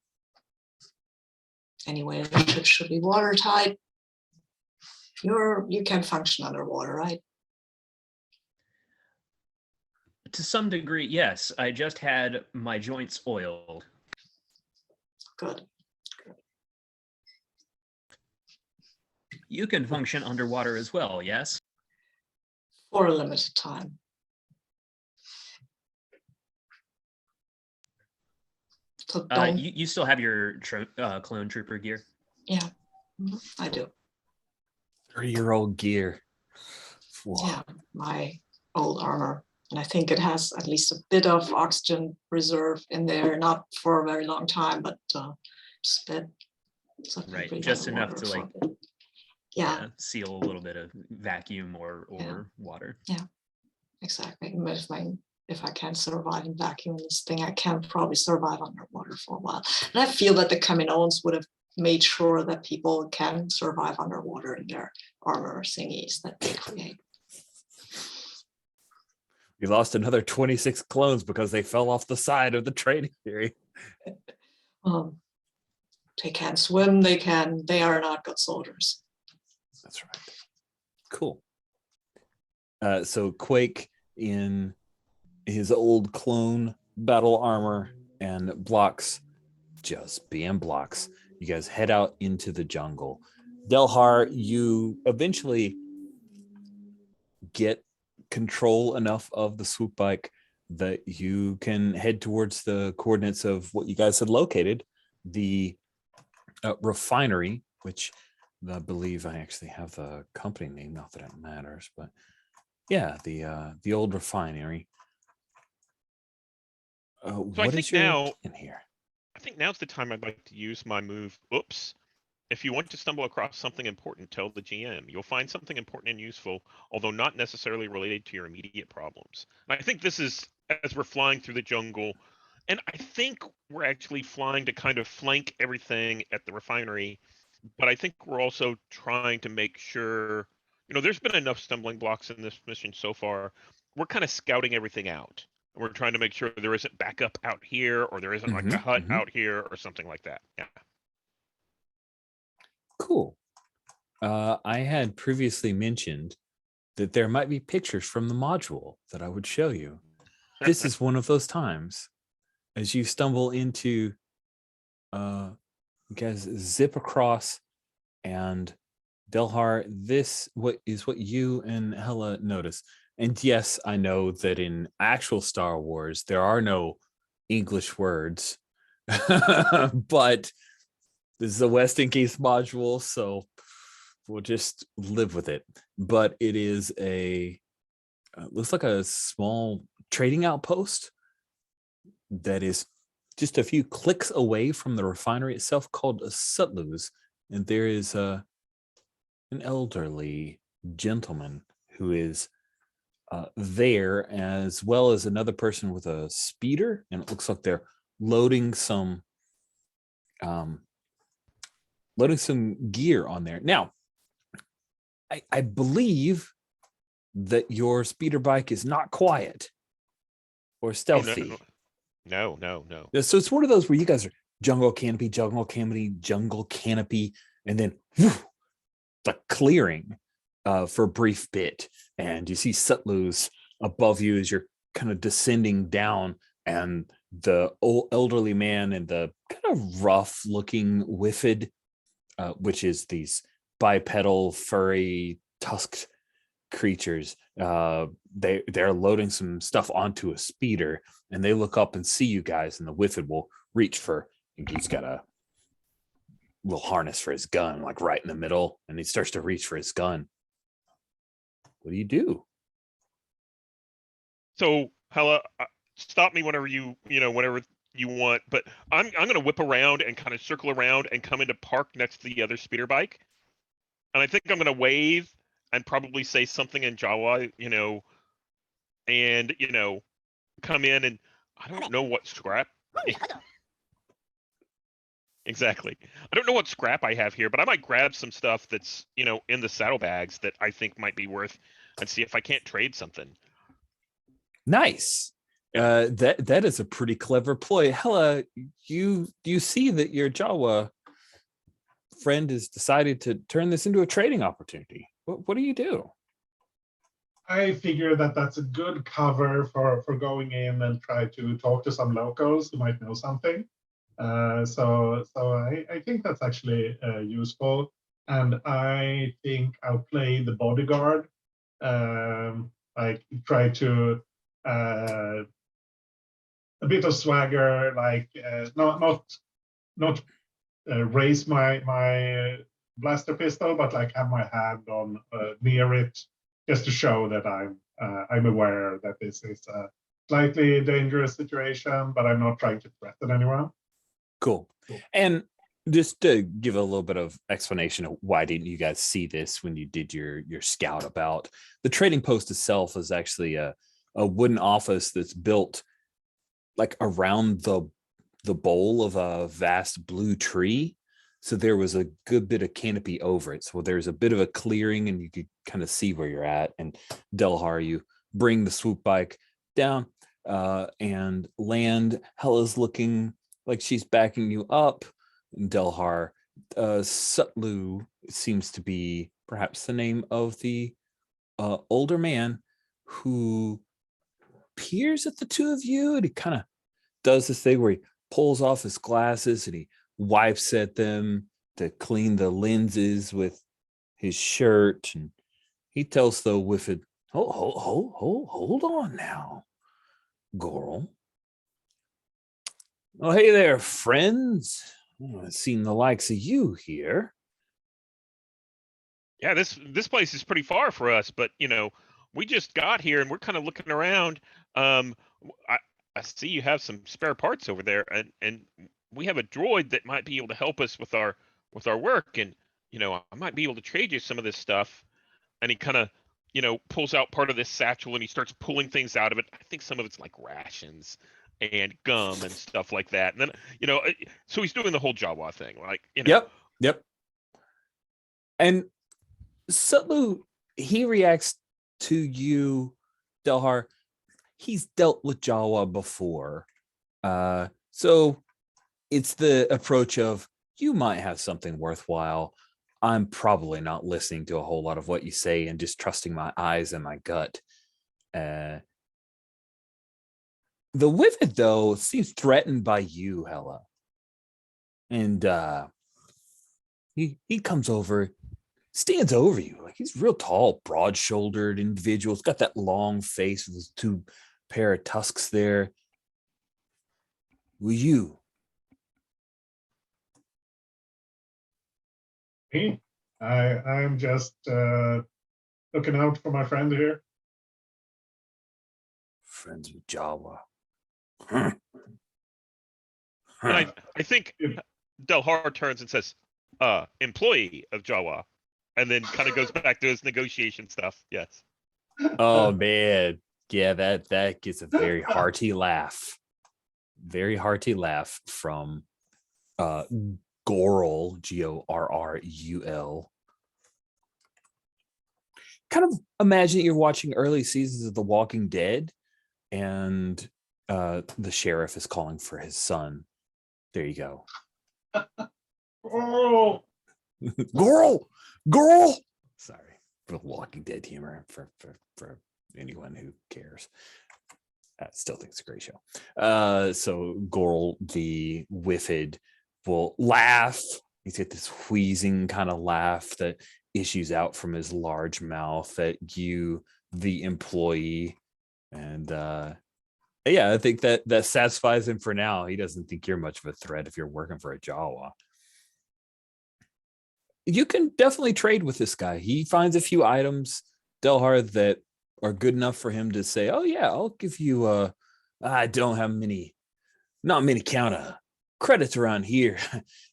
Anyway, the ship should be watertight. You can function underwater, right? To some degree, yes. I just had my joints oiled. Good. You can function underwater as well, yes? For a limited time. So don't. You still have your clone trooper gear? Yeah, I do. 30-year-old gear. Whoa. Yeah, my old armor. And I think it has at least a bit of oxygen reserve in there, not for a very long time, but just a bit. So Right, just enough to like seal a little bit of vacuum or water. Yeah, exactly. If I can survive in vacuum in this thing, I can probably survive underwater for a while. And I feel that the Kaminoans would have made sure that people can survive underwater in their armor thingies that they create. We lost another 26 clones because they fell off the side of the training theory. They can't swim, they are not good soldiers. That's right. Cool. So Quake in his old clone battle armor and blocks, just being blocks. You guys head out into the jungle. Delhar, you eventually get control enough of the swoop bike that you can head towards the coordinates of what you guys had located, the refinery, which I believe I actually have the company name, not that it matters, but yeah, the old refinery. What is your in here? I think now's the time I'd like to use my move. Oops. If you want to stumble across something important, tell the GM. You'll find something important and useful, although not necessarily related to your immediate problems. And I think this is as we're flying through the jungle, and I think we're actually flying to kind of flank everything at the refinery, but I think we're also trying to make sure, there's been enough stumbling blocks in this mission so far. We're kind of scouting everything out. We're trying to make sure there isn't backup out here, or there isn't like a hut out here or something like that. Yeah. Cool. I had previously mentioned that there might be pictures from the module that I would show you. This is one of those times as you stumble into, you guys zip across, and Delhar, this what you and Hela notice. And yes, I know that in actual Star Wars, there are no English words, but this is a Western Case module, so we'll just live with it. But it is looks like a small trading outpost that is just a few clicks away from the refinery itself, called a Sutluz. And there is an elderly gentleman who is there, as well as another person with a speeder, and it looks like they're loading some gear on there. Now, I believe that your speeder bike is not quiet or Oh, stealthy. no. So it's one of those where you guys are jungle canopy, and then whew, the clearing for a brief bit. And you see Sutlu's above you as you're kind of descending down, and the old elderly man and the kind of rough looking Whiffid, which is these bipedal, furry, tusked creatures. They're loading some stuff onto a speeder, and they look up and see you guys, and the Whiffid will reach for, he's got a little harness for his gun, like right in the middle, and he starts to reach for his gun. What do you do? So, Hella, stop me whenever whenever you want. But I'm gonna whip around and kind of circle around and come into park next to the other speeder bike, and I think I'm gonna wave and probably say something in Jawa, and come in, and I don't know what scrap. Exactly. I don't know what scrap I have here, but I might grab some stuff that's in the saddlebags that I think might be worth, and see if I can't trade something. Nice. That is a pretty clever ploy. Hella, you see that your Jawa friend has decided to turn this into a trading opportunity. What do you do? I figure that that's a good cover for going in and try to talk to some locals who might know something. So I think that's actually useful, and I think I'll play the bodyguard. Like try to a bit of swagger, like not raise my blaster pistol, but like have my hand on near it, just to show that I'm aware that this is a slightly dangerous situation, but I'm not trying to threaten anyone. Cool. And just to give a little bit of explanation of why didn't you guys see this when you did your scout about, the trading post itself is actually a wooden office that's built like around the bole of a vast blue tree. So there was a good bit of canopy over it. So there's a bit of a clearing, and you could kind of see where you're at. And Delhar, you bring the swoop bike down and land. Hella's looking like she's backing you up. And Delhar, Sutlu seems to be perhaps the name of the older man who peers at the two of you, and he kind of does this thing where he pulls off his glasses and he wipes at them to clean the lenses with his shirt, and he tells the Whiffid, hold on now, Goral. Oh, hey there, friends. I've seen the likes of you here. Yeah, this place is pretty far for us, but we just got here and we're kind of looking around. I see you have some spare parts over there, and we have a droid that might be able to help us with our work, and I might be able to trade you some of this stuff. And he kind of pulls out part of this satchel and he starts pulling things out of it. I think some of it's like rations and gum and stuff like that. And then so he's doing the whole Jawa thing, like Yep. And Sutlu, he reacts to you, Delhar. He's dealt with Jawa before. So it's the approach of, you might have something worthwhile. I'm probably not listening to a whole lot of what you say and just trusting my eyes and my gut. The Whiffid, though, seems threatened by you, Hella. And he comes over, stands over you. Like, he's real tall, broad-shouldered individual. He's got that long face with his two pair of tusks there. Will you? Me? I'm just looking out for my friend here. Friends with Jawa. And I think Delhar turns and says, employee of Jawa, and then kind of goes back to his negotiation stuff. Yes. Oh man. Yeah, that gets a very hearty laugh. Very hearty laugh from Gorrul, Gorrul. kind of imagine you're watching early seasons of The Walking Dead, and the sheriff is calling for his son. There you go. Oh, girl. Sorry, The Walking Dead humor for anyone who cares. I still think it's a great show. So Gorl the Whiffid will laugh. He's got this wheezing kind of laugh that issues out from his large mouth at you, the employee. And yeah, I think that satisfies him for now. He doesn't think you're much of a threat if you're working for a Jawa. You can definitely trade with this guy. He finds a few items, Delhar, that are good enough for him to say, oh yeah, I'll give you I don't have not many count of credits around here.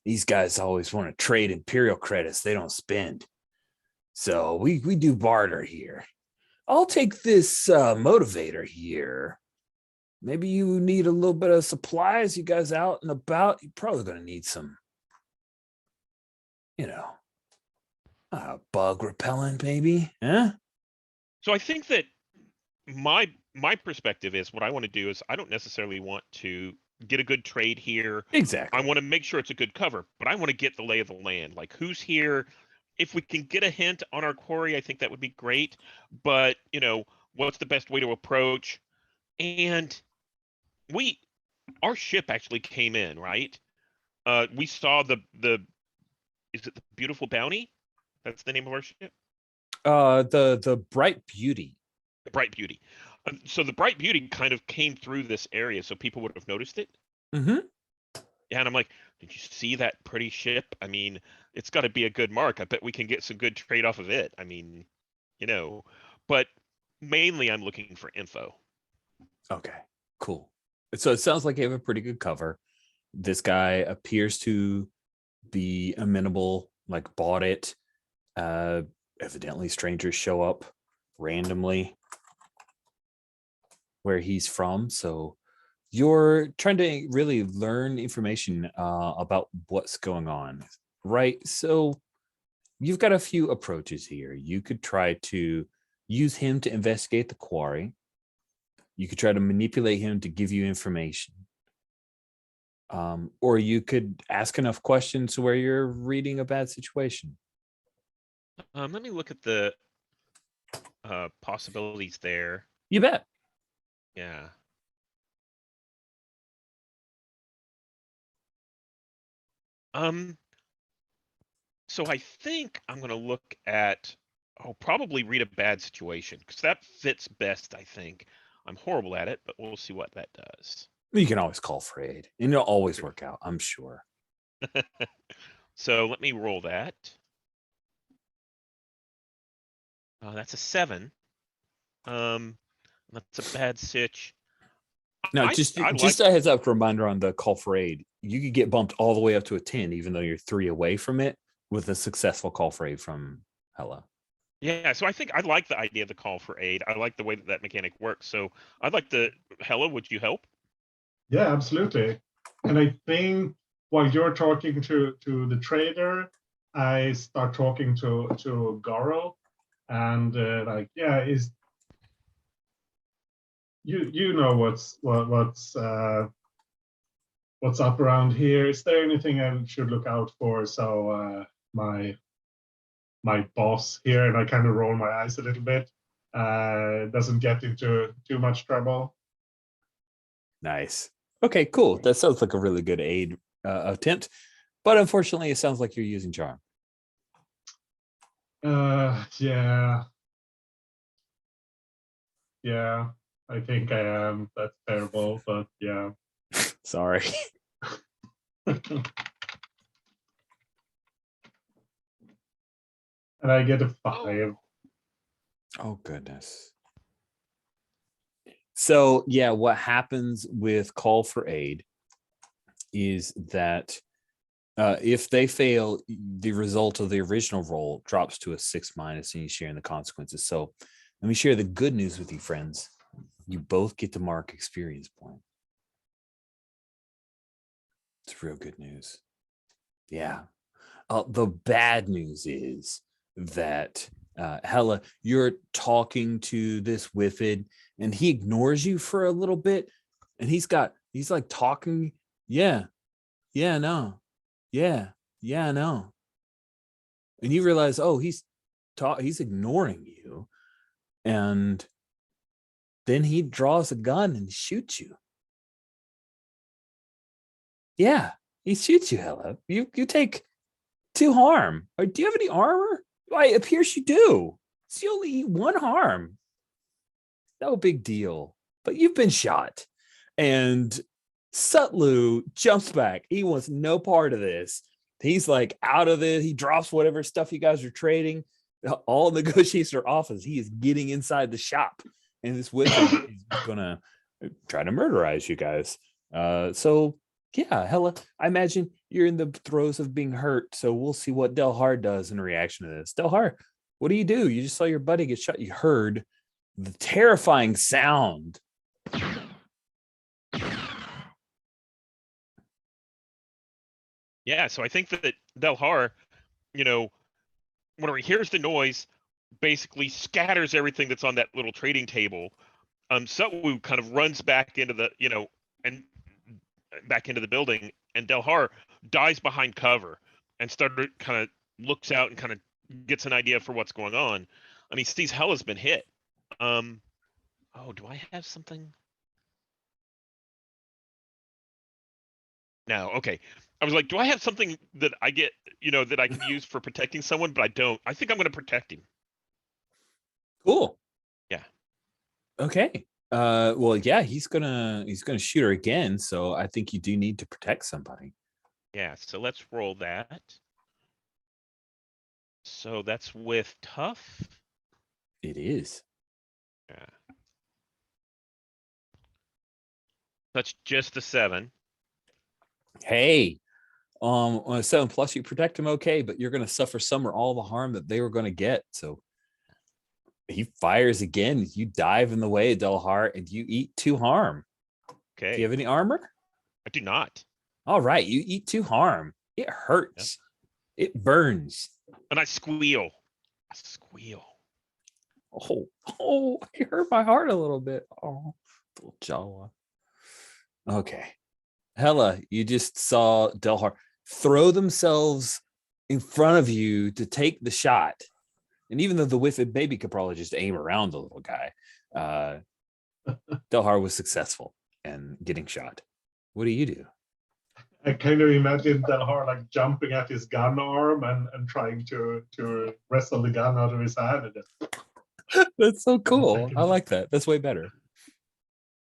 These guys always want to trade Imperial credits. They don't spend. So we do barter here. I'll take this motivator here. Maybe you need a little bit of supplies. You guys out and about, you're probably going to need some, bug repellent, maybe. Huh? So I think that my perspective is what I want to do is I don't necessarily want to get a good trade here. Exactly. I want to make sure it's a good cover, but I want to get the lay of the land. Like who's here? If we can get a hint on our quarry, I think that would be great. But what's the best way to approach? And our ship actually came in, right? We saw the is it the Beautiful Bounty? That's the name of our ship? The Bright Beauty. The Bright Beauty. So the Bright Beauty kind of came through this area, so people would have noticed it. Mm-hmm. Yeah, and I'm like, did you see that pretty ship? I mean, it's got to be a good mark. I bet we can get some good trade off of it. I mean, but mainly I'm looking for info. Okay, cool. So it sounds like you have a pretty good cover. This guy appears to be amenable, like bought it. Evidently strangers show up randomly where he's from. So you're trying to really learn information about what's going on, right? So you've got a few approaches here. You could try to use him to investigate the quarry. You could try to manipulate him to give you information. Or you could ask enough questions where you're reading a bad situation. Let me look at the possibilities there. You bet. Yeah. So I think I'm going to look at, probably read a bad situation because that fits best, I think. I'm horrible at it, but we'll see what that does. You can always call for aid, and it'll always work out, I'm sure. So let me roll that. That's a 7. That's a bad sitch. Now, just a heads up reminder on the call for aid. You could get bumped all the way up to a 10, even though you're 3 away from it, with a successful call for aid from Hella. Yeah, so I think I like the idea of the call for aid. I like the way that mechanic works. So I'd like to, Hella, would you help? Yeah, absolutely. And I think while you're talking to the trader, I start talking to Garo, and is you know what's up around here? Is there anything I should look out for? So my boss here, and I kind of roll my eyes a little bit, doesn't get into too much trouble. Nice. Okay, cool. That sounds like a really good aid attempt, but unfortunately, it sounds like you're using charm. Yeah, I think I am. That's terrible, but yeah. Sorry. And I get a 5. Oh, goodness. So, yeah, what happens with call for aid is that if they fail, the result of the original roll drops to a 6- and you share in the consequences. So let me share the good news with you, friends. You both get to mark experience point. It's real good news. Yeah. The bad news is that Hella, you're talking to this Whiffid, and he ignores you for a little bit, and he's like talking, yeah, no, yeah, no, and you realize, oh, he's ignoring you, and then he draws a gun and shoots you. Yeah, he shoots you, Hella. You take 2 harm. Or do you have any armor? Why, it appears you do. So you only eat 1 harm. No big deal. But you've been shot. And Sutlu jumps back. He wants no part of this. He's like out of this. He drops whatever stuff you guys are trading. All negotiations are off as he is getting inside the shop. And this wizard is gonna try to murderize you guys. So yeah, Hella, I imagine you're in the throes of being hurt. So we'll see what Delhar does in reaction to this. Delhar, what do? You just saw your buddy get shot. You heard the terrifying sound. Yeah, so I think that Delhar, whenever he hears the noise, basically scatters everything that's on that little trading table. Sutwu kind of runs back into the, and back into the building, and Delhar dives behind cover and kind of looks out and kind of gets an idea for what's going on. And he sees Hella's been hit. Oh, do I have something? No, okay. I was like, do I have something that I get, that I can use for protecting someone? But I don't. I think I'm going to protect him. Cool. Yeah. Okay. Well, yeah, he's gonna shoot her again. So I think you do need to protect somebody. Yeah. So let's roll that. So that's with tough. It is. Yeah. That's just a 7. Hey, on a 7+, you protect him okay, but you're gonna suffer some or all the harm that they were gonna get. So he fires again. You dive in the way, Delhar, and you eat 2 harm. Okay. Do you have any armor? I do not. All right, you eat 2 harm. It hurts. Yep. It burns. And I squeal. Oh, you hurt my heart a little bit. Oh, little Jawa. Okay. Hella, you just saw Delhar throw themselves in front of you to take the shot. And even though the Whiffid baby could probably just aim around the little guy, Delhar was successful in getting shot. What do you do? I kind of imagine Delhar like jumping at his gun arm and trying to wrestle the gun out of his hand. That's so cool. I like that. That's way better.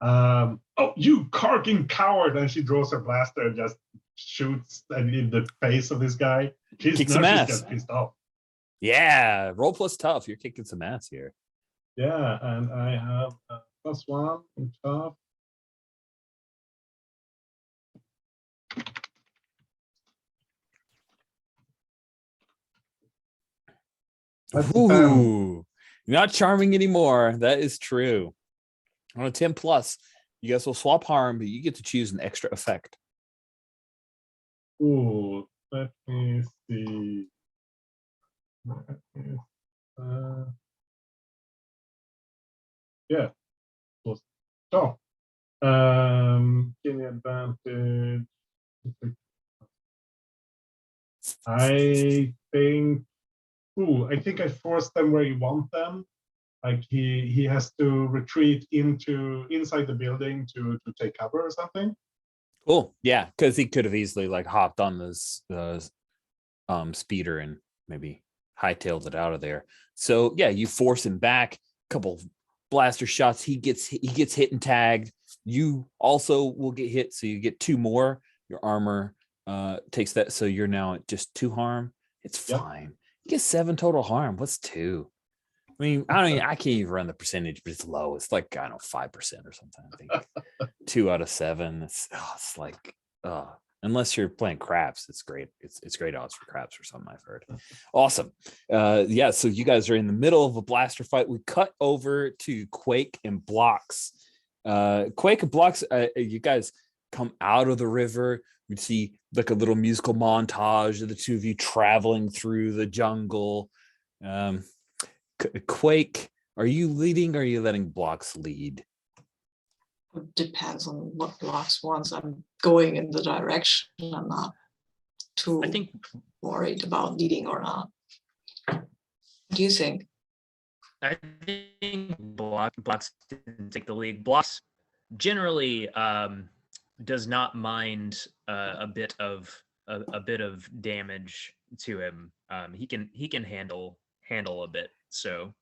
Oh, you carking coward! And she draws her blaster and just shoots in the face of this guy. Kicks some ass. She's pissed off. Yeah, roll plus tough. You're kicking some ass here. Yeah, and I have +1 from tough. Ooh, you're not charming anymore. That is true. On a 10+, you guys will swap harm, but you get to choose an extra effect. Ooh, let me see. Yeah. So, give me advantage. I think. I think I forced them where you want them. Like he has to retreat inside the building to take cover or something. Cool. Yeah, because he could have easily like hopped on this speeder and maybe hightailed it out of there. So yeah, you force him back. A couple blaster shots. He gets hit and tagged. You also will get hit, so you get 2 more. Your armor takes that, so you're now at just 2 harm. It's fine. Yep. You get 7 total harm. What's 2? I mean, I can't even run the percentage, but it's low. It's like, I don't know, 5% or something. I think 2 out of 7. It's like, unless you're playing craps, it's great. It's great odds for craps or something, I've heard. Awesome. Yeah, so you guys are in the middle of a blaster fight. We cut over to Quake and Blocks. Quake and Blocks, you guys come out of the river. We see like a little musical montage of the 2 of you traveling through the jungle. Quake, are you leading or are you letting blocks lead? It depends on what blocks wants. I'm going in the direction. I'm not too I think worried about leading or not. What do you think? I think blocks can take the lead. Blocks generally does not mind a bit of damage to him. He can handle a bit. So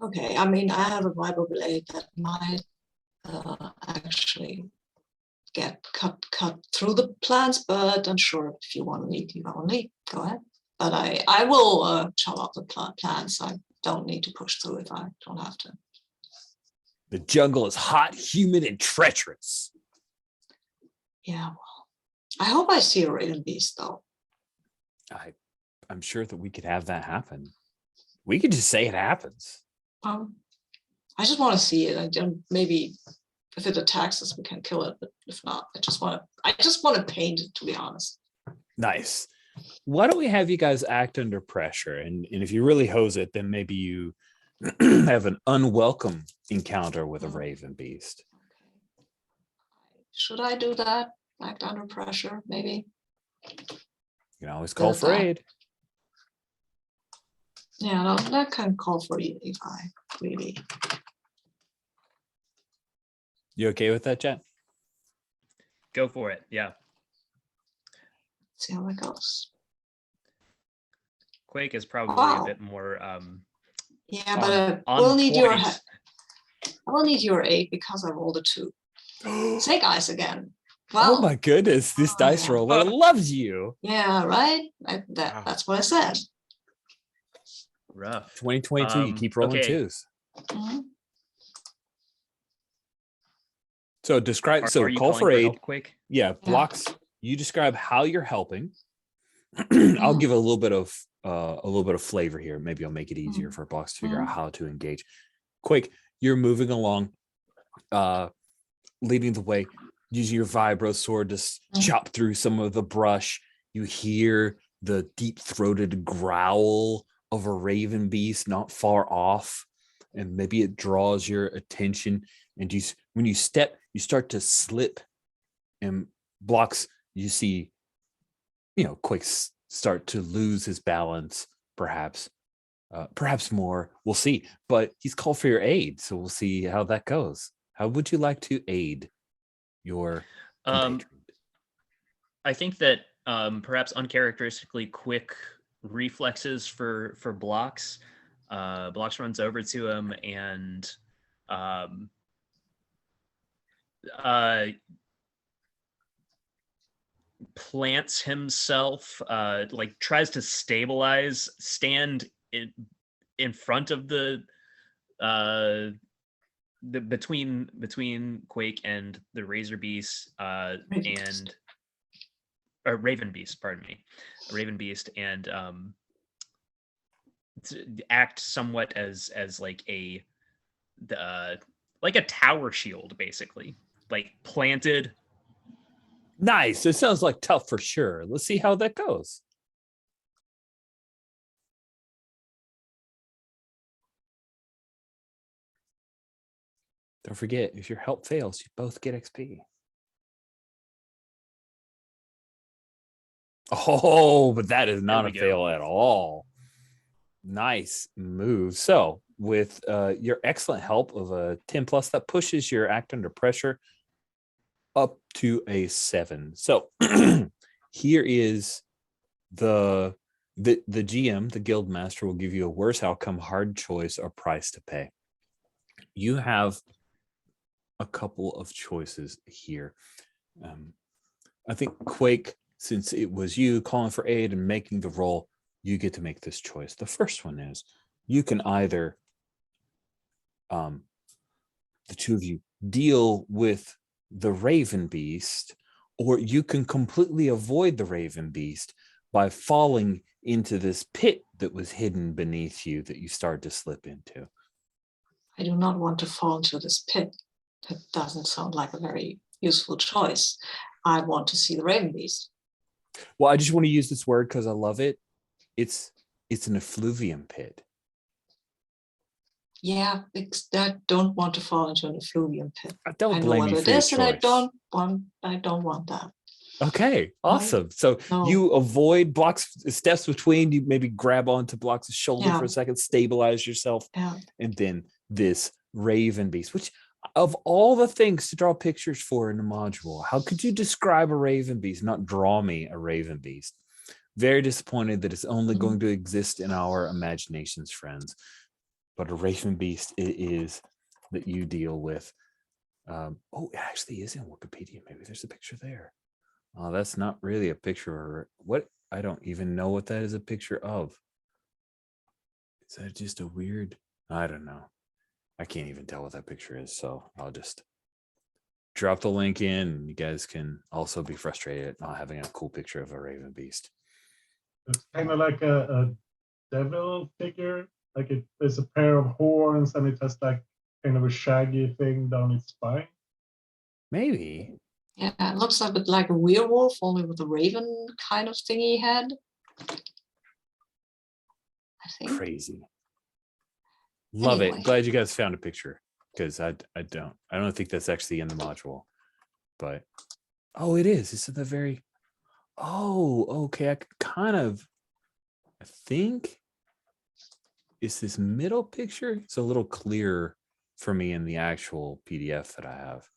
Okay, I mean, I have a Bible blade that might actually get cut through the plants, but I'm sure if you want to lead, you want to lead. Go ahead. But I will chop off the plants. I don't need to push through if I don't have to. The jungle is hot, humid, and treacherous. Yeah, well, I hope I see a raven beast though. I'm sure that we could have that happen. We could just say it happens. I just want to see it. I don't, maybe if it attacks us, we can kill it. But if not, I just want to paint it, to be honest. Nice. Why don't we have you guys act under pressure? And if you really hose it, then maybe you have an unwelcome encounter with a raven beast. Should I do that? Act under pressure, maybe? You can always call for aid. Yeah, no, that can call for aid if I really. You okay with that, Jen? go for it. Yeah. See how it goes. Quake is probably Wow. a bit more Yeah, but on we'll need your point. I will need your aid because I rolled a 2. Snake eyes again. Well, Oh my goodness, this dice yeah. roller loves you. Yeah, right. That's what I said. Rough. 2022, you keep rolling okay. 2s. Mhm. So describe. Are So you call calling for aid. help, Quake? Yeah, blocks. You describe how you're helping. I'll give a little bit of flavor here. Maybe I'll make it easier for blocks to figure out how to engage. Quake, you're moving along, leading the way, using your vibro sword to chop through some of the brush. You hear the deep-throated growl of a raven beast not far off, and maybe it draws your attention. And when you step, you start to slip, and blocks. You see, Quake start to lose his balance, perhaps more. We'll see. But he's called for your aid, so we'll see how that goes. How would you like to aid your compatriot? I think that perhaps uncharacteristically quick reflexes for blocks. Blocks runs over to him and plants himself, like tries to stand in front of the between Quake and the Razor Beast and Raven Beast, pardon me, Raven Beast, and act somewhat as like a tower shield, basically, like planted. Nice. It sounds like tough for sure. Let's see how that goes. Don't forget, if your help fails, you both get XP. Oh, but that is not a fail at all. Nice move. So with your excellent help of a 10 plus, that pushes your act under pressure up to a 7. So here is the GM, the guild master, will give you a worse outcome, hard choice, or price to pay. You have a couple of choices here. I think Quake, since it was you calling for aid and making the roll, you get to make this choice. The first one is you can either the two of you deal with the Raven Beast, or you can completely avoid the Raven Beast by falling into this pit that was hidden beneath you that you started to slip into. I do not want to fall into this pit. That doesn't sound like a very useful choice. I want to see the Raven Beast. Well, I just want to use this word because I love it. It's an effluvium pit. Yeah, because I don't want to fall into an effluvium pit. I I don't know blame what you it for your is, and I choice. don't want that. Okay, awesome. So No. you avoid blocks, steps between. You maybe grab onto Block's shoulder for Yeah. a second, stabilize yourself, Yeah. and then this Raven Beast. Which, of all the things to draw pictures for in the module, how could you describe a Raven Beast? Not draw me a Raven Beast. Very disappointed that it's only Mhm. going to exist in our imaginations, friends. But a Raven Beast it is that you deal with. Oh, it actually is in Wikipedia. Maybe there's a picture there. Oh, that's not really a picture. What? I don't even know what that is a picture of. Is that just a weird? I don't know. I can't even tell what that picture is. So I'll just drop the link in. And you guys can also be frustrated at not having a cool picture of a Raven Beast. It's kind of like a devil figure. Like there's a pair of horns and it has like kind of a shaggy thing down its spine. Maybe. Yeah, it looks a bit like a werewolf, only with a raven kind of thingy head. I think. Crazy. Love Anyway. it. Glad you guys found a picture because I don't think that's actually in the module, but oh, it is. It's at the very. Oh, okay. I think it's this middle picture. It's a little clearer for me in the actual PDF that I have.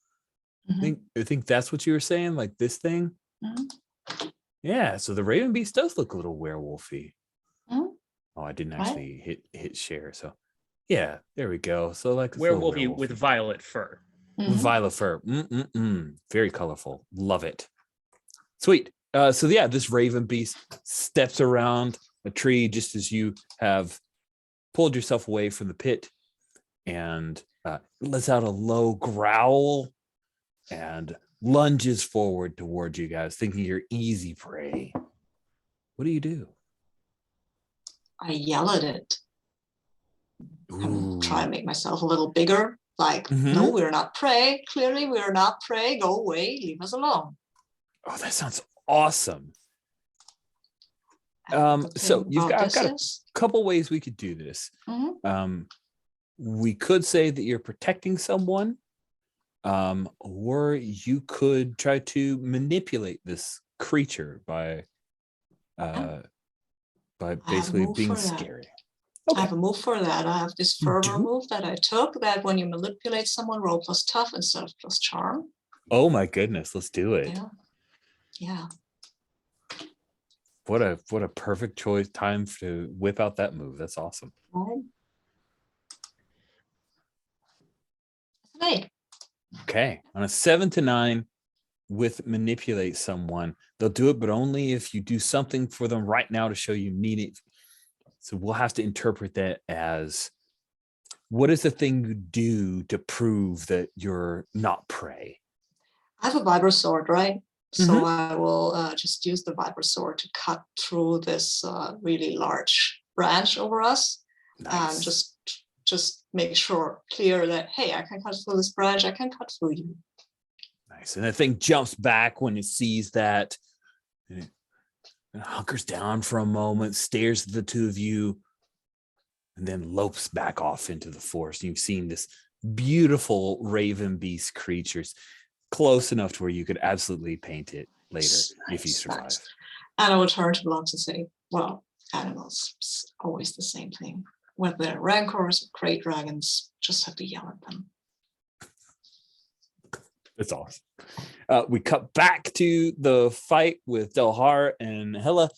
Mhm. I think that's what you were saying, like this thing. Mhm. Yeah. So the Raven Beast does look a little werewolfy. Mhm. Oh, I didn't Right. actually hit share. So yeah, there we go. So like it's a little Werewolfy with werewolfy. violet fur. Mhm. Violet fur. Very colorful. Love it. Sweet. So yeah, this Raven Beast steps around a tree just as you have pulled yourself away from the pit and lets out a low growl and lunges forward towards you guys, thinking you're easy prey. What do? I yell at it. Ooh. Try to make myself a little bigger. Like, Mhm. no, we're not prey. Clearly, we're not prey. Go away. Leave us alone. Oh, that sounds awesome. And the So thing you've about got this a is- couple ways we could do this. Mhm. We could say that you're protecting someone, or you could try to manipulate this creature by basically move being for that. scary. I have a move for that. I have this You fervor do? move that I took that when you manipulate someone, roll plus tough instead of plus charm. Oh my goodness, let's do it. Yeah. Yeah. What a perfect choice time to whip out that move. That's awesome. Right. Right. Okay. On a 7 to 9 with manipulate someone, they'll do it, but only if you do something for them right now to show you mean it. So we'll have to interpret that as what is the thing you do to prove that you're not prey? I have a vibro sword, right? So Mhm. I will just use the vibro sword to cut through this really large branch over us, Nice. and just make sure clear that, hey, I can cut through this branch. I can cut through you. Nice. And the thing jumps back when it sees that. And it hunkers down for a moment, stares at the two of you, and then lopes back off into the forest. You've seen this beautiful Raven Beast creatures close enough to where you could absolutely paint it later if you survive. Nice. And I would turn to Blocks and say, well, animals, it's always the same thing. Whether they're rancors or great dragons, just have to yell at them. That's awesome. We cut back to the fight with Delhar and Hela.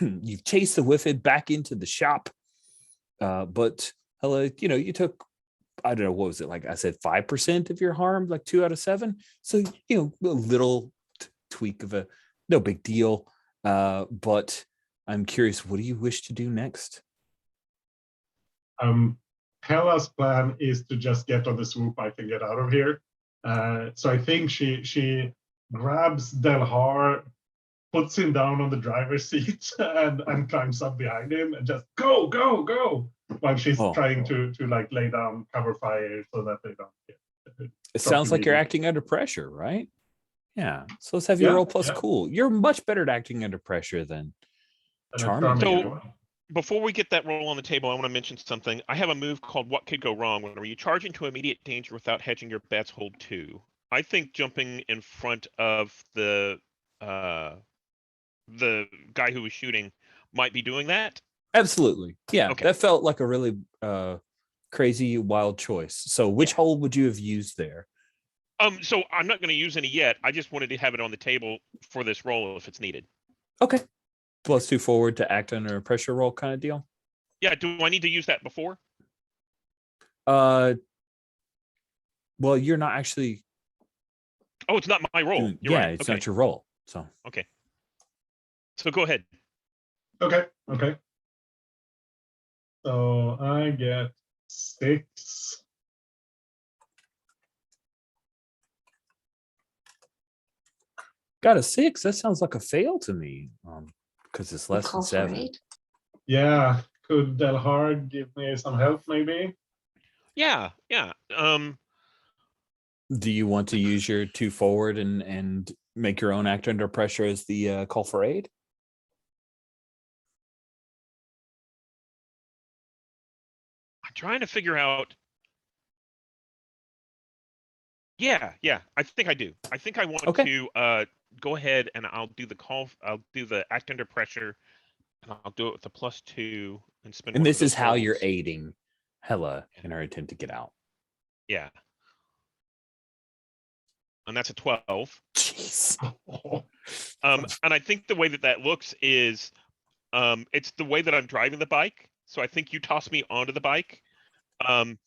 You've chased the Whiffid back into the shop. But Hela, you took, I don't know, what was it? Like I said, 5% of your harm, like 2 out of 7. So, a little tweak of no big deal. But I'm curious, what do you wish to do next? Hela's plan is to just get on the swoop I can get out of here. So I think she grabs Delhar, puts him down on the driver's seat, and climbs up behind him and just go while she's trying to like lay down cover fire so that they don't get. It sounds like you're acting under pressure, right? Yeah. So let's have your roll plus cool. You're much better at acting under pressure than charming. So before we get that roll on the table, I want to mention something. I have a move called What Could Go Wrong. Whenever you charge into immediate danger without hedging your bets, hold 2. I think jumping in front of the guy who was shooting might be doing that. Absolutely. Yeah, Okay. that felt like a really crazy, wild choice. So which hole would you have used there? So I'm not going to use any yet. I just wanted to have it on the table for this roll if it's needed. Okay. +2 forward to act under a pressure roll kind of deal. Yeah, do I need to use that before? Well, you're not actually. Oh, it's not my roll. You're right. It's Okay. not your roll. So Okay. So go ahead. Okay. So I get 6. got a 6. That sounds like a fail to me. Because it's less than Call for 7. 8. Yeah. Could Delhard give me some help, maybe? Yeah. Do you want to use your 2 forward and make your own act under pressure as the call for aid? I'm trying to figure out. Yeah. I think I do. I think I want to go ahead and I'll do the call. I'll do the act under pressure, and I'll do it with a +2 and spend. And one of this is those how you're rolls. aiding Hela in her attempt to get out. Yeah. And that's a 12. Jeez. And I think the way that looks is, it's the way that I'm driving the bike. So I think you toss me onto the bike, and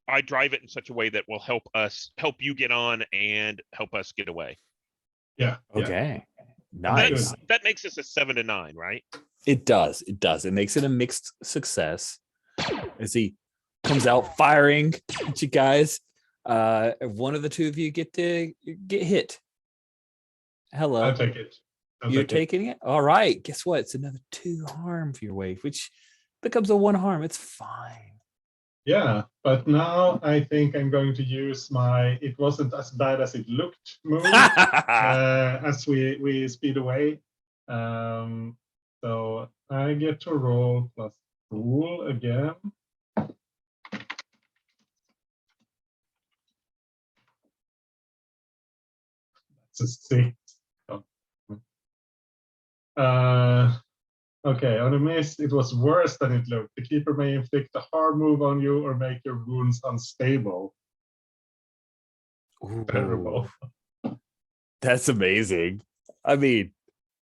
I drive it in such a way that will help you get on and help us get away. Yeah. Okay. And Nice. that makes us a 7 to 9, right? It does. It makes it a mixed success as he comes out firing at you guys. One of the two of you get hit. Hello. I'll take it. You're taking it? All right. Guess what? It's another 2 harm for your way, which becomes a 1 harm. It's fine. Yeah, but now I think I'm going to use my "it wasn't as bad as it looked" move as we speed away. So I get to roll plus cool again. That's a 6. Okay, on a miss, it was worse than it looked. The keeper may inflict a hard move on you or make your wounds unstable. Ooh, Terrible. that's amazing. I mean,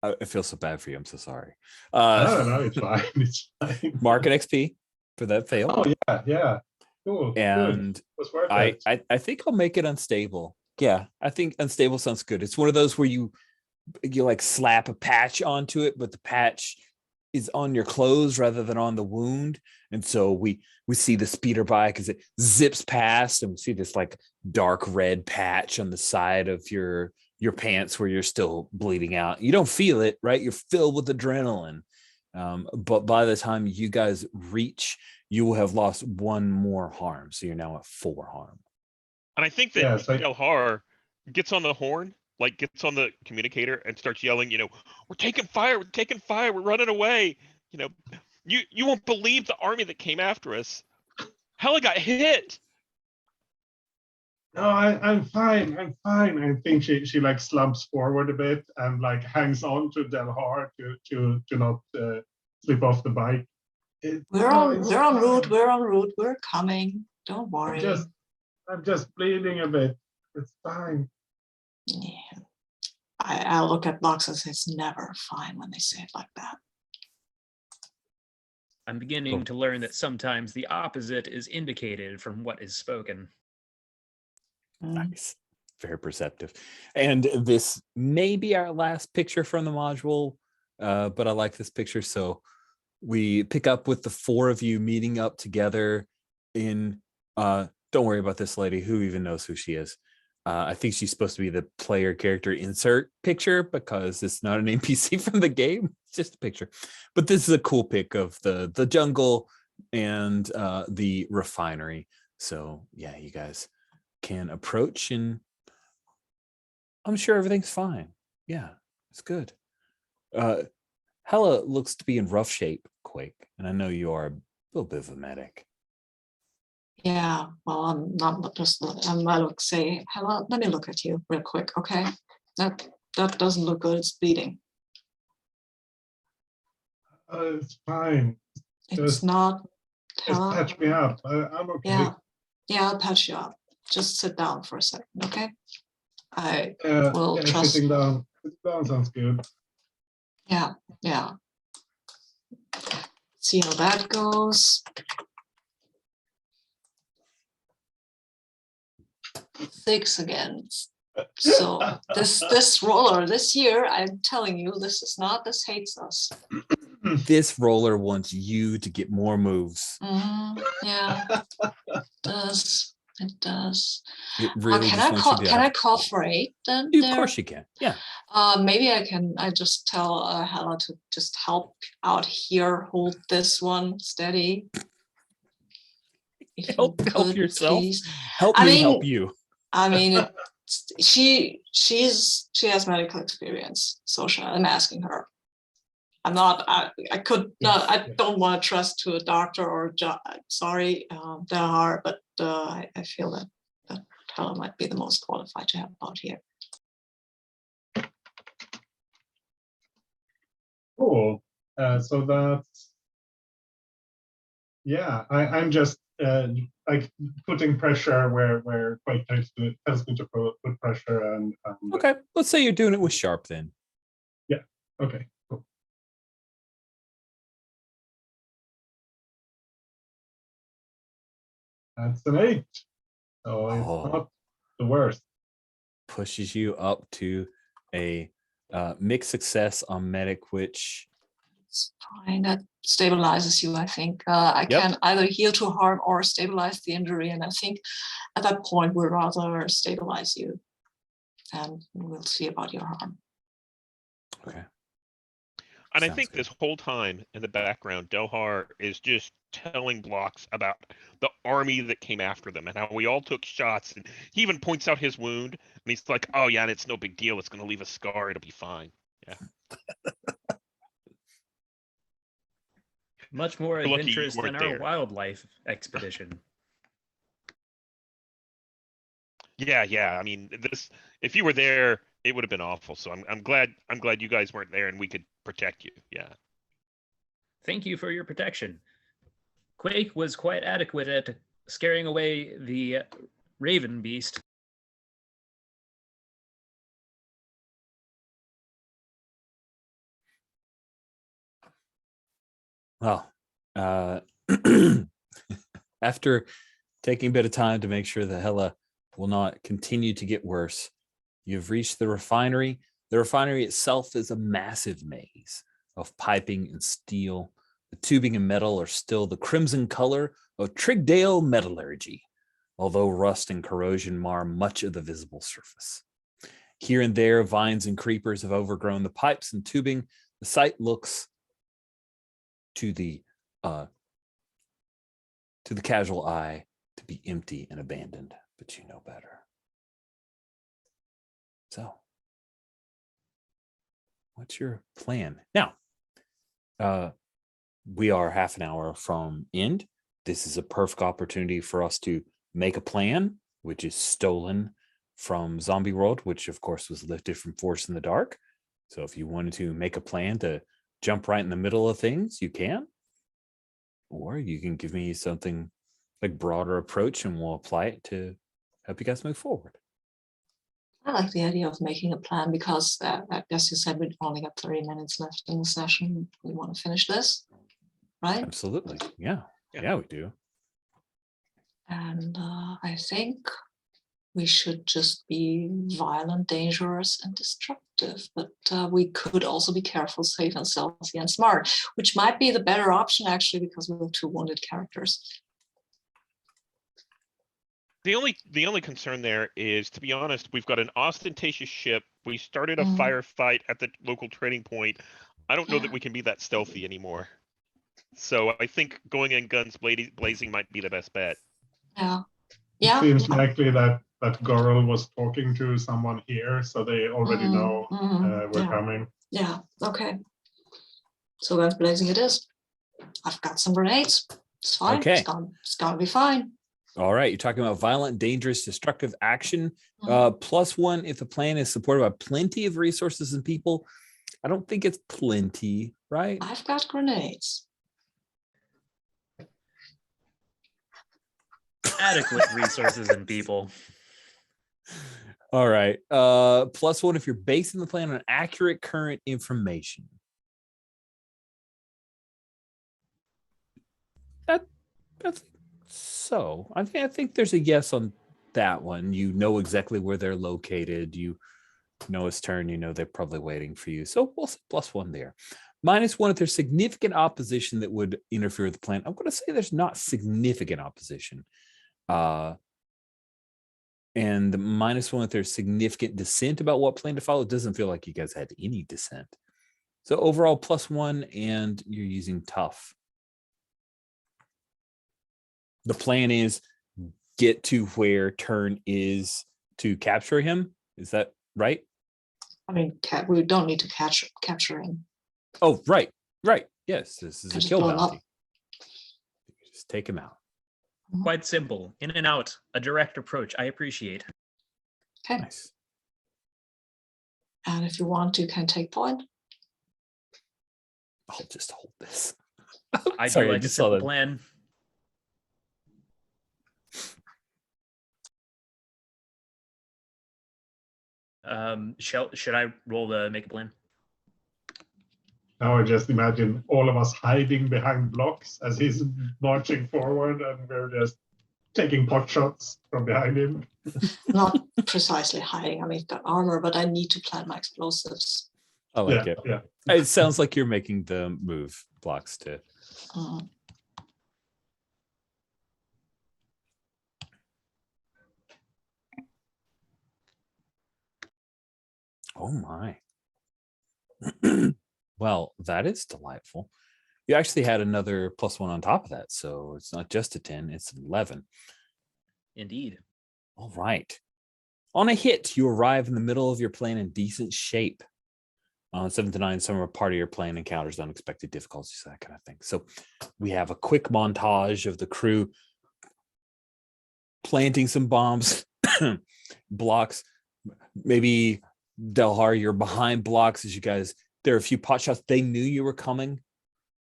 I feel so bad for you. I'm so sorry. No, it's fine. It's fine. Mark an XP for that fail. Oh yeah. Cool. And Good. It was worth it. I think I'll make it unstable. Yeah, I think unstable sounds good. It's one of those where you like slap a patch onto it, but the patch is on your clothes rather than on the wound. And so we see the speeder bike as it zips past, and we see this like dark red patch on the side of your pants where you're still bleeding out. You don't feel it, right? You're filled with adrenaline. But by the time you guys reach, you will have lost 1 more harm. So you're now at 4 harm. And I think that Delhar gets on the horn, like gets on the communicator and starts yelling, we're taking fire, we're running away. You won't believe the army that came after us. Hela got hit. No, I'm fine. I think she like slumps forward a bit and like hangs on to Delhar to not slip off the bike. We're en route. We're coming. Don't worry. I'm just bleeding a bit. It's fine. Yeah. I look at Box and say it's never fine when they say it like that. I'm beginning to learn that sometimes the opposite is indicated from what is spoken. Nice. Very perceptive. And this may be our last picture from the module, but I like this picture. So we pick up with the 4 of you meeting up together in, don't worry about this lady. Who even knows who she is? I think she's supposed to be the player character insert picture because it's not an NPC from the game. It's just a picture. But this is a cool pic of the jungle and the refinery. So yeah, you guys can approach and I'm sure everything's fine. Yeah, it's good. Hella looks to be in rough shape, Quake, and I know you are a little bit of a medic. Yeah, well, I'm not just. I look say, hello. Let me look at you real quick, okay? That doesn't look good. It's bleeding. It's fine. It's Just- not. Just Hella. patch me up. I'm okay. Yeah, I'll patch you up. Just sit down for a second, okay? I Yeah, will trust. sitting down. Sitting down sounds good. Yeah. See how that goes. 6 again. So this roller this year, I'm telling you, this hates us. This roller wants you to get more moves. Yeah, it does. It does. It really Can just I wants call? you to Can I have- call for 8 then? Of course you can. Yeah. Maybe I can. I just tell Hella to just help out here. Hold this one steady. If you Help yourself. please. Help I me mean- help you. I mean, she has medical experience, so I'm asking her. I'm not. I could not. I don't want to trust to a doctor or sorry, there are, but I feel that Hella might be the most qualified to help out here. Cool. So that's, yeah, I'm just like putting pressure where Quake tells me to put pressure and Okay. Let's say you're doing it with Sharp then. okay, cool. That's an 8. So it's Oh. not the worst. Pushes you up to a mixed success on medic, which It's fine. That stabilizes you. I think I Yep. can either heal to harm or stabilize the injury, and I think at that point we'd rather stabilize you, and we'll see about your harm. okay. And I Sounds think good. this whole time in the background, Dohar is just telling Blocks about the army that came after them and how we all took shots. And he even points out his wound, and he's like, "Oh yeah, and it's no big deal. It's going to leave a scar. It'll be fine." Much more You're lucky you adventurous than weren't our there. wildlife expedition. Yeah. I mean, this. If you were there, it would have been awful. So I'm glad you guys weren't there and we could protect you. Yeah. Thank you for your protection. Quake was quite adequate at scaring away the raven beast. Well, after taking a bit of time to make sure that Hella will not continue to get worse, you've reached the refinery. The refinery itself is a massive maze of piping and steel. The tubing and metal are still the crimson color of Trigdale metallurgy, although rust and corrosion mar much of the visible surface. Here and there, vines and creepers have overgrown the pipes and tubing. The site looks to the casual eye to be empty and abandoned, but you know better. So, what's your plan now? We are half an hour from end. This is a perfect opportunity for us to make a plan, which is stolen from Zombie World, which of course was lifted from Force in the Dark. So if you wanted to make a plan to jump right in the middle of things, you can. Or you can give me something like broader approach and we'll apply it to help you guys move forward. I like the idea of making a plan because I guess you said we only got 30 minutes left in the session. We want to finish this, right? Absolutely. Yeah, we do. And I think we should just be violent, dangerous, and destructive. But we could also be careful, safe, and stealthy and smart, which might be the better option actually because we have 2 wounded characters. The only concern there is, to be honest, we've got an ostentatious ship. We started a Mhm. firefight at the local trading point. I don't know Yeah. that we can be that stealthy anymore. So I think going in guns blazing might be the best bet. Yeah. It Yeah. seems likely that Gorel was talking to someone here, so they already know we're Yeah. coming. Yeah. Okay. So guns blazing it is. I've got some grenades. It's fine. Okay. It's gonna be fine. All right, you're talking about violent, dangerous, destructive action. Mhm. +1 if the plan is supported by plenty of resources and people. I don't think it's plenty, right? I've got grenades. Adequate resources and people. All right. +1 if you're basing the plan on accurate current information. That's so. I think there's a yes on that one. You know exactly where they're located. You know it's turn. You know they're probably waiting for you. So we'll say +1 there. -1 if there's significant opposition that would interfere with the plan. I'm going to say there's not significant opposition. And the -1 if there's significant dissent about what plan to follow. It doesn't feel like you guys had any dissent. So overall +1, and you're using tough. The plan is get to where turn is to capture him. Is that right? I mean, we don't need to capture him. Oh, right. Yes, this is a Just kill blow him up. bounty. Just take him out. Quite simple. In and out. A direct approach. I appreciate. Okay. Nice. And if you want, you can take point. I'll just hold this. I Sorry, do I like a just saw simple that. plan. Should I roll the make a plan? Now I just imagine all of us hiding behind blocks as he's marching forward, and we're just taking pot shots from behind him. Not precisely hiding. I mean, I've got armor, but I need to plant my explosives. I like Yeah, it. yeah. It sounds like you're making the move blocks to. Mm. Oh my. Well, that is delightful. You actually had another +1 on top of that, so it's not just a 10, it's 11. Indeed. All right. On a hit, you arrive in the middle of your plan in decent shape. On 7 to 9, some part of your plan encounters unexpected difficulties, that kind of thing. So we have a quick montage of the crew planting some bombs, blocks. Maybe Delhar, you're behind blocks as you guys. There are a few pot shots. They knew you were coming.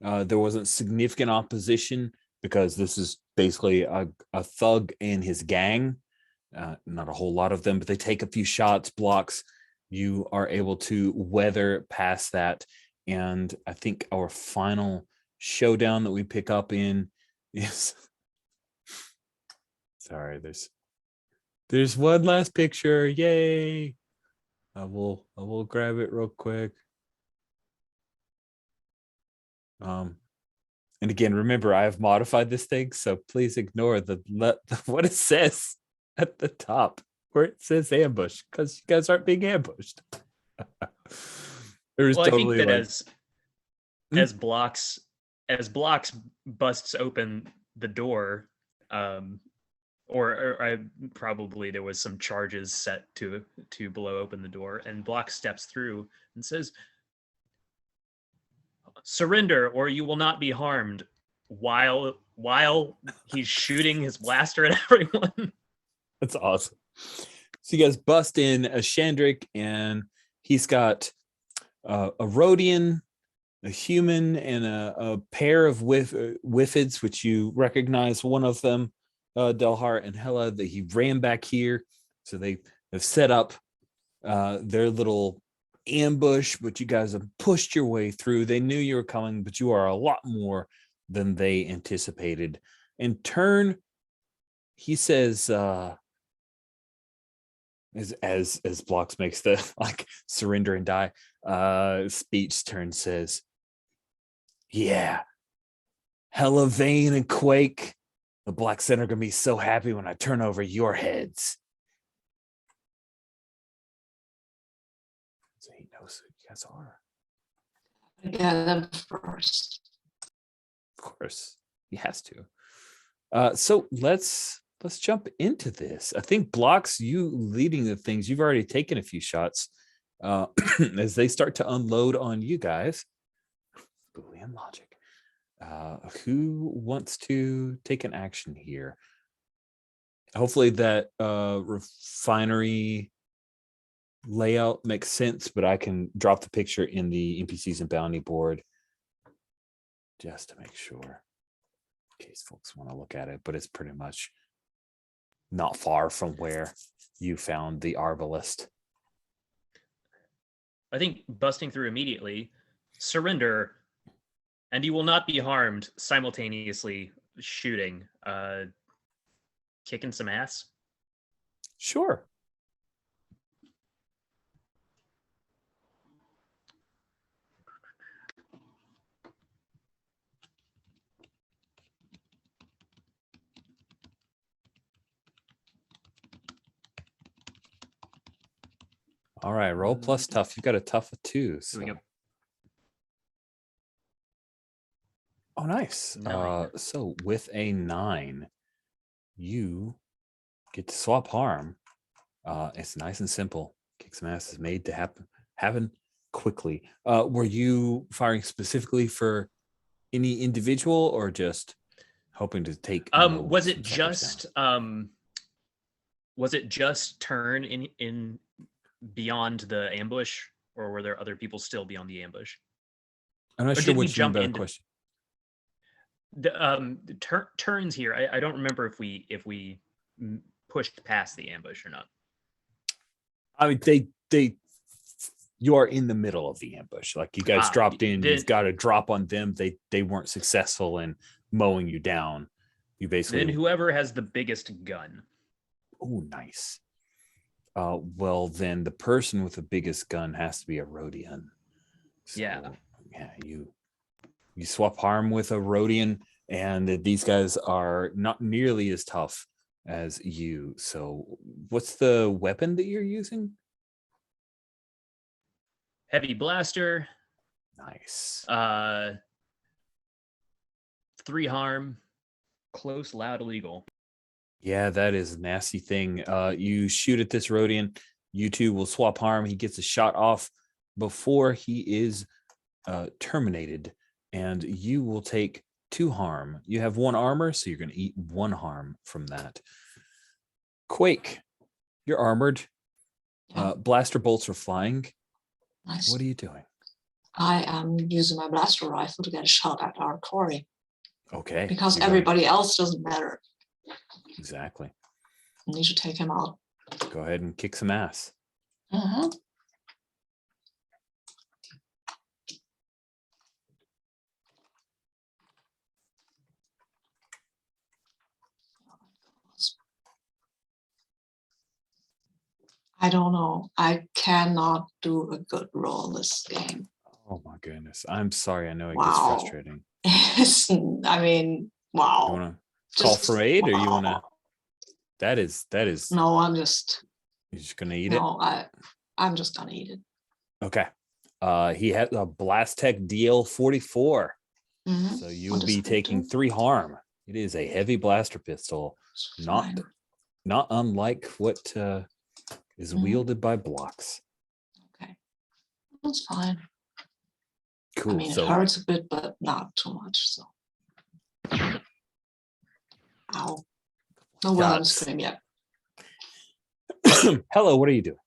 There wasn't significant opposition because this is basically a thug and his gang. Not a whole lot of them, but they take a few shots, blocks. You are able to weather past that. And I think our final showdown that we pick up in is sorry, there's one last picture. Yay. I will grab it real quick. And again, remember, I have modified this thing, so please ignore what it says at the top where it says ambush, because you guys aren't being ambushed. There's Well, totally I think that like, as blocks busts open the door, or I probably there was some charges set to blow open the door, and Block steps through and says, "Surrender, or you will not be harmed." While he's shooting his blaster at everyone. That's awesome. So you guys bust in a Shandrick, and he's got a Rhodian, a human, and a pair of Whiffids, which you recognize. One of them, Delhar and Hela, that he ran back here. So they have set up their little ambush, but you guys have pushed your way through. They knew you were coming, but you are a lot more than they anticipated. In turn, he says, as Blocks makes the like surrender and die speech, turn says, "Yeah, Hella Vane and Quake, the Black Center are gonna be so happy when I turn over your heads." So he knows who you guys are. Get them first. Of course, he has to. So let's jump into this. I think Blocks, you leading the things, you've already taken a few shots as they start to unload on you guys. Boolean logic. Who wants to take an action here? Hopefully that refinery layout makes sense, but I can drop the picture in the NPCs and bounty board just to make sure, in case folks want to look at it. But it's pretty much not far from where you found the arbalist. I think busting through immediately, surrender, and you will not be harmed, simultaneously shooting, kicking some ass. Sure. All right, roll plus tough. You got a tough of 2. So. Here we go. Oh, nice. 9. So with a 9, you get to swap harm. It's nice and simple. Kick some ass is made to happen quickly. Were you firing specifically for any individual or just hoping to take? Was it just turn in beyond the ambush, or were there other people still beyond the ambush? I'm not Or sure did we which jump better into- question. The turns here. I don't remember if we pushed past the ambush or not. I mean, you are in the middle of the ambush. Like you guys dropped in, you've got to drop on them. They weren't successful in mowing you down. You basically. Then whoever has the biggest gun. Oh, nice. Well, then the person with the biggest gun has to be a Rhodian. So, Yeah. Yeah, you swap harm with a Rhodian, and these guys are not nearly as tough as you. So what's the weapon that you're using? Heavy blaster. Nice. 3 harm. Close, loud, illegal. Yeah, that is a nasty thing. You shoot at this Rhodian. You two will swap harm. He gets a shot off before he is terminated, and you will take 2 harm. You have 1 armor, so you're going to eat 1 harm from that. Quake, you're armored. Yeah. Blaster bolts are flying. Nice. What are you doing? I am using my blaster rifle to get a shot at our Quarry Okay. because you're going- everybody else doesn't matter. Exactly. I need to take him out. Go ahead and kick some ass. Mhm. I don't know. I cannot do a good roll this game. Oh my goodness. I'm sorry. I know it gets Wow. frustrating. I mean, You wow. want to call for aid, or you want to? wow. That is. No, I'm just. You're just gonna eat it. No, I'm just gonna eat it. Okay. He has a Blast Tech DL 44. Mhm. So you What will does be that taking do? 3 harm. It is a heavy blaster pistol, It's not fine. not unlike what is Mhm. wielded by blocks. Okay, that's fine. Cool. I mean, So it hurts a bit, but not too much. So, ow, no weapon Guts. scream yet. hello, what are you doing?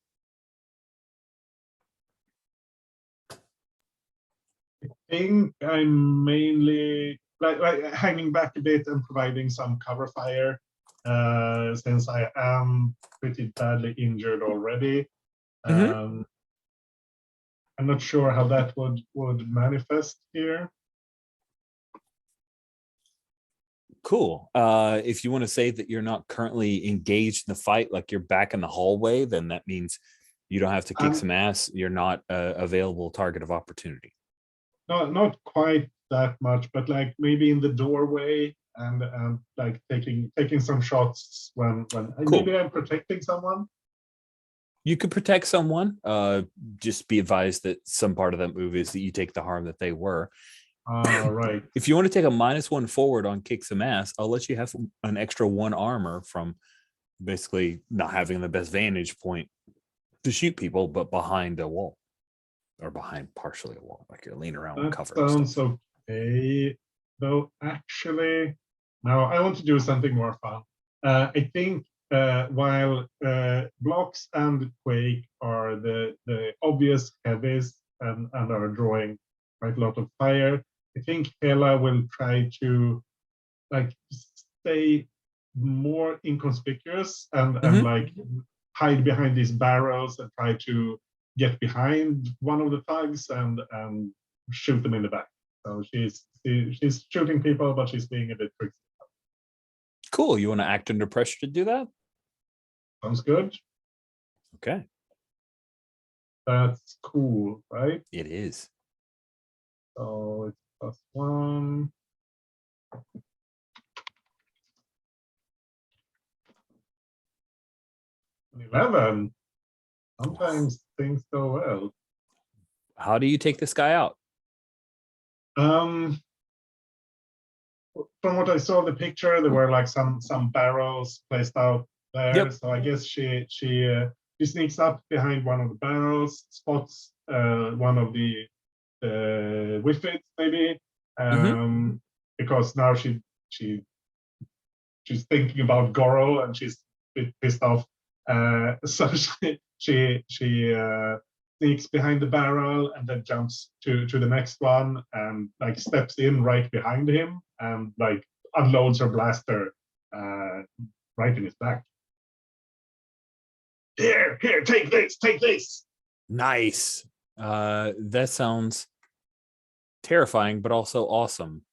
I think I'm mainly like hanging back a bit and providing some cover fire, since I am pretty badly injured already. Mhm. I'm not sure how that would manifest here. Cool. If you want to say that you're not currently engaged in the fight, like you're back in the hallway, then that means you don't have to kick some ass. You're not a available target of opportunity. Not quite that much, but like maybe in the doorway and like taking some shots when maybe I'm protecting someone. You could protect someone. Just be advised that some part of that move is that you take the harm that they were. Right. If you want to take a -1 forward on kick some ass, I'll let you have an extra 1 armor from basically not having the best vantage point to shoot people, but behind a wall. or behind partially a wall, like you're leaning around with That cover. and sounds stuff. okay. Though actually, now I want to do something more fun. I think while Blocks and Quake are the obvious heavies and are drawing quite a lot of fire, I think Hela will try to like stay more inconspicuous and Mhm. like hide behind these barrels and try to get behind one of the thugs and shoot them in the back. So she's shooting people, but she's being a bit tricksy. Cool. You want to act under pressure to do that? Sounds good. Okay. That's cool, right? It is. So it's +1. 11. Sometimes things go well. How do you take this guy out? From what I saw the picture, there were like some barrels placed out there. Yep. So I guess she sneaks up behind one of the barrels, spots one of the whiffits maybe, because now she's thinking about Goro and she's a bit pissed off. So she sneaks behind the barrel and then jumps to the next one and like steps in right behind him and like unloads her blaster right in his back. Here, take this. Nice. That sounds terrifying, but also awesome.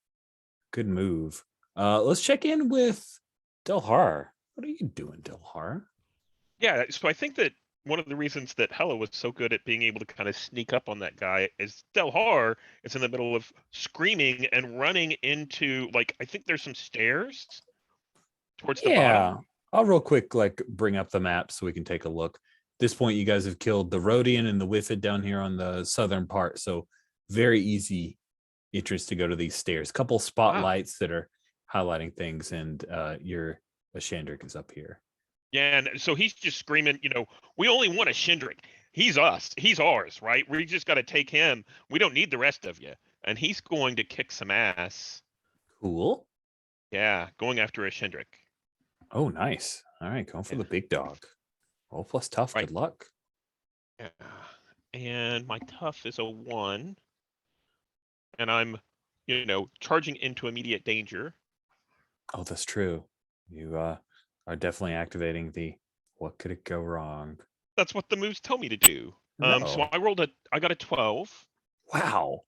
Good move. Let's check in with Delhar. What are you doing, Delhar? Yeah, so I think that one of the reasons that Hela was so good at being able to kind of sneak up on that guy is Delhar is in the middle of screaming and running into, like, I think there's some stairs towards the bottom. I'll real quick like bring up the map so we can take a look. At this point, you guys have killed the Rhodian and the Whiffid down here on the southern part, so very easy entrance to go to these stairs. Couple spotlights that are highlighting things, and your Ashandric is up here. Yeah, and so he's just screaming, we only want a Shindrick. He's us. He's ours, right? We just got to take him. We don't need the rest of you. And he's going to kick some ass. Cool. Yeah, going after a Shindrick. Oh, nice. All right, going for the big dog. Roll plus tough. Right. Good luck. Yeah. And my tough is a 1. And I'm, charging into immediate danger. Oh, that's true. You are definitely activating the what could it go wrong? That's what the moves tell me to do. No. So I got a 12. Wow.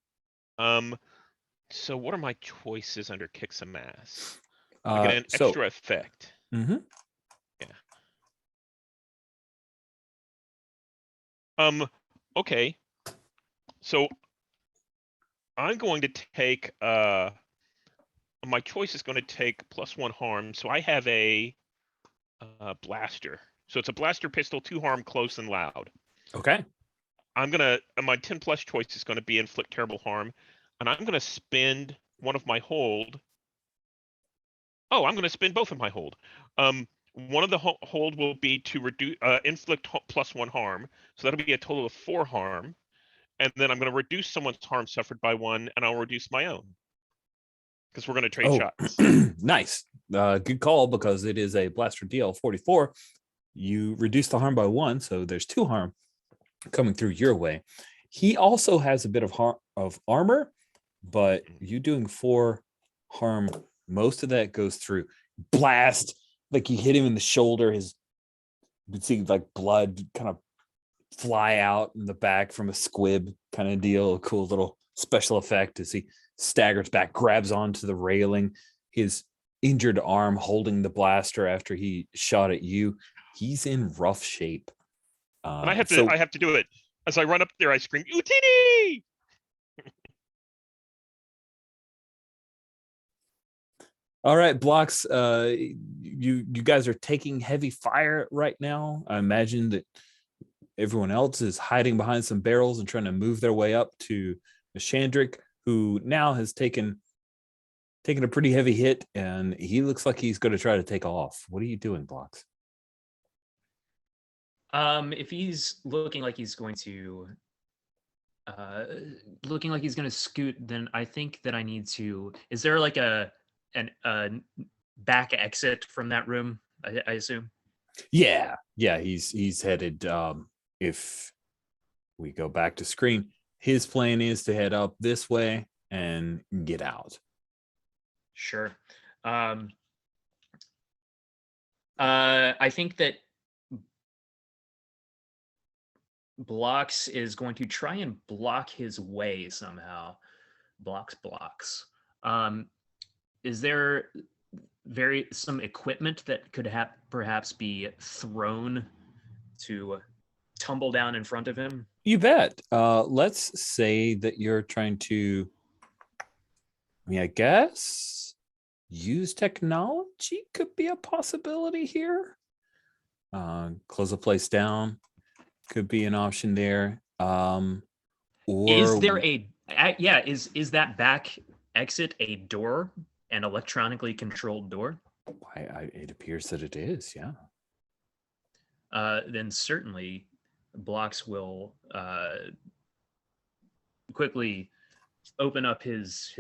So what are my choices under kick some ass? I get an So, extra effect. mhm. Yeah. Okay. So I'm going to take my choice is going to take +1 harm. So I have a blaster. So it's a blaster pistol, 2 harm, close and loud. Okay. I'm gonna my 10+ choice is going to be inflict terrible harm, and I'm going to spend one of my hold. Oh, I'm going to spend both of my hold. One of the hold will be to reduce inflict +1 harm, so that'll be a total of 4 harm, and then I'm going to reduce someone's harm suffered by 1, and I'll reduce my own because we're going to trade shots. Nice. Good call, because it is a blaster DL 44. You reduce the harm by 1, so there's 2 harm coming through your way. He also has a bit of armor, but you doing 4 harm, most of that goes through. Blast, like you hit him in the shoulder. You can see like blood kind of fly out in the back from a squib kind of deal. A cool little special effect as he staggers back, grabs onto the railing. His injured arm holding the blaster after he shot at you. He's in rough shape. And I have to do it. As I run up there, I scream, Utini! All right, Blocks. You guys are taking heavy fire right now. I imagine that everyone else is hiding behind some barrels and trying to move their way up to Ashandric, who now has taken a pretty heavy hit, and he looks like he's going to try to take off. What are you doing, Blocks? If he's looking like he's going to looking like he's going to scoot, then I think that I need to. Is there like a back exit from that room? I assume. Yeah, he's headed. If we go back to screen, his plan is to head up this way and get out. Sure. I think that Blocks is going to try and block his way somehow. Blocks. Is there some equipment that could perhaps be thrown to tumble down in front of him? You bet. Let's say that you're trying to, I guess, use technology could be a possibility here. Close a place down could be an option there. Or is there is that back exit a door, an electronically controlled door? It appears that it is, yeah. Then certainly Blocks will quickly open up his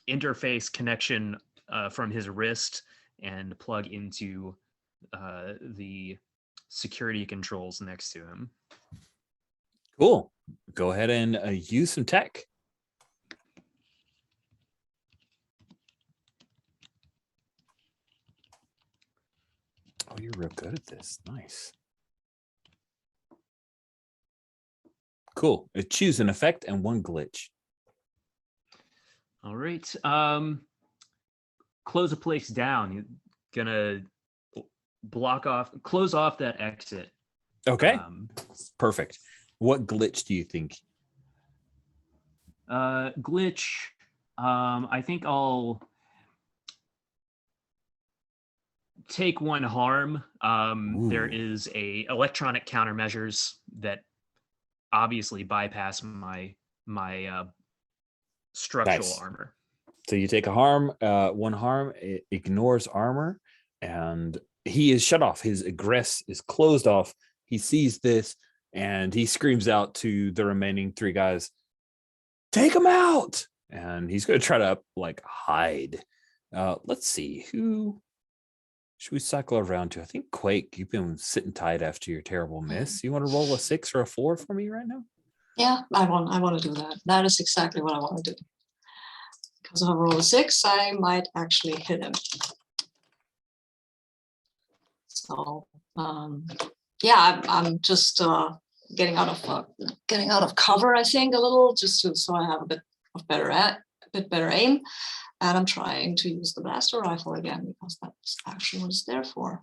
interface connection from his wrist and plug into the security controls next to him. Cool. Go ahead and use some tech. Oh, you're real good at this. Nice. Cool. Choose an effect and one glitch. All right. Close a place down. You're gonna close off that exit. Okay. Perfect. What glitch do you think? Glitch. I think I'll take one harm. There is a electronic countermeasures that obviously bypass my structural armor. So you take a harm, one harm, it ignores armor, and he is shut off. His egress is closed off. He sees this and he screams out to the remaining three guys, "Take him out!" And he's going to try to hide. Let's see, who should we cycle around to? I think Quake, you've been sitting tight after your terrible miss. You want to roll a 6 or a 4 for me right now? Yeah, I want to do that. That is exactly what I want to do. Because if I roll a 6, I might actually hit him. So yeah, I'm just getting out of cover, I think, a little, just so I have a bit better aim. And I'm trying to use the blaster rifle again because that's actually what it's there for.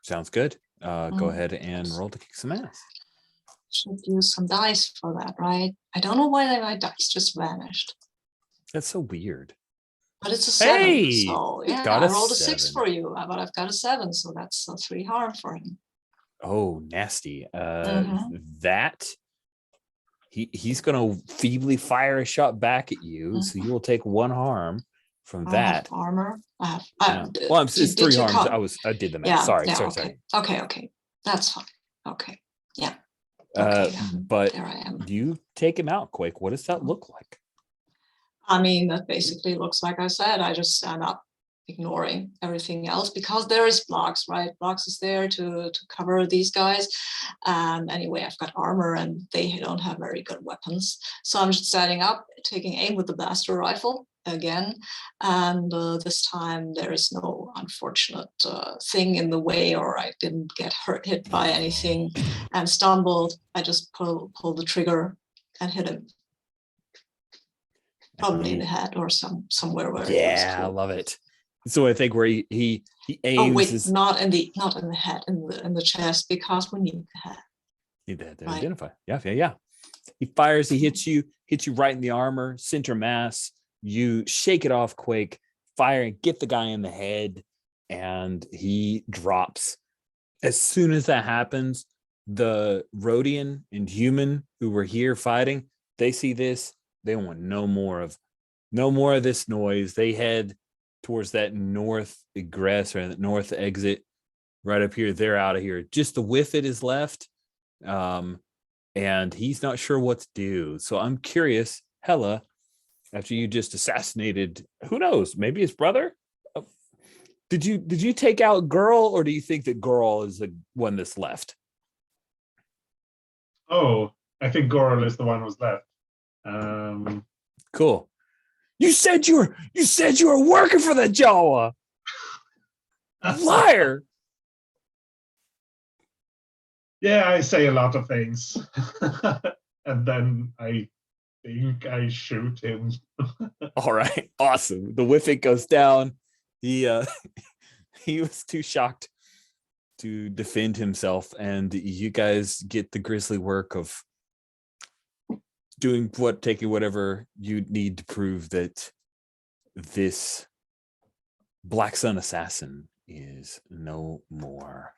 Sounds good. Go ahead and roll to kick some ass. Should use some dice for that, right? I don't know why my dice just vanished. That's so weird. But it's a 7, hey, so yeah, got I rolled a 6 7 for you, but I've got a 7, so that's a 3 harm for him. Oh, nasty. That he's gonna feebly fire a shot back at you, so you will take 1 harm from I that. have armor. Well, it's 3 harms. I did the math. Yeah, sorry. Okay. That's fine. Okay. Yeah. But there I am. You take him out, Quake. What does that look like? I mean, that basically looks like I said. I just stand up, ignoring everything else because there is Blocks, right? Blocks is there to cover these guys. Anyway, I've got armor and they don't have very good weapons. So I'm just standing up, taking aim with the blaster rifle again. And this time there is no unfortunate thing in the way, or I didn't get hit by anything and stumbled. I just pull the trigger and hit him. Probably in the head or somewhere where. Yeah, I love it. So I think where he aims. Oh wait, not in the head, in the chest, because we need the head. Need the head to identify. Yeah. He fires. He hits you right in the armor, center mass. You shake it off, Quake. Fire and get the guy in the head, and he drops. As soon as that happens, the Rhodian and human who were here fighting, they see this. They want no more of this noise. They head towards that north egress or that north exit right up here. They're out of here. Just the Whiffet is left. and he's not sure what to do. So I'm curious, Hella, after you just assassinated, who knows, maybe his brother? Did you take out Girl, or do you think that Girl is the one that's left? Oh, I think Goral is the one who's left. Cool. You said you were working for the Jawa. Liar. Yeah, I say a lot of things. And then I think I shoot him. All right. Awesome. The Whiffit goes down. He he was too shocked to defend himself, and you guys get the grisly work of taking whatever you need to prove that this Black Sun assassin is no more.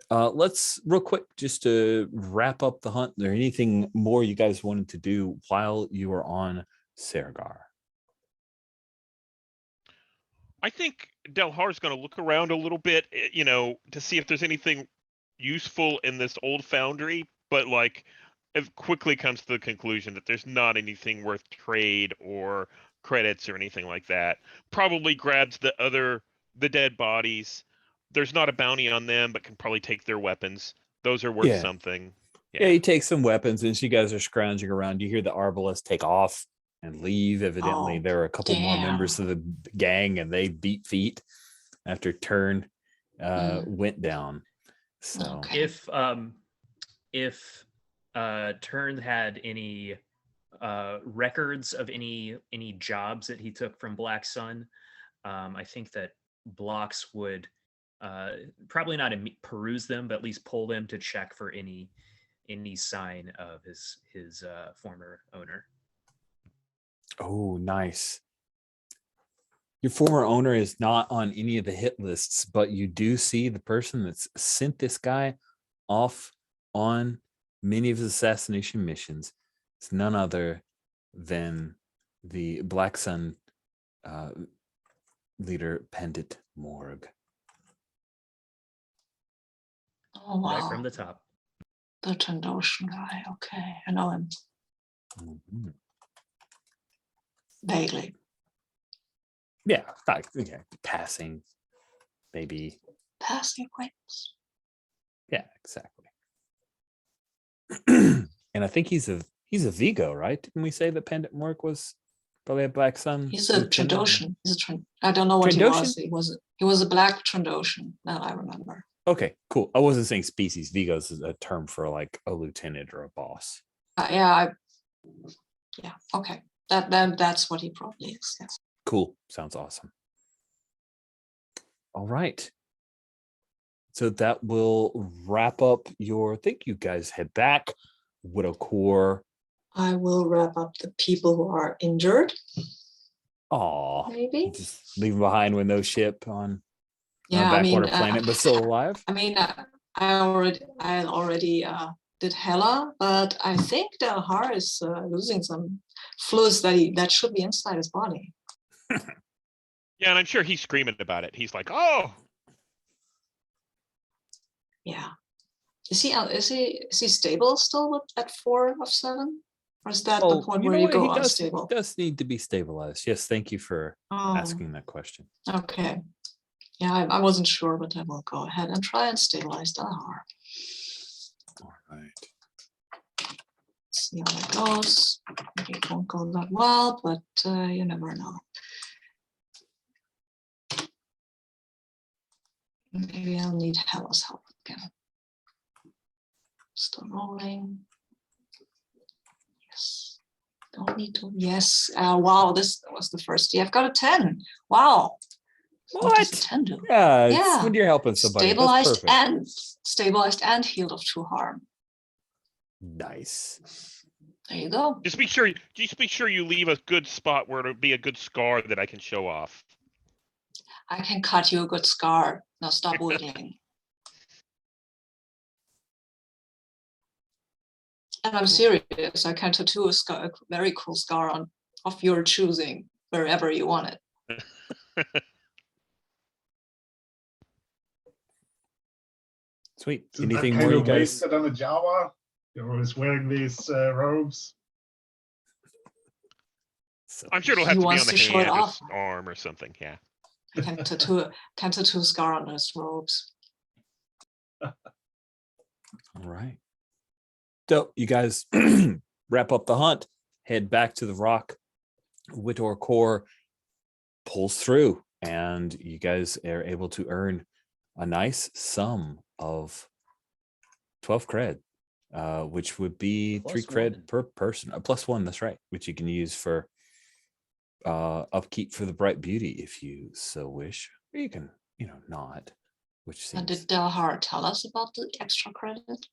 Let's real quick, just to wrap up the hunt. Is there anything more you guys wanted to do while you were on Sergar? I think Delhar's going to look around a little bit, to see if there's anything useful in this old foundry, but like it quickly comes to the conclusion that there's not anything worth trade or credits or anything like that. Probably grabs the dead bodies. There's not a bounty on them, but can probably take their weapons. Those are worth something. Yeah, he takes some weapons, and as you guys are scrounging around, you hear the Arbalest take off and leave. Evidently, there are a couple more members of the gang, and they beat feet after Turn went down. So if Turn had any records of any jobs that he took from Black Sun, I think that Blocks would probably not peruse them, but at least pull them to check for any sign of his former owner. Oh, nice. Your former owner is not on any of the hit lists, but you do see the person that's sent this guy off on many of his assassination missions. It's none other than the Black Sun leader, Pendant Morg. Oh, wow. Right from the top. The Trandoshan guy. Okay, I know him. Mm-hmm. Vaguely. Yeah, passing, maybe. Passing acquaintance. Yeah, exactly. And I think he's a Vigo, right? Didn't we say that Pendant Morg was probably a Black Sun? He's a Trandoshan. I don't know what Trandoshan? he was. He was a black Trandoshan. That I remember. Okay, cool. I wasn't saying species. Vigos is a term for like a lieutenant or a boss. Yeah. Okay. That's what he probably is. Yes. Cool. Sounds awesome. All right. So that will wrap up I think you guys head back. Widow Core. I will wrap up the people who are injured. Aw. Maybe. Just leave them behind with no ship on a Yeah, backwater planet, but still alive. I mean, I already did Hela, but I think Delhar is losing some fluids that should be inside his body. Yeah, and I'm sure he's screaming about it. He's like, "Oh!" Yeah. Is he stable still at 4 of 7? Or is that the point where you go unstable? He does need to be stabilized. Yes, thank you for asking that question. Okay. Yeah, I wasn't sure, but I will go ahead and try and stabilize Delhar. All right. See how it goes. Maybe it won't go that well, but you never know. Maybe I'll need Hela's help again. Still rolling. Yes. Don't need to. Yes. Wow, this was the first day. I've got a 10. Wow. What does a 10 do? Yeah. When you're helping somebody. Stabilized and healed of 2 harm. Nice. There you go. Just be sure you leave a good spot where it'll be a good scar that I can show off. I can cut you a good scar. Now stop waiting. And I'm serious. I can tattoo a very cool scar of your choosing wherever you want it. Sweet. So anything that more you of guys wasted on the Jawa? You're always wearing these robes. So I'm sure it'll He have to be on wants the to show it hand or off. arm or something. Yeah. Can tattoo scar on his robes. all right. So you guys wrap up the hunt, head back to the rock. Whittor Core pulls through, and you guys are able to earn a nice sum of 12 cred, which would be Plus 3 cred one. per person. +1, that's right, which you can use for upkeep for the Bright Beauty if you so wish. Or you can, not, which And seems. did Delhar tell us about the extra credit?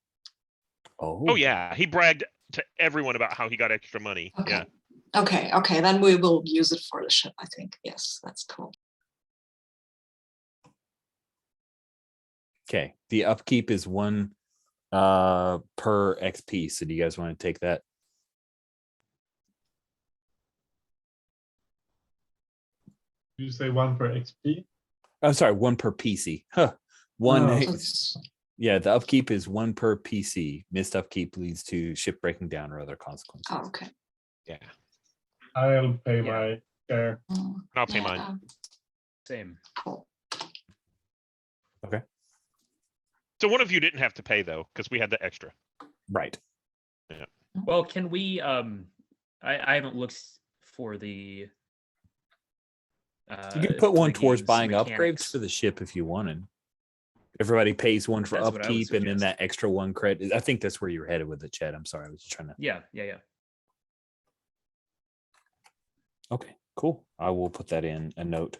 Oh yeah, he bragged to everyone about how he got extra money. Okay. Yeah. Okay, then we will use it for the ship, I think. Yes, that's cool. Okay, the upkeep is 1 per XP. So do you guys want to take that? You say 1 per XP? I'm sorry, 1 per PC. Huh. One. Oh. So it's- Yeah, the upkeep is 1 per PC. Missed upkeep leads to ship breaking down or other consequences. oh, okay. Yeah. I'll pay Yeah. my share. I'll pay mine. Same. Cool. So one of you didn't have to pay though, because we had the extra. Right. Well, can we? I haven't looked for the. You could put for 1 the towards game's buying upgrades mechanics. for the ship if you wanted. Everybody pays 1 for That's what I would upkeep, and then suggest. that extra 1 credit. I think that's where you're headed with it, Chad. I'm sorry, I was just trying to. Yeah. Okay, cool. I will put that in a note.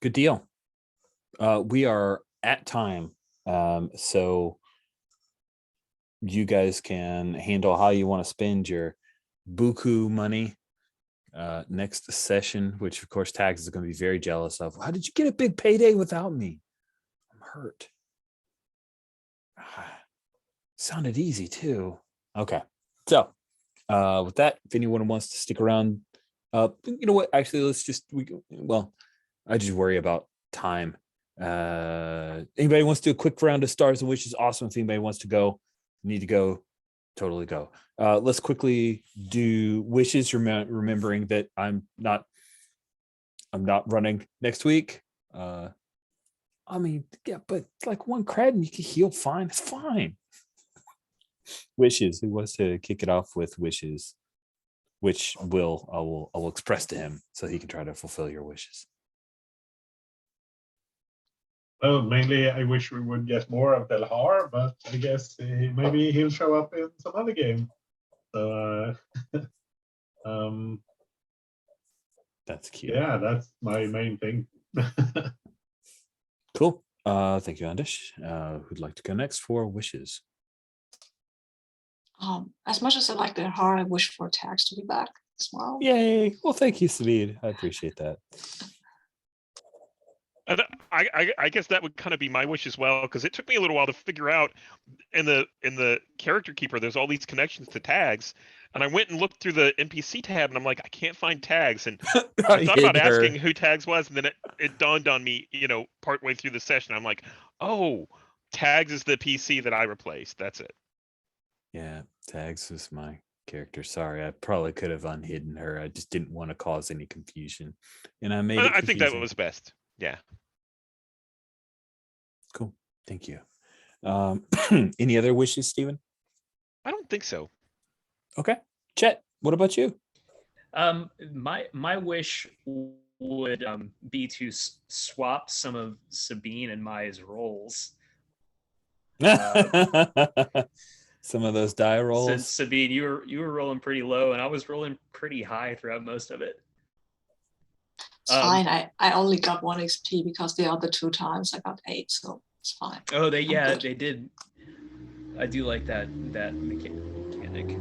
Good deal. We are at time, so you guys can handle how you want to spend your buku money next session, which of course Tags is going to be very jealous of. How did you get a big payday without me? I'm hurt. Sounded easy too. Okay, so with that, if anyone wants to stick around, you know what? Actually, I just worry about time. Anybody wants to do a quick round of stars and wishes? Awesome. If anybody wants to go, need to go, totally go. Let's quickly do wishes, remembering that I'm not running next week. I mean, yeah, but it's like 1 cred and you can heal fine. It's fine. Wishes. Who wants to kick it off with wishes? Which I will express to him so he can try to fulfill your wishes. Well, mainly I wish we would get more of Delhar, but I guess maybe he'll show up in some other game. So, That's cute. yeah, that's my main thing. Cool. Thank you, Andish. Who'd like to go next for wishes? As much as I like Delhar, I wish for Tags to be back as well. Yay. Well, thank you, Savid. I appreciate that. And I guess that would kind of be my wish as well, because it took me a little while to figure out in the character keeper there's all these connections to Tags, and I went and looked through the NPC tab and I'm like, I can't find Tags, and I thought about asking who Tags was, and then it dawned on me, partway through the session, I'm like, oh, Tags is the PC that I replaced. That's it. Yeah, Tags was my character. Sorry, I probably could have unhidden her. I just didn't want to cause any confusion, and I made it. I think that confusing. was best. Yeah. Cool. Thank you. Any other wishes, Stephen? I don't think so. Okay. Chet, what about you? My wish would be to swap some of Sabine and Maya's roles. Some of those die rolls. Since Sabine, you were rolling pretty low, and I was rolling pretty high throughout most of it. It's fine. I only got 1 XP because the other 2 times I got 8, so it's fine. Oh, they good. did. I do like that mechanic.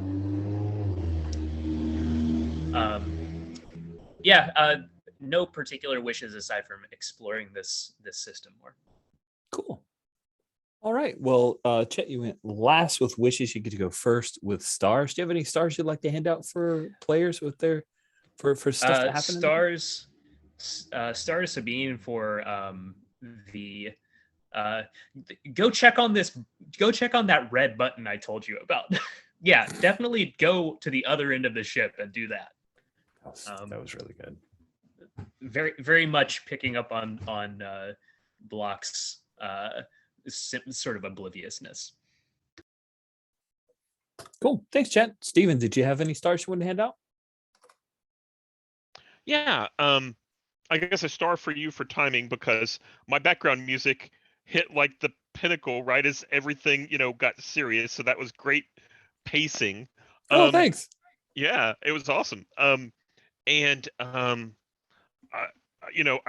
No particular wishes aside from exploring this system more. Cool. All right. Well, Chet, you went last with wishes. You get to go first with stars. Do you have any stars you'd like to hand out for players with their for stuff to happen? Stars Sabine for the go check on that red button I told you about. Yeah, definitely go to the other end of the ship and do that. That was really good. Very, very much picking up on Block's sort of obliviousness. Cool. Thanks, Chet. Steven, did you have any stars you wanted to hand out? Yeah, I guess a star for you for timing, because my background music hit like the pinnacle right as everything, got serious. So that was great pacing. Oh, thanks. Yeah, it was awesome. And I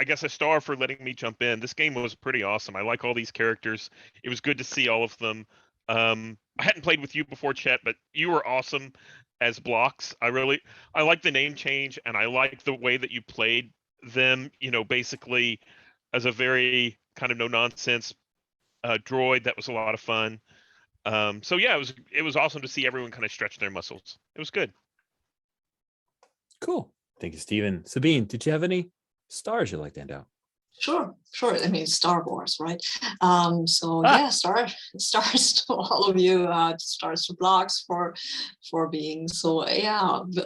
guess a star for letting me jump in. This game was pretty awesome. I like all these characters. It was good to see all of them. I hadn't played with you before, Chet, but you were awesome as Blocks. I like the name change, and I like the way that you played them, basically as a very kind of no nonsense droid. That was a lot of fun. So yeah, it was awesome to see everyone kind of stretch their muscles. It was good. Cool. Thank you, Steven. Sabine, did you have any stars you'd like to hand out? Sure. I mean, Star Wars, right? Yeah, stars to all of you. Stars to Blocks for being so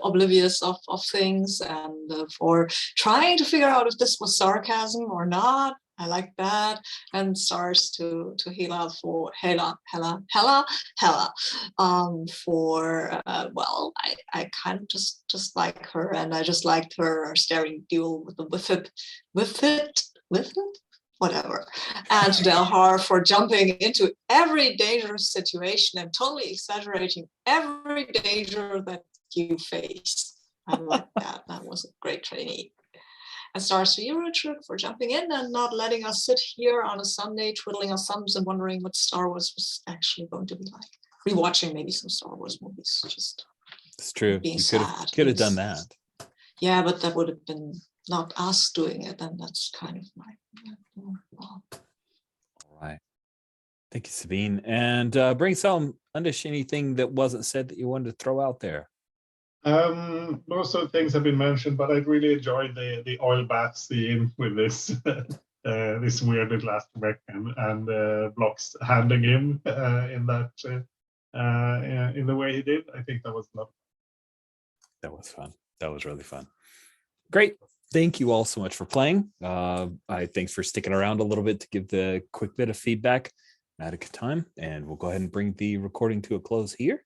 oblivious of things, and for trying to figure out if this was sarcasm or not. I like that. And stars to Hela for I kind of just like her, and I just liked her staring duel with it, whatever. And Delhar for jumping into every dangerous situation and totally exaggerating every danger that you face. I like that. That was a great trainee. And stars to you, Richard, for jumping in and not letting us sit here on a Sunday twiddling our thumbs and wondering what Star Wars was actually going to be like. Rewatching maybe some Star Wars movies. Just it's true. Being you sad. Could have done that. Yeah, but that would have been not us doing it, and that's kind of my. All right. Thank you, Sabine. And bring some, Undish, anything that wasn't said that you wanted to throw out there? Most of the things have been mentioned, but I really enjoyed the oil bath scene with this this weird little astromech and Blocks handing him in that in the way he did. I think that was lovely. That was fun. That was really fun. Great. Thank you all so much for playing. Thanks for sticking around a little bit to give the quick bit of feedback. I had a good time, and we'll go ahead and bring the recording to a close here.